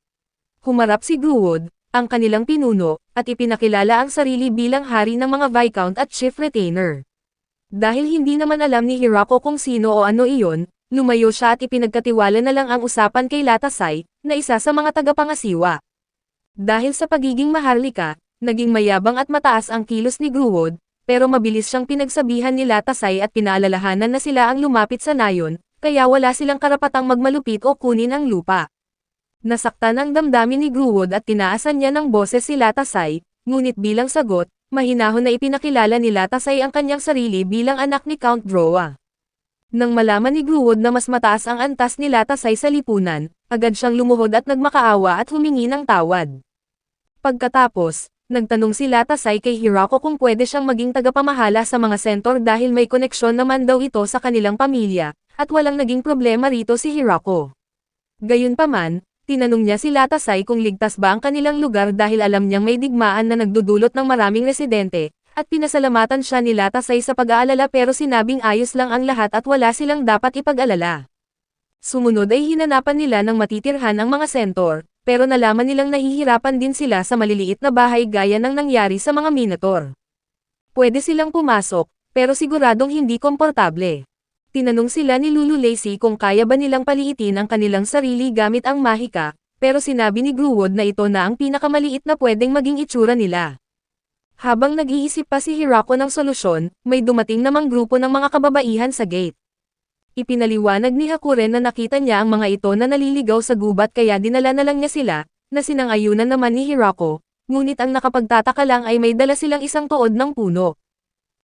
Humarap si Gruwood, ang kanilang pinuno, at ipinakilala ang sarili bilang hari ng mga Viscount at Chief Retainer. Dahil hindi naman alam ni Hirako kung sino o ano iyon, lumayo siya at ipinagkatiwala na lang ang usapan kay Latasay, na isa sa mga tagapangasiwa. Dahil sa pagiging maharlika, naging mayabang at mataas ang kilos ni Gruwood, pero mabilis siyang pinagsabihan ni Latasay at pinaalalahanan na sila ang lumapit sa nayon, kaya wala silang karapatang magmalupit o kunin ang lupa. Nasaktan ang damdamin ni Gruwood at tinaasan niya ng boses si Latasay, ngunit bilang sagot, mahinahon na ipinakilala ni Latasay ang kanyang sarili bilang anak ni Count Drowa. Nang malaman ni Gruwood na mas mataas ang antas ni Latasay sa lipunan, agad siyang lumuhod at nagmakaawa at humingi ng tawad. Pagkatapos, nagtanong si Latasay kay Hirako kung pwede siyang maging tagapamahala sa mga centaur dahil may koneksyon naman daw ito sa kanilang pamilya, at walang naging problema rito si Hirako. Gayunpaman, tinanong niya si Latasay kung ligtas ba ang kanilang lugar dahil alam niyang may digmaan na nagdudulot ng maraming residente, at pinasalamatan siya ni Latasay sa pag-aalala pero sinabing ayos lang ang lahat at wala silang dapat ipag-alala. Sumunod ay hinanapan nila ng matitirhan ang mga centaur, pero nalaman nilang nahihirapan din sila sa maliliit na bahay gaya ng nangyari sa mga Minotaur. Pwede silang pumasok, pero siguradong hindi komportable. Tinanong sila ni Lulu Lacey kung kaya ba nilang paliitin ang kanilang sarili gamit ang mahika, pero sinabi ni Grewwood na ito na ang pinakamaliit na pwedeng maging itsura nila. Habang nag-iisip pa si Hirako ng solusyon, may dumating namang grupo ng mga kababaihan sa gate. Ipinaliwanag ni Hakuren na nakita niya ang mga ito na naliligaw sa gubat kaya dinala na lang niya sila, na sinang-ayunan naman ni Hirako, ngunit ang nakapagtataka lang ay may dala silang isang tuod ng puno.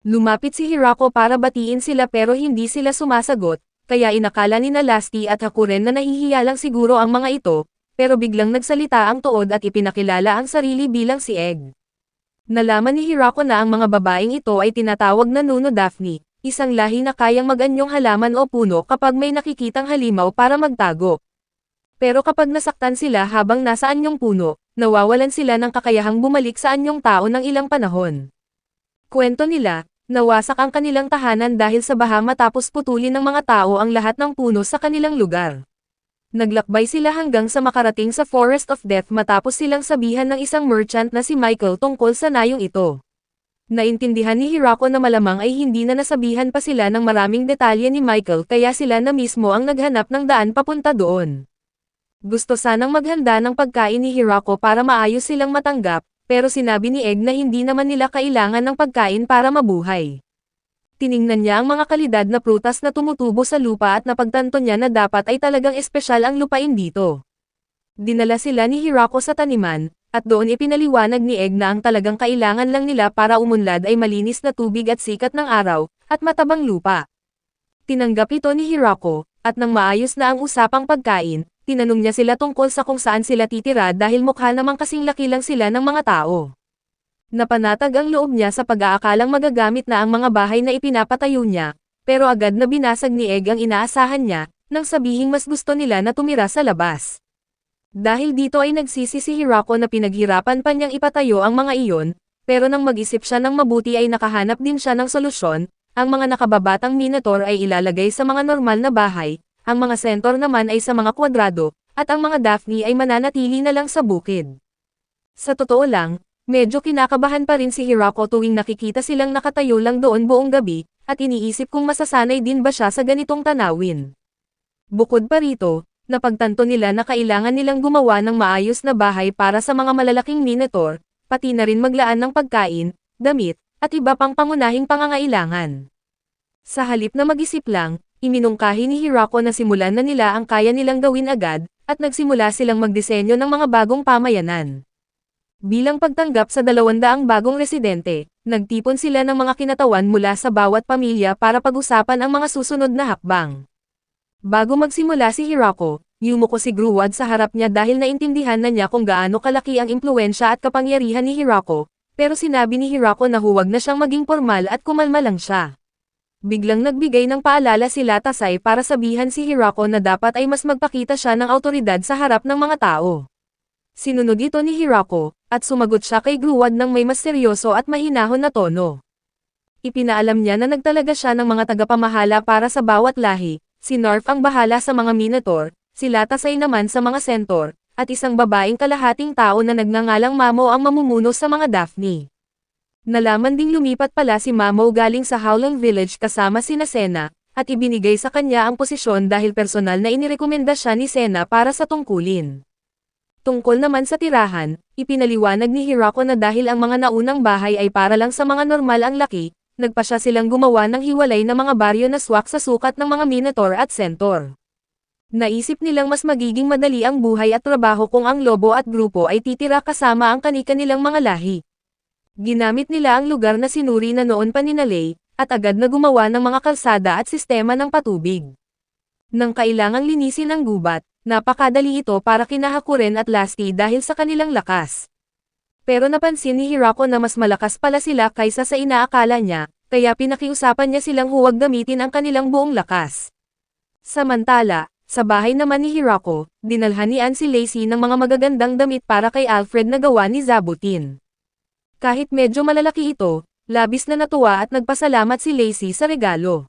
Lumapit si Hirako para batiin sila pero hindi sila sumasagot, kaya inakala ni Lasty at Hakuren na nahihiya lang siguro ang mga ito, pero biglang nagsalita ang tuod at ipinakilala ang sarili bilang si Egg. Nalaman ni Hirako na ang mga babaeng ito ay tinatawag na Nuno Daphne, isang lahi na kayang mag-anyong halaman o puno kapag may nakikitang halimaw para magtago. Pero kapag nasaktan sila habang nasa anyong puno, nawawalan sila ng kakayahang bumalik sa anyong tao ng ilang panahon. Kwento nila, nawasak ang kanilang tahanan dahil sa baha matapos putulin ng mga tao ang lahat ng puno sa kanilang lugar. Naglakbay sila hanggang sa makarating sa Forest of Death matapos silang sabihan ng isang merchant na si Michael tungkol sa nayong ito. Naintindihan ni Hirako na malamang ay hindi na nasabihan pa sila ng maraming detalye ni Michael kaya sila na mismo ang naghanap ng daan papunta doon. Gusto sanang maghanda ng pagkain ni Hirako para maayos silang matanggap, pero sinabi ni Egg na hindi naman nila kailangan ng pagkain para mabuhay. Tiningnan niya ang mga kalidad na prutas na tumutubo sa lupa at napagtanto niya na dapat ay talagang espesyal ang lupain dito. Dinala sila ni Hirako sa taniman, at doon ipinaliwanag ni Egg na ang talagang kailangan lang nila para umunlad ay malinis na tubig at sikat ng araw, at matabang lupa. Tinanggap ito ni Hirako, at nang maayos na ang usapang pagkain, tinanong niya sila tungkol sa kung saan sila titira dahil mukha namang kasing laki lang sila ng mga tao. Napanatag ang loob niya sa pag-aakalang magagamit na ang mga bahay na ipinapatayo niya, pero agad na binasag ni Egg ang inaasahan niya, nang sabihing mas gusto nila na tumira sa labas. Dahil dito ay nagsisi si Hirako na pinaghirapan pa niyang ipatayo ang mga iyon, pero nang mag-isip siya ng mabuti ay nakahanap din siya ng solusyon, ang mga nakababatang minotaur ay ilalagay sa mga normal na bahay, ang mga centaur naman ay sa mga kwadrado, at ang mga Daphne ay mananatili na lang sa bukid. Sa totoo lang, medyo kinakabahan pa rin si Hirako tuwing nakikita silang nakatayo lang doon buong gabi, at iniisip kung masasanay din ba siya sa ganitong tanawin. Bukod pa rito, napagtanto nila na kailangan nilang gumawa ng maayos na bahay para sa mga malalaking minotaur, pati na rin maglaan ng pagkain, damit, at iba pang pangunahing pangangailangan. Sa halip na mag-isip lang, iminungkahi ni Hirako na simulan na nila ang kaya nilang gawin agad, at nagsimula silang magdisenyo ng mga bagong pamayanan. Bilang pagtanggap sa 200 bagong residente, nagtipon sila ng mga kinatawan mula sa bawat pamilya para pag-usapan ang mga susunod na hakbang. Bago magsimula si Hirako, yumuko si Grewwood sa harap niya dahil naintindihan na niya kung gaano kalaki ang impluwensya at kapangyarihan ni Hirako, pero sinabi ni Hirako na huwag na siyang maging formal at kumalma lang siya. Biglang nagbigay ng paalala si Latasay para sabihan si Hirako na dapat ay mas magpakita siya ng awtoridad sa harap ng mga tao. Sinunod ito ni Hirako, at sumagot siya kay Grewwood ng may mas seryoso at mahinahon na tono. Ipinaalam niya na nagtalaga siya ng mga tagapamahala para sa bawat lahi, si Narf ang bahala sa mga minotaur, si Latasay naman sa mga centaur, at isang babaeng kalahating tao na nagngangalang Mamo ang mamumuno sa mga Daphne. Nalaman ding lumipat pala si Mamo galing sa Howland Village kasama sina Sena, at ibinigay sa kanya ang posisyon dahil personal na inirekomenda siya ni Sena para sa tungkulin. Tungkol naman sa tirahan, ipinaliwanag ni Hirako na dahil ang mga naunang bahay ay para lang sa mga normal ang laki, nagpasya silang gumawa ng hiwalay na mga baryo na swak sa sukat ng mga minotaur at centaur. Naisip nilang mas magiging madali ang buhay at trabaho kung ang lobo at grupo ay titira kasama ang kani-kanilang mga lahi. Ginamit nila ang lugar na sinuri na noon pa ni Nalay, at agad na gumawa ng mga kalsada at sistema ng patubig. Nang kailangang linisin ang gubat, napakadali ito para kina Hakuren at Lasty dahil sa kanilang lakas. Pero napansin ni Hirako na mas malakas pala sila kaysa sa inaakala niya, kaya pinakiusapan niya silang huwag gamitin ang kanilang buong lakas. Samantala, sa bahay naman ni Hirako, dinalhan ni Ann si Lacey ng mga magagandang damit para kay Alfred na gawa ni Zabutin. Kahit medyo malalaki ito, labis na natuwa at nagpasalamat si Lacey sa regalo.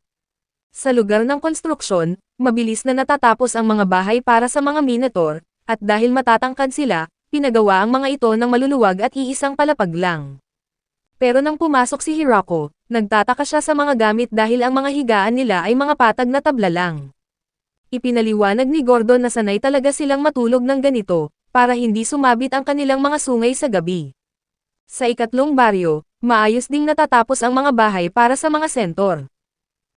Sa lugar ng konstruksyon, mabilis na natatapos ang mga bahay para sa mga minotaur, at dahil matatangkad sila, pinagawa ang mga ito ng maluluwag at iisang palapag lang. Pero nang pumasok si Hirako, Nagtataka siya sa mga gamit dahil ang mga higaan nila ay mga patag na tabla lang. Ipinaliwanag ni Gordon na sanay talaga silang matulog ng ganito, para hindi sumabit ang kanilang mga sungay sa gabi. Sa ikatlong baryo, maayos ding natatapos ang mga bahay para sa mga sentor.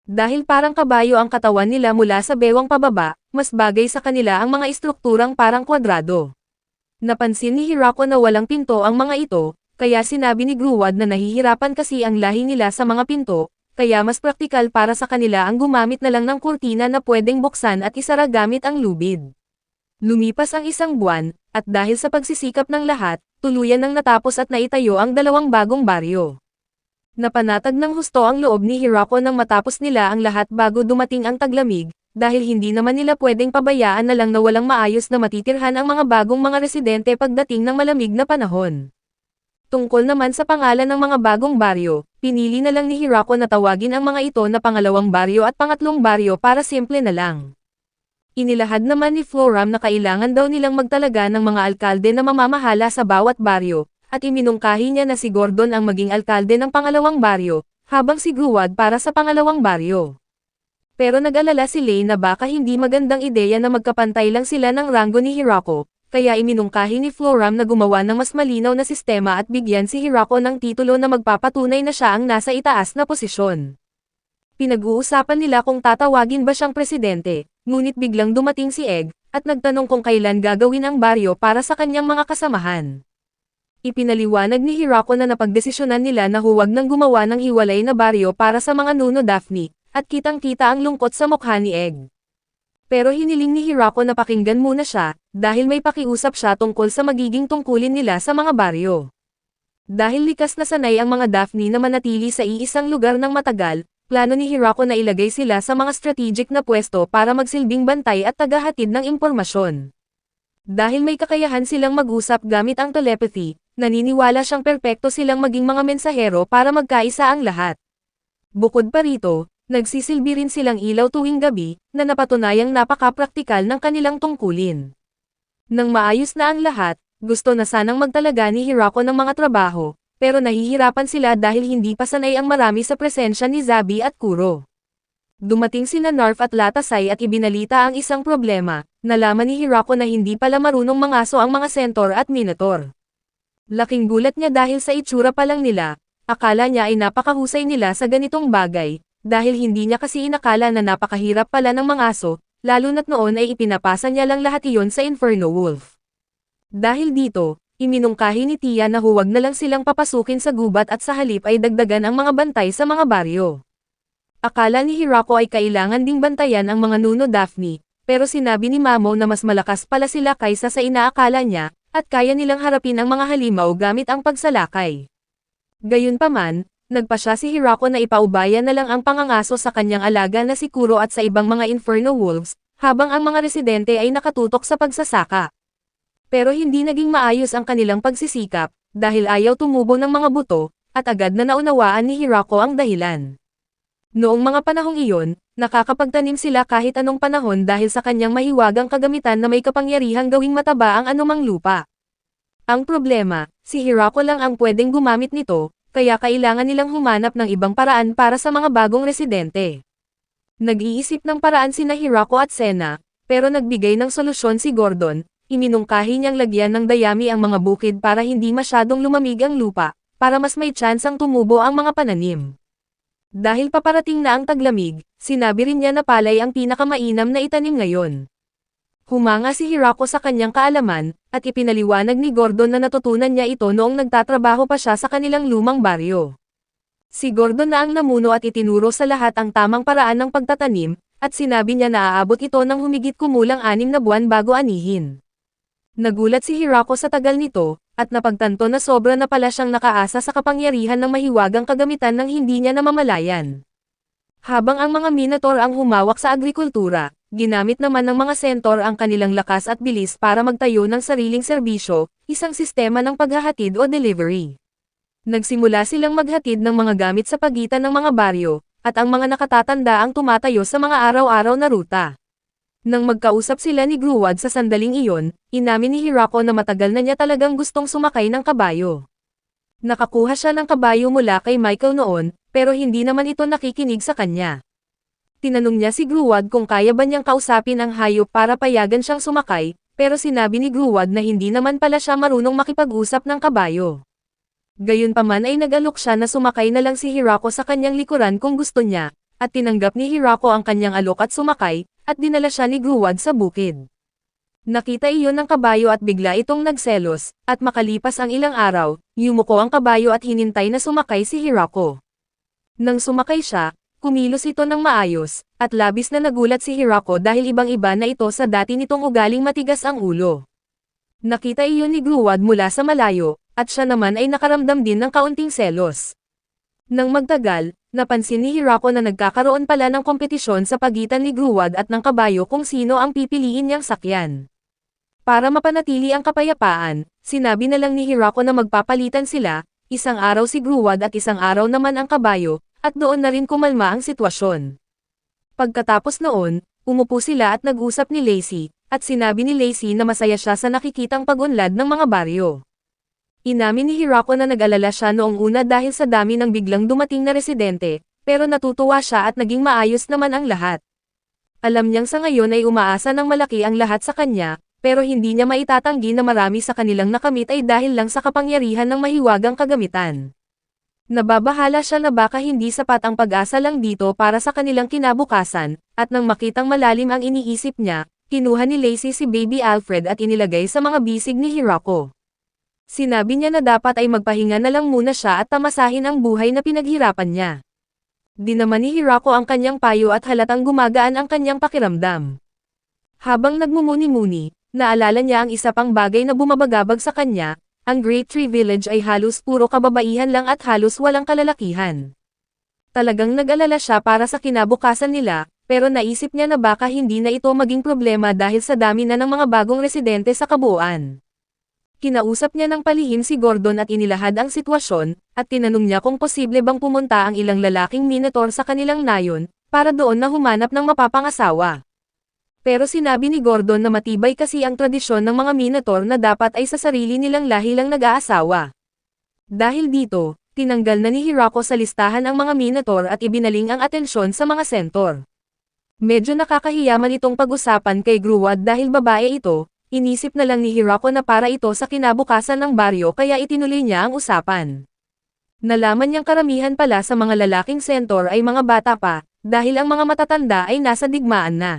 Dahil parang kabayo ang katawan nila mula sa bewang pababa, mas bagay sa kanila ang mga istrukturang parang kwadrado. Napansin ni Hirako na walang pinto ang mga ito, kaya sinabi ni Gruwad na nahihirapan kasi ang lahi nila sa mga pinto, kaya mas praktikal para sa kanila ang gumamit na lang ng kurtina na pwedeng buksan at isara gamit ang lubid. Lumipas ang isang buwan, at dahil sa pagsisikap ng lahat, tuluyan nang natapos at naitayo ang dalawang bagong baryo. Napanatag ng husto ang loob ni Hirako nang matapos nila ang lahat bago dumating ang taglamig, dahil hindi naman nila pwedeng pabayaan na lang na walang maayos na matitirhan ang mga bagong mga residente pagdating ng malamig na panahon. Tungkol naman sa pangalan ng mga bagong baryo, pinili na lang ni Hirako na tawagin ang mga ito na pangalawang baryo at pangatlong baryo para simple na lang. Inilahad naman ni Floram na kailangan daw nilang magtalaga ng mga alkalde na mamamahala sa bawat baryo, at iminungkahi niya na si Gordon ang maging alkalde ng pangalawang baryo, habang si Gruwad para sa pangalawang baryo. Pero nag-alala si Lane na baka hindi magandang ideya na magkapantay lang sila ng ranggo ni Hirako, kaya iminungkahi ni Floram na gumawa ng mas malinaw na sistema at bigyan si Hirako ng titulo na magpapatunay na siya ang nasa itaas na posisyon. Pinag-uusapan nila kung tatawagin ba siyang presidente, ngunit biglang dumating si Egg, at nagtanong kung kailan gagawin ang baryo para sa kanyang mga kasamahan. Ipinaliwanag ni Hirako na napagdesisyonan nila na huwag nang gumawa ng hiwalay na baryo para sa mga nuno Daphne, at kitang-kita ang lungkot sa mukha ni Egg. Pero hiniling ni Hirako na pakinggan muna siya, dahil may pakiusap siya tungkol sa magiging tungkulin nila sa mga baryo. Dahil likas na sanay ang mga Daphne na manatili sa iisang lugar ng matagal, plano ni Hirako na ilagay sila sa mga strategic na pwesto para magsilbing bantay at tagahatid ng impormasyon. Dahil may kakayahan silang mag-usap gamit ang telepathy, naniniwala siyang perpekto silang maging mga mensahero para magkaisa ang lahat. Bukod pa rito, nagsisilbi rin silang ilaw tuwing gabi, na napatunayang napaka-praktikal ng kanilang tungkulin. Nang maayos na ang lahat, gusto na sanang magtalaga ni Hirako ng mga trabaho, pero nahihirapan sila dahil hindi pa sanay ang marami sa presensya ni Zabi at Kuro. Dumating sina Narf at Latasay at ibinalita ang isang problema, nalaman ni Hirako na hindi pala marunong mangaso ang mga Centaur at Minotaur. Laking gulat niya dahil sa itsura pa lang nila, akala niya ay napakahusay nila sa ganitong bagay, dahil hindi niya kasi inakala na napakahirap pala ng mangaso, lalo na't noon ay ipinapasa niya lang lahat iyon sa Inferno Wolf. Dahil dito, iminungkahi ni Tia na huwag na lang silang papasukin sa gubat at sa halip ay dagdagan ang mga bantay sa mga baryo. Akala ni Hirako ay kailangan ding bantayan ang mga nuno Daphne, pero sinabi ni Mamo na mas malakas pala sila kaysa sa inaakala niya, at kaya nilang harapin ang mga halimaw gamit ang pagsalakay. Gayunpaman, nagpasya si Hirako na ipaubaya na lang ang pangangaso sa kanyang alaga na si Kuro at sa ibang mga Inferno Wolves, habang ang mga residente ay nakatutok sa pagsasaka. Pero hindi naging maayos ang kanilang pagsisikap, dahil ayaw tumubo ng mga buto, at agad na naunawaan ni Hirako ang dahilan. Noong mga panahong iyon, nakakapagtanim sila kahit anong panahon dahil sa kanyang mahiwagang kagamitan na may kapangyarihang gawing mataba ang anumang lupa. Ang problema, si Hirako lang ang pwedeng gumamit nito, kaya kailangan nilang humanap ng ibang paraan para sa mga bagong residente. Nag-iisip ng paraan sina Hirako at Sena, pero nagbigay ng solusyon si Gordon, iminungkahi niyang lagyan ng dayami ang mga bukid para hindi masyadong lumamig ang lupa, para mas may tsansang tumubo ang mga pananim. Dahil paparating na ang taglamig, sinabi rin niya na palay ang pinakamainam na itanim ngayon. Humanga si Hirako sa kanyang kaalaman, at ipinaliwanag ni Gordon na natutunan niya ito noong nagtatrabaho pa siya sa kanilang lumang baryo. Si Gordon na ang namuno at itinuro sa lahat ang tamang paraan ng pagtatanim, at sinabi niya na aabot ito ng humigit kumulang 6 na buwan bago anihin. Nagulat si Hirako sa tagal nito, at napagtanto na sobra na pala siyang nakaasa sa kapangyarihan ng mahiwagang kagamitan ng hindi niya namamalayan. Habang ang mga Minotaur ang humawak sa agrikultura, ginamit naman ng mga Centaur ang kanilang lakas at bilis para magtayo ng sariling serbisyo, isang sistema ng paghahatid o delivery. Nagsimula silang maghatid ng mga gamit sa pagitan ng mga baryo, at ang mga nakatatanda ang tumatayo sa mga araw-araw na ruta. Nang magkausap sila ni Gruwad sa sandaling iyon, inamin ni Hirako na matagal na niya talagang gustong sumakay ng kabayo. Nakakuha siya ng kabayo mula kay Michael noon, pero hindi naman ito nakikinig sa kanya. Tinanong niya si Gruwad kung kaya ba niyang kausapin ang hayop para payagan siyang sumakay, pero sinabi ni Gruwad na hindi naman pala siya marunong makipag-usap ng kabayo. Gayunpaman ay nag-alok siya na sumakay na lang si Hirako sa kanyang likuran kung gusto niya, at tinanggap ni Hirako ang kanyang alok at sumakay, at dinala siya ni Gruwad sa bukid. Nakita iyon ng kabayo at bigla itong nagselos, at makalipas ang ilang araw, yumuko ang kabayo at hinintay na sumakay si Hirako. Nang sumakay siya, kumilos ito ng maayos, at labis na nagulat si Hirako dahil ibang-iba na ito sa dati nitong ugaling matigas ang ulo. Nakita iyon ni Gruwad mula sa malayo, at siya naman ay nakaramdam din ng kaunting selos. Nang magtagal, napansin ni Hirako na nagkakaroon pala ng kompetisyon sa pagitan ni Gruwad at ng kabayo kung sino ang pipiliin niyang sakyan. Para mapanatili ang kapayapaan, sinabi na lang ni Hirako na magpapalitan sila, isang araw si Gruwad at isang araw naman ang kabayo, at doon na rin kumalma ang sitwasyon. Pagkatapos noon, umupo sila at nag-usap ni Lacey, at sinabi ni Lacey na masaya siya sa nakikitang pag-unlad ng mga baryo. Inamin ni Hirako na nag-alala siya noong una dahil sa dami ng biglang dumating na residente, pero natutuwa siya at naging maayos naman ang lahat. Alam niyang sa ngayon ay umaasa ng malaki ang lahat sa kanya, pero hindi niya maitatanggi na marami sa kanilang nakamit ay dahil lang sa kapangyarihan ng mahiwagang kagamitan. Nababahala siya na baka hindi sapat ang pag-asa lang dito para sa kanilang kinabukasan, at nang makitang malalim ang iniisip niya, kinuha ni Lacey si Baby Alfred at inilagay sa mga bisig ni Hirako. Sinabi niya na dapat ay magpahinga na lang muna siya at tamasahin ang buhay na pinaghirapan niya. Di naman ni Hirako ang kanyang payo at halatang gumagaan ang kanyang pakiramdam. Habang nagmumuni-muni, naalala niya ang isa pang bagay na bumabagabag sa kanya, ang Great Tree Village ay halos puro kababaihan lang at halos walang kalalakihan. Talagang nag-alala siya para sa kinabukasan nila, pero naisip niya na baka hindi na ito maging problema dahil sa dami na ng mga bagong residente sa kabuuan. Kinausap niya ng palihim si Gordon at inilahad ang sitwasyon, at tinanong niya kung posible bang pumunta ang ilang lalaking Minotaur sa kanilang nayon, para doon na humanap ng mapapangasawa. Pero sinabi ni Gordon na matibay kasi ang tradisyon ng mga Minotaur na dapat ay sa sarili nilang lahi lang nag-aasawa. Dahil dito, tinanggal na ni Hirako sa listahan ang mga Minotaur at ibinaling ang atensyon sa mga Centaur. Medyo nakakahiyaman itong pag-usapan kay Gruwad dahil babae ito, inisip na lang ni Hirako na para ito sa kinabukasan ng baryo kaya itinuloy niya ang usapan. Nalaman niyang karamihan pala sa mga lalaking Centaur ay mga bata pa, dahil ang mga matatanda ay nasa digmaan na.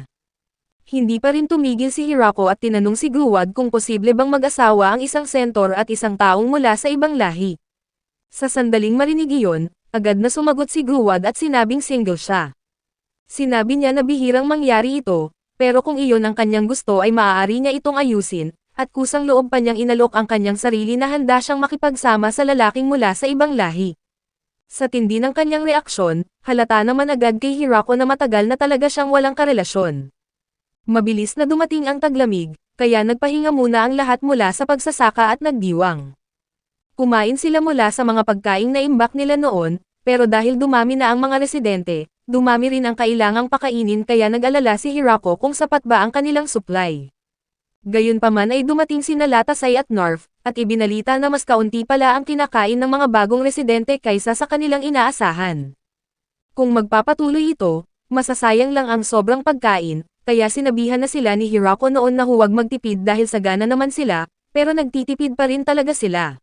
Hindi pa rin tumigil si Hirako at tinanong si Gruwad kung posible bang mag-asawa ang isang Centaur at isang taong mula sa ibang lahi. Sa sandaling marinig iyon, agad na sumagot si Gruwad at sinabing single siya. Sinabi niya na bihirang mangyari ito, pero kung iyon ang kanyang gusto ay maaari niya itong ayusin, at kusang loob pa niyang inalok ang kanyang sarili na handa siyang makipagsama sa lalaking mula sa ibang lahi. Sa tindi ng kanyang reaksyon, halata naman agad kay Hirako na matagal na talaga siyang walang karelasyon. Mabilis na dumating ang taglamig, kaya nagpahinga muna ang lahat mula sa pagsasaka at nagdiwang. Kumain sila mula sa mga pagkaing naimbak nila noon, pero dahil dumami na ang mga residente, dumami rin ang kailangang pakainin kaya nag-alala si Hirako kung sapat ba ang kanilang supply. Gayunpaman ay dumating sina Latasay at Narf, at ibinalita na mas kaunti pala ang kinakain ng mga bagong residente kaysa sa kanilang inaasahan. Kung magpapatuloy ito, masasayang lang ang sobrang pagkain, kaya sinabihan na sila ni Hirako noon na huwag magtipid dahil sagana naman sila, pero nagtitipid pa rin talaga sila.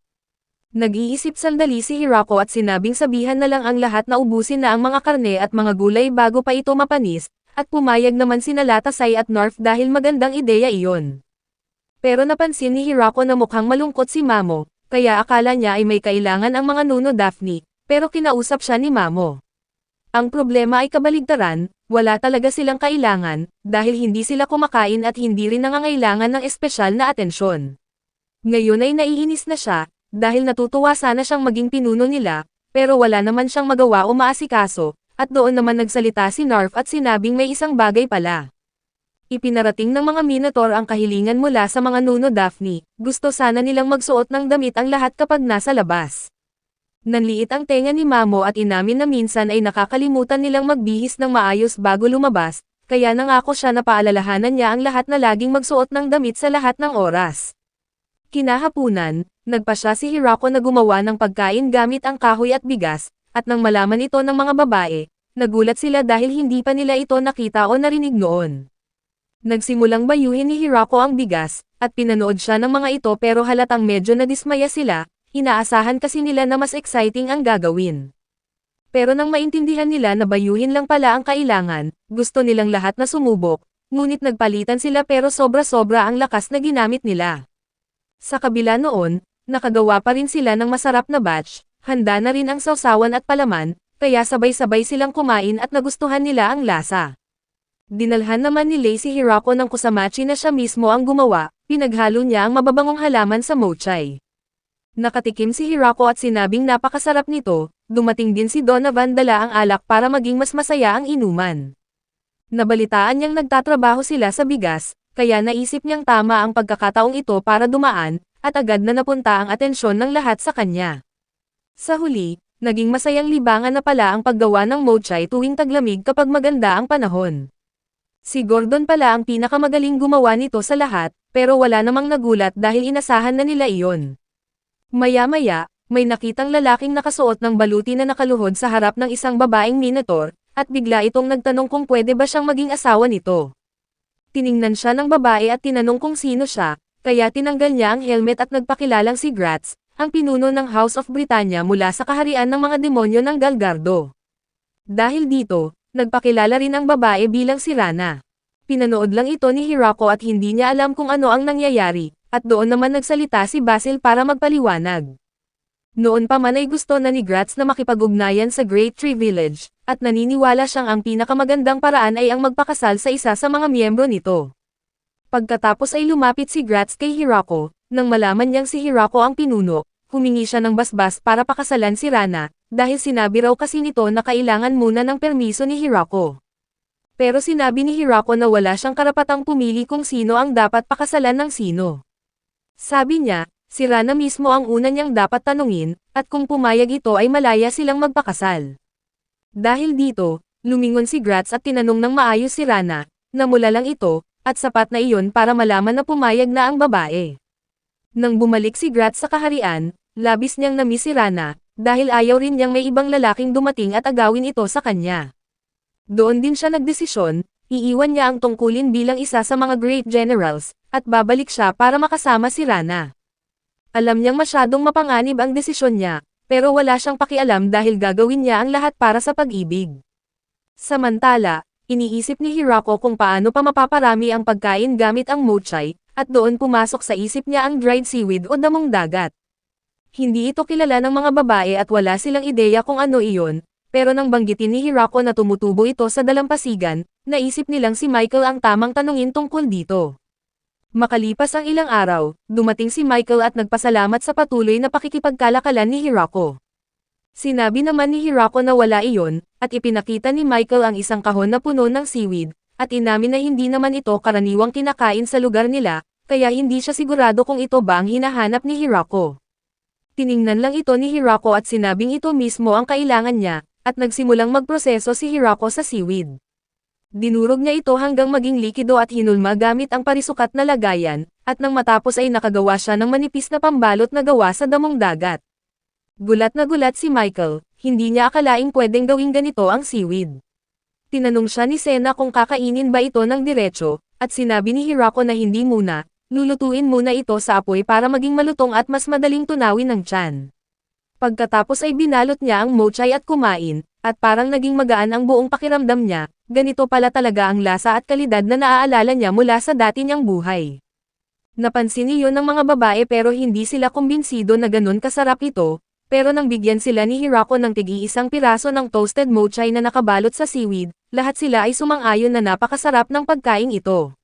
Nag-iisip sandali si Hirako at sinabing sabihan na lang ang lahat na ubusin na ang mga karne at mga gulay bago pa ito mapanis, at pumayag naman sina Latasay at Narf dahil magandang ideya iyon. Pero napansin ni Hirako na mukhang malungkot si Mamo, kaya akala niya ay may kailangan ang mga nuno Daphne, pero kinausap siya ni Mamo. Ang problema ay kabaligtaran, wala talaga silang kailangan, dahil hindi sila kumakain at hindi rin nangangailangan ng espesyal na atensyon. Ngayon ay naiinis na siya, dahil natutuwa sana siyang maging pinuno nila, pero wala naman siyang magawa o maasikaso, at doon naman nagsalita si Narf at sinabing may isang bagay pala. Ipinarating ng mga Minotaur ang kahilingan mula sa mga nuno Daphne, gusto sana nilang magsuot ng damit ang lahat kapag nasa labas. Nanliit ang tenga ni Mamo at inamin na minsan ay nakakalimutan nilang magbihis ng maayos bago lumabas, kaya nangako siya na paalalahanan niya ang lahat na laging magsuot ng damit sa lahat ng oras. Kinahapunan, nagpasya si Hirako na gumawa ng pagkain gamit ang kahoy at bigas, at nang malaman ito ng mga babae, nagulat sila dahil hindi pa nila ito nakita o narinig noon. Nagsimulang bayuhin ni Hirako ang bigas, at pinanood siya ng mga ito pero halatang medyo nadismaya sila, inaasahan kasi nila na mas exciting ang gagawin. Pero nang maintindihan nila na bayuhin lang pala ang kailangan, gusto nilang lahat na sumubok, ngunit nagpalitan sila pero sobra-sobra ang lakas na ginamit nila. Sa kabila noon, nakagawa pa rin sila ng masarap na batch, handa na rin ang sausawan at palaman, kaya sabay-sabay silang kumain at nagustuhan nila ang lasa. Dinalhan naman ni Lei si Hirako ng kusamachi na siya mismo ang gumawa, pinaghalo niya ang mababangong halaman sa mochai. Nakatikim si Hirako at sinabing napakasarap nito, dumating din si Donovan dala ang alak para maging mas masaya ang inuman. Nabalitaan niyang nagtatrabaho sila sa bigas, kaya naisip niyang tama ang pagkakataong ito para dumaan, at agad na napunta ang atensyon ng lahat sa kanya. Sa huli, naging masayang libangan na pala ang paggawa ng mochai tuwing taglamig kapag maganda ang panahon. Si Gordon pala ang pinakamagaling gumawa nito sa lahat, pero wala namang nagulat dahil inasahan na nila iyon. Maya-maya, may nakitang lalaking nakasuot ng baluti na nakaluhod sa harap ng isang babaeng minotaur, at bigla itong nagtanong kung pwede ba siyang maging asawa nito. Tiningnan siya ng babae at tinanong kung sino siya, kaya tinanggal niya ang helmet at nagpakilalang si Gratz, ang pinuno ng House of Britannia mula sa kaharian ng mga demonyo ng Galgardo. Dahil dito, nagpakilala rin ang babae bilang si Rana. Pinanood lang ito ni Hirako at hindi niya alam kung ano ang nangyayari, at doon naman nagsalita si Basil para magpaliwanag. Noon pa man ay gusto na ni Gratz na makipag-ugnayan sa Great Tree Village, at naniniwala siyang ang pinakamagandang paraan ay ang magpakasal sa isa sa mga miyembro nito. Pagkatapos ay lumapit si Gratz kay Hirako, nang malaman niyang si Hirako ang pinuno, humingi siya ng basbas para pakasalan si Rana, dahil sinabi raw kasi nito na kailangan muna ng permiso ni Hirako. Pero sinabi ni Hirako na wala siyang karapatang pumili kung sino ang dapat pakasalan ng sino. Sabi niya, si Rana mismo ang una niyang dapat tanungin, at kung pumayag ito ay malaya silang magpakasal. Dahil dito, lumingon si Gratz at tinanong ng maayos si Rana, na mula lang ito, at sapat na iyon para malaman na pumayag na ang babae. Nang bumalik si Gratz sa kaharian, labis niyang namiss si Rana, dahil ayaw rin niyang may ibang lalaking dumating at agawin ito sa kanya. Doon din siya nagdesisyon, iiwan niya ang tungkulin bilang isa sa mga great generals, at babalik siya para makasama si Rana. Alam niyang masyadong mapanganib ang desisyon niya, pero wala siyang pakialam dahil gagawin niya ang lahat para sa pag-ibig. Samantala, iniisip ni Hirako kung paano pa mapaparami ang pagkain gamit ang mochai, at doon pumasok sa isip niya ang dried seaweed o damong dagat. Hindi ito kilala ng mga babae at wala silang ideya kung ano iyon, pero nang banggitin ni Hirako na tumutubo ito sa dalampasigan, naisip nilang si Michael ang tamang tanungin tungkol dito. Makalipas ang ilang araw, dumating si Michael at nagpasalamat sa patuloy na pakikipagkalakalan ni Hirako. Sinabi naman ni Hirako na wala iyon, at ipinakita ni Michael ang isang kahon na puno ng seaweed, at inamin na hindi naman ito karaniwang kinakain sa lugar nila, kaya hindi siya sigurado kung ito ba ang hinahanap ni Hirako. Tiningnan lang ito ni Hirako at sinabing ito mismo ang kailangan niya, at nagsimulang magproseso si Hirako sa seaweed. Dinurog niya ito hanggang maging likido at hinulma gamit ang parisukat na lagayan, at nang matapos ay nakagawa siya ng manipis na pambalot na gawa sa damong dagat. Gulat na gulat si Michael, hindi niya akalaing pwedeng gawing ganito ang seaweed. Tinanong siya ni Sena kung kakainin ba ito ng diretso, at sinabi ni Hirako na hindi muna, lulutuin muna ito sa apoy para maging malutong at mas madaling tunawin ng tiyan. Pagkatapos ay binalot niya ang mochai at kumain, at parang naging magaan ang buong pakiramdam niya, ganito pala talaga ang lasa at kalidad na naaalala niya mula sa dati niyang buhay. Napansin iyon ng mga babae pero hindi sila kumbinsido na ganun kasarap ito, pero nang bigyan sila ni Hirako ng tig-iisang piraso ng toasted mochai na nakabalot sa seaweed, lahat sila ay sumang-ayon na napakasarap ng pagkain ito.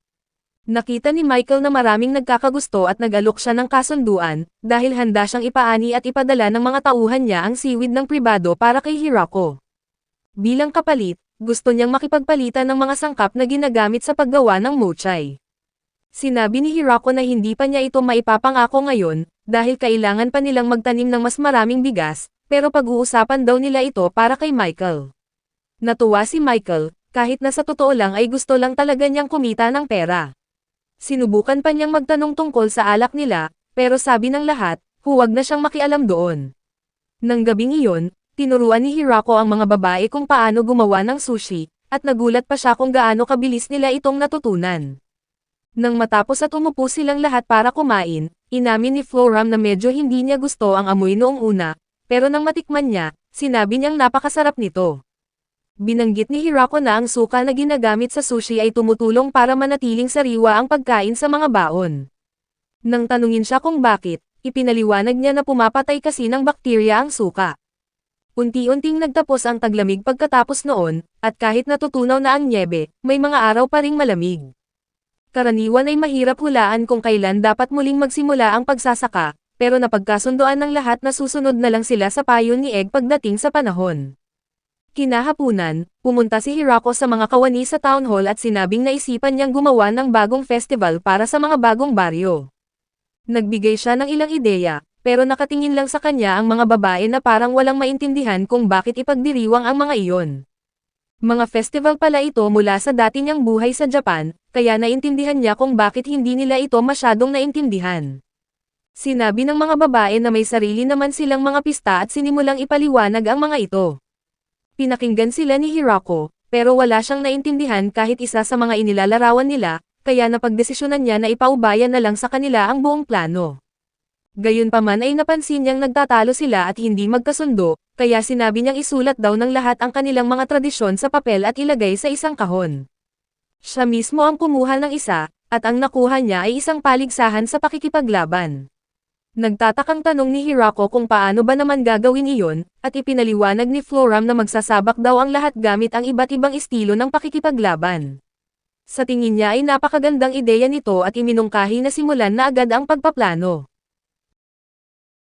Nakita ni Michael na maraming nagkakagusto at nag-alok siya ng kasunduan, dahil handa siyang ipaani at ipadala ng mga tauhan niya ang seaweed ng pribado para kay Hirako. Bilang kapalit, gusto niyang makipagpalitan ng mga sangkap na ginagamit sa paggawa ng mochai. Sinabi ni Hirako na hindi pa niya ito maipapangako ngayon, dahil kailangan pa nilang magtanim ng mas maraming bigas, pero pag-uusapan daw nila ito para kay Michael. Natuwa si Michael, kahit na sa totoo lang ay gusto lang talaga niyang kumita ng pera. Sinubukan pa niyang magtanong tungkol sa alak nila, pero sabi ng lahat, huwag na siyang makialam doon. Nang gabing iyon, tinuruan ni Hirako ang mga babae kung paano gumawa ng sushi, at nagulat pa siya kung gaano kabilis nila itong natutunan. Nang matapos at umupo silang lahat para kumain, inamin ni Floram na medyo hindi niya gusto ang amoy noong una, pero nang matikman niya, sinabi niyang napakasarap nito. Binanggit ni Hirako na ang suka na ginagamit sa sushi ay tumutulong para manatiling sariwa ang pagkain sa mga baon. Nang tanungin siya kung bakit, ipinaliwanag niya na pumapatay kasi ng bakterya ang suka. Unti-unting nagtapos ang taglamig pagkatapos noon, at kahit natutunaw na ang nyebe, may mga araw pa ring malamig. Karaniwan ay mahirap hulaan kung kailan dapat muling magsimula ang pagsasaka, pero napagkasundoan ng lahat na susunod na lang sila sa payo ni Egg pagdating sa panahon. Kinahapunan, pumunta si Hirako sa mga kawani sa town hall at sinabing naisipan niyang gumawa ng bagong festival para sa mga bagong baryo. Nagbigay siya ng ilang ideya, pero nakatingin lang sa kanya ang mga babae na parang walang maintindihan kung bakit ipagdiriwang ang mga iyon. Mga festival pala ito mula sa dati niyang buhay sa Japan, kaya naintindihan niya kung bakit hindi nila ito masyadong naintindihan. Sinabi ng mga babae na may sarili naman silang mga pista at sinimulang ipaliwanag ang mga ito. Pinakinggan sila ni Hirako, pero wala siyang naintindihan kahit isa sa mga inilalarawan nila, kaya napagdesisyonan niya na ipaubaya na lang sa kanila ang buong plano. Gayunpaman ay napansin niyang nagtatalo sila at hindi magkasundo, kaya sinabi niyang isulat daw ng lahat ang kanilang mga tradisyon sa papel at ilagay sa isang kahon. Siya mismo ang kumuha ng isa, at ang nakuha niya ay isang paligsahan sa pakikipaglaban. Nagtatakang tanong ni Hirako kung paano ba naman gagawin iyon, at ipinaliwanag ni Floram na magsasabak daw ang lahat gamit ang iba't ibang estilo ng pakikipaglaban. Sa tingin niya ay napakagandang ideya nito at iminungkahi na simulan na agad ang pagpaplano.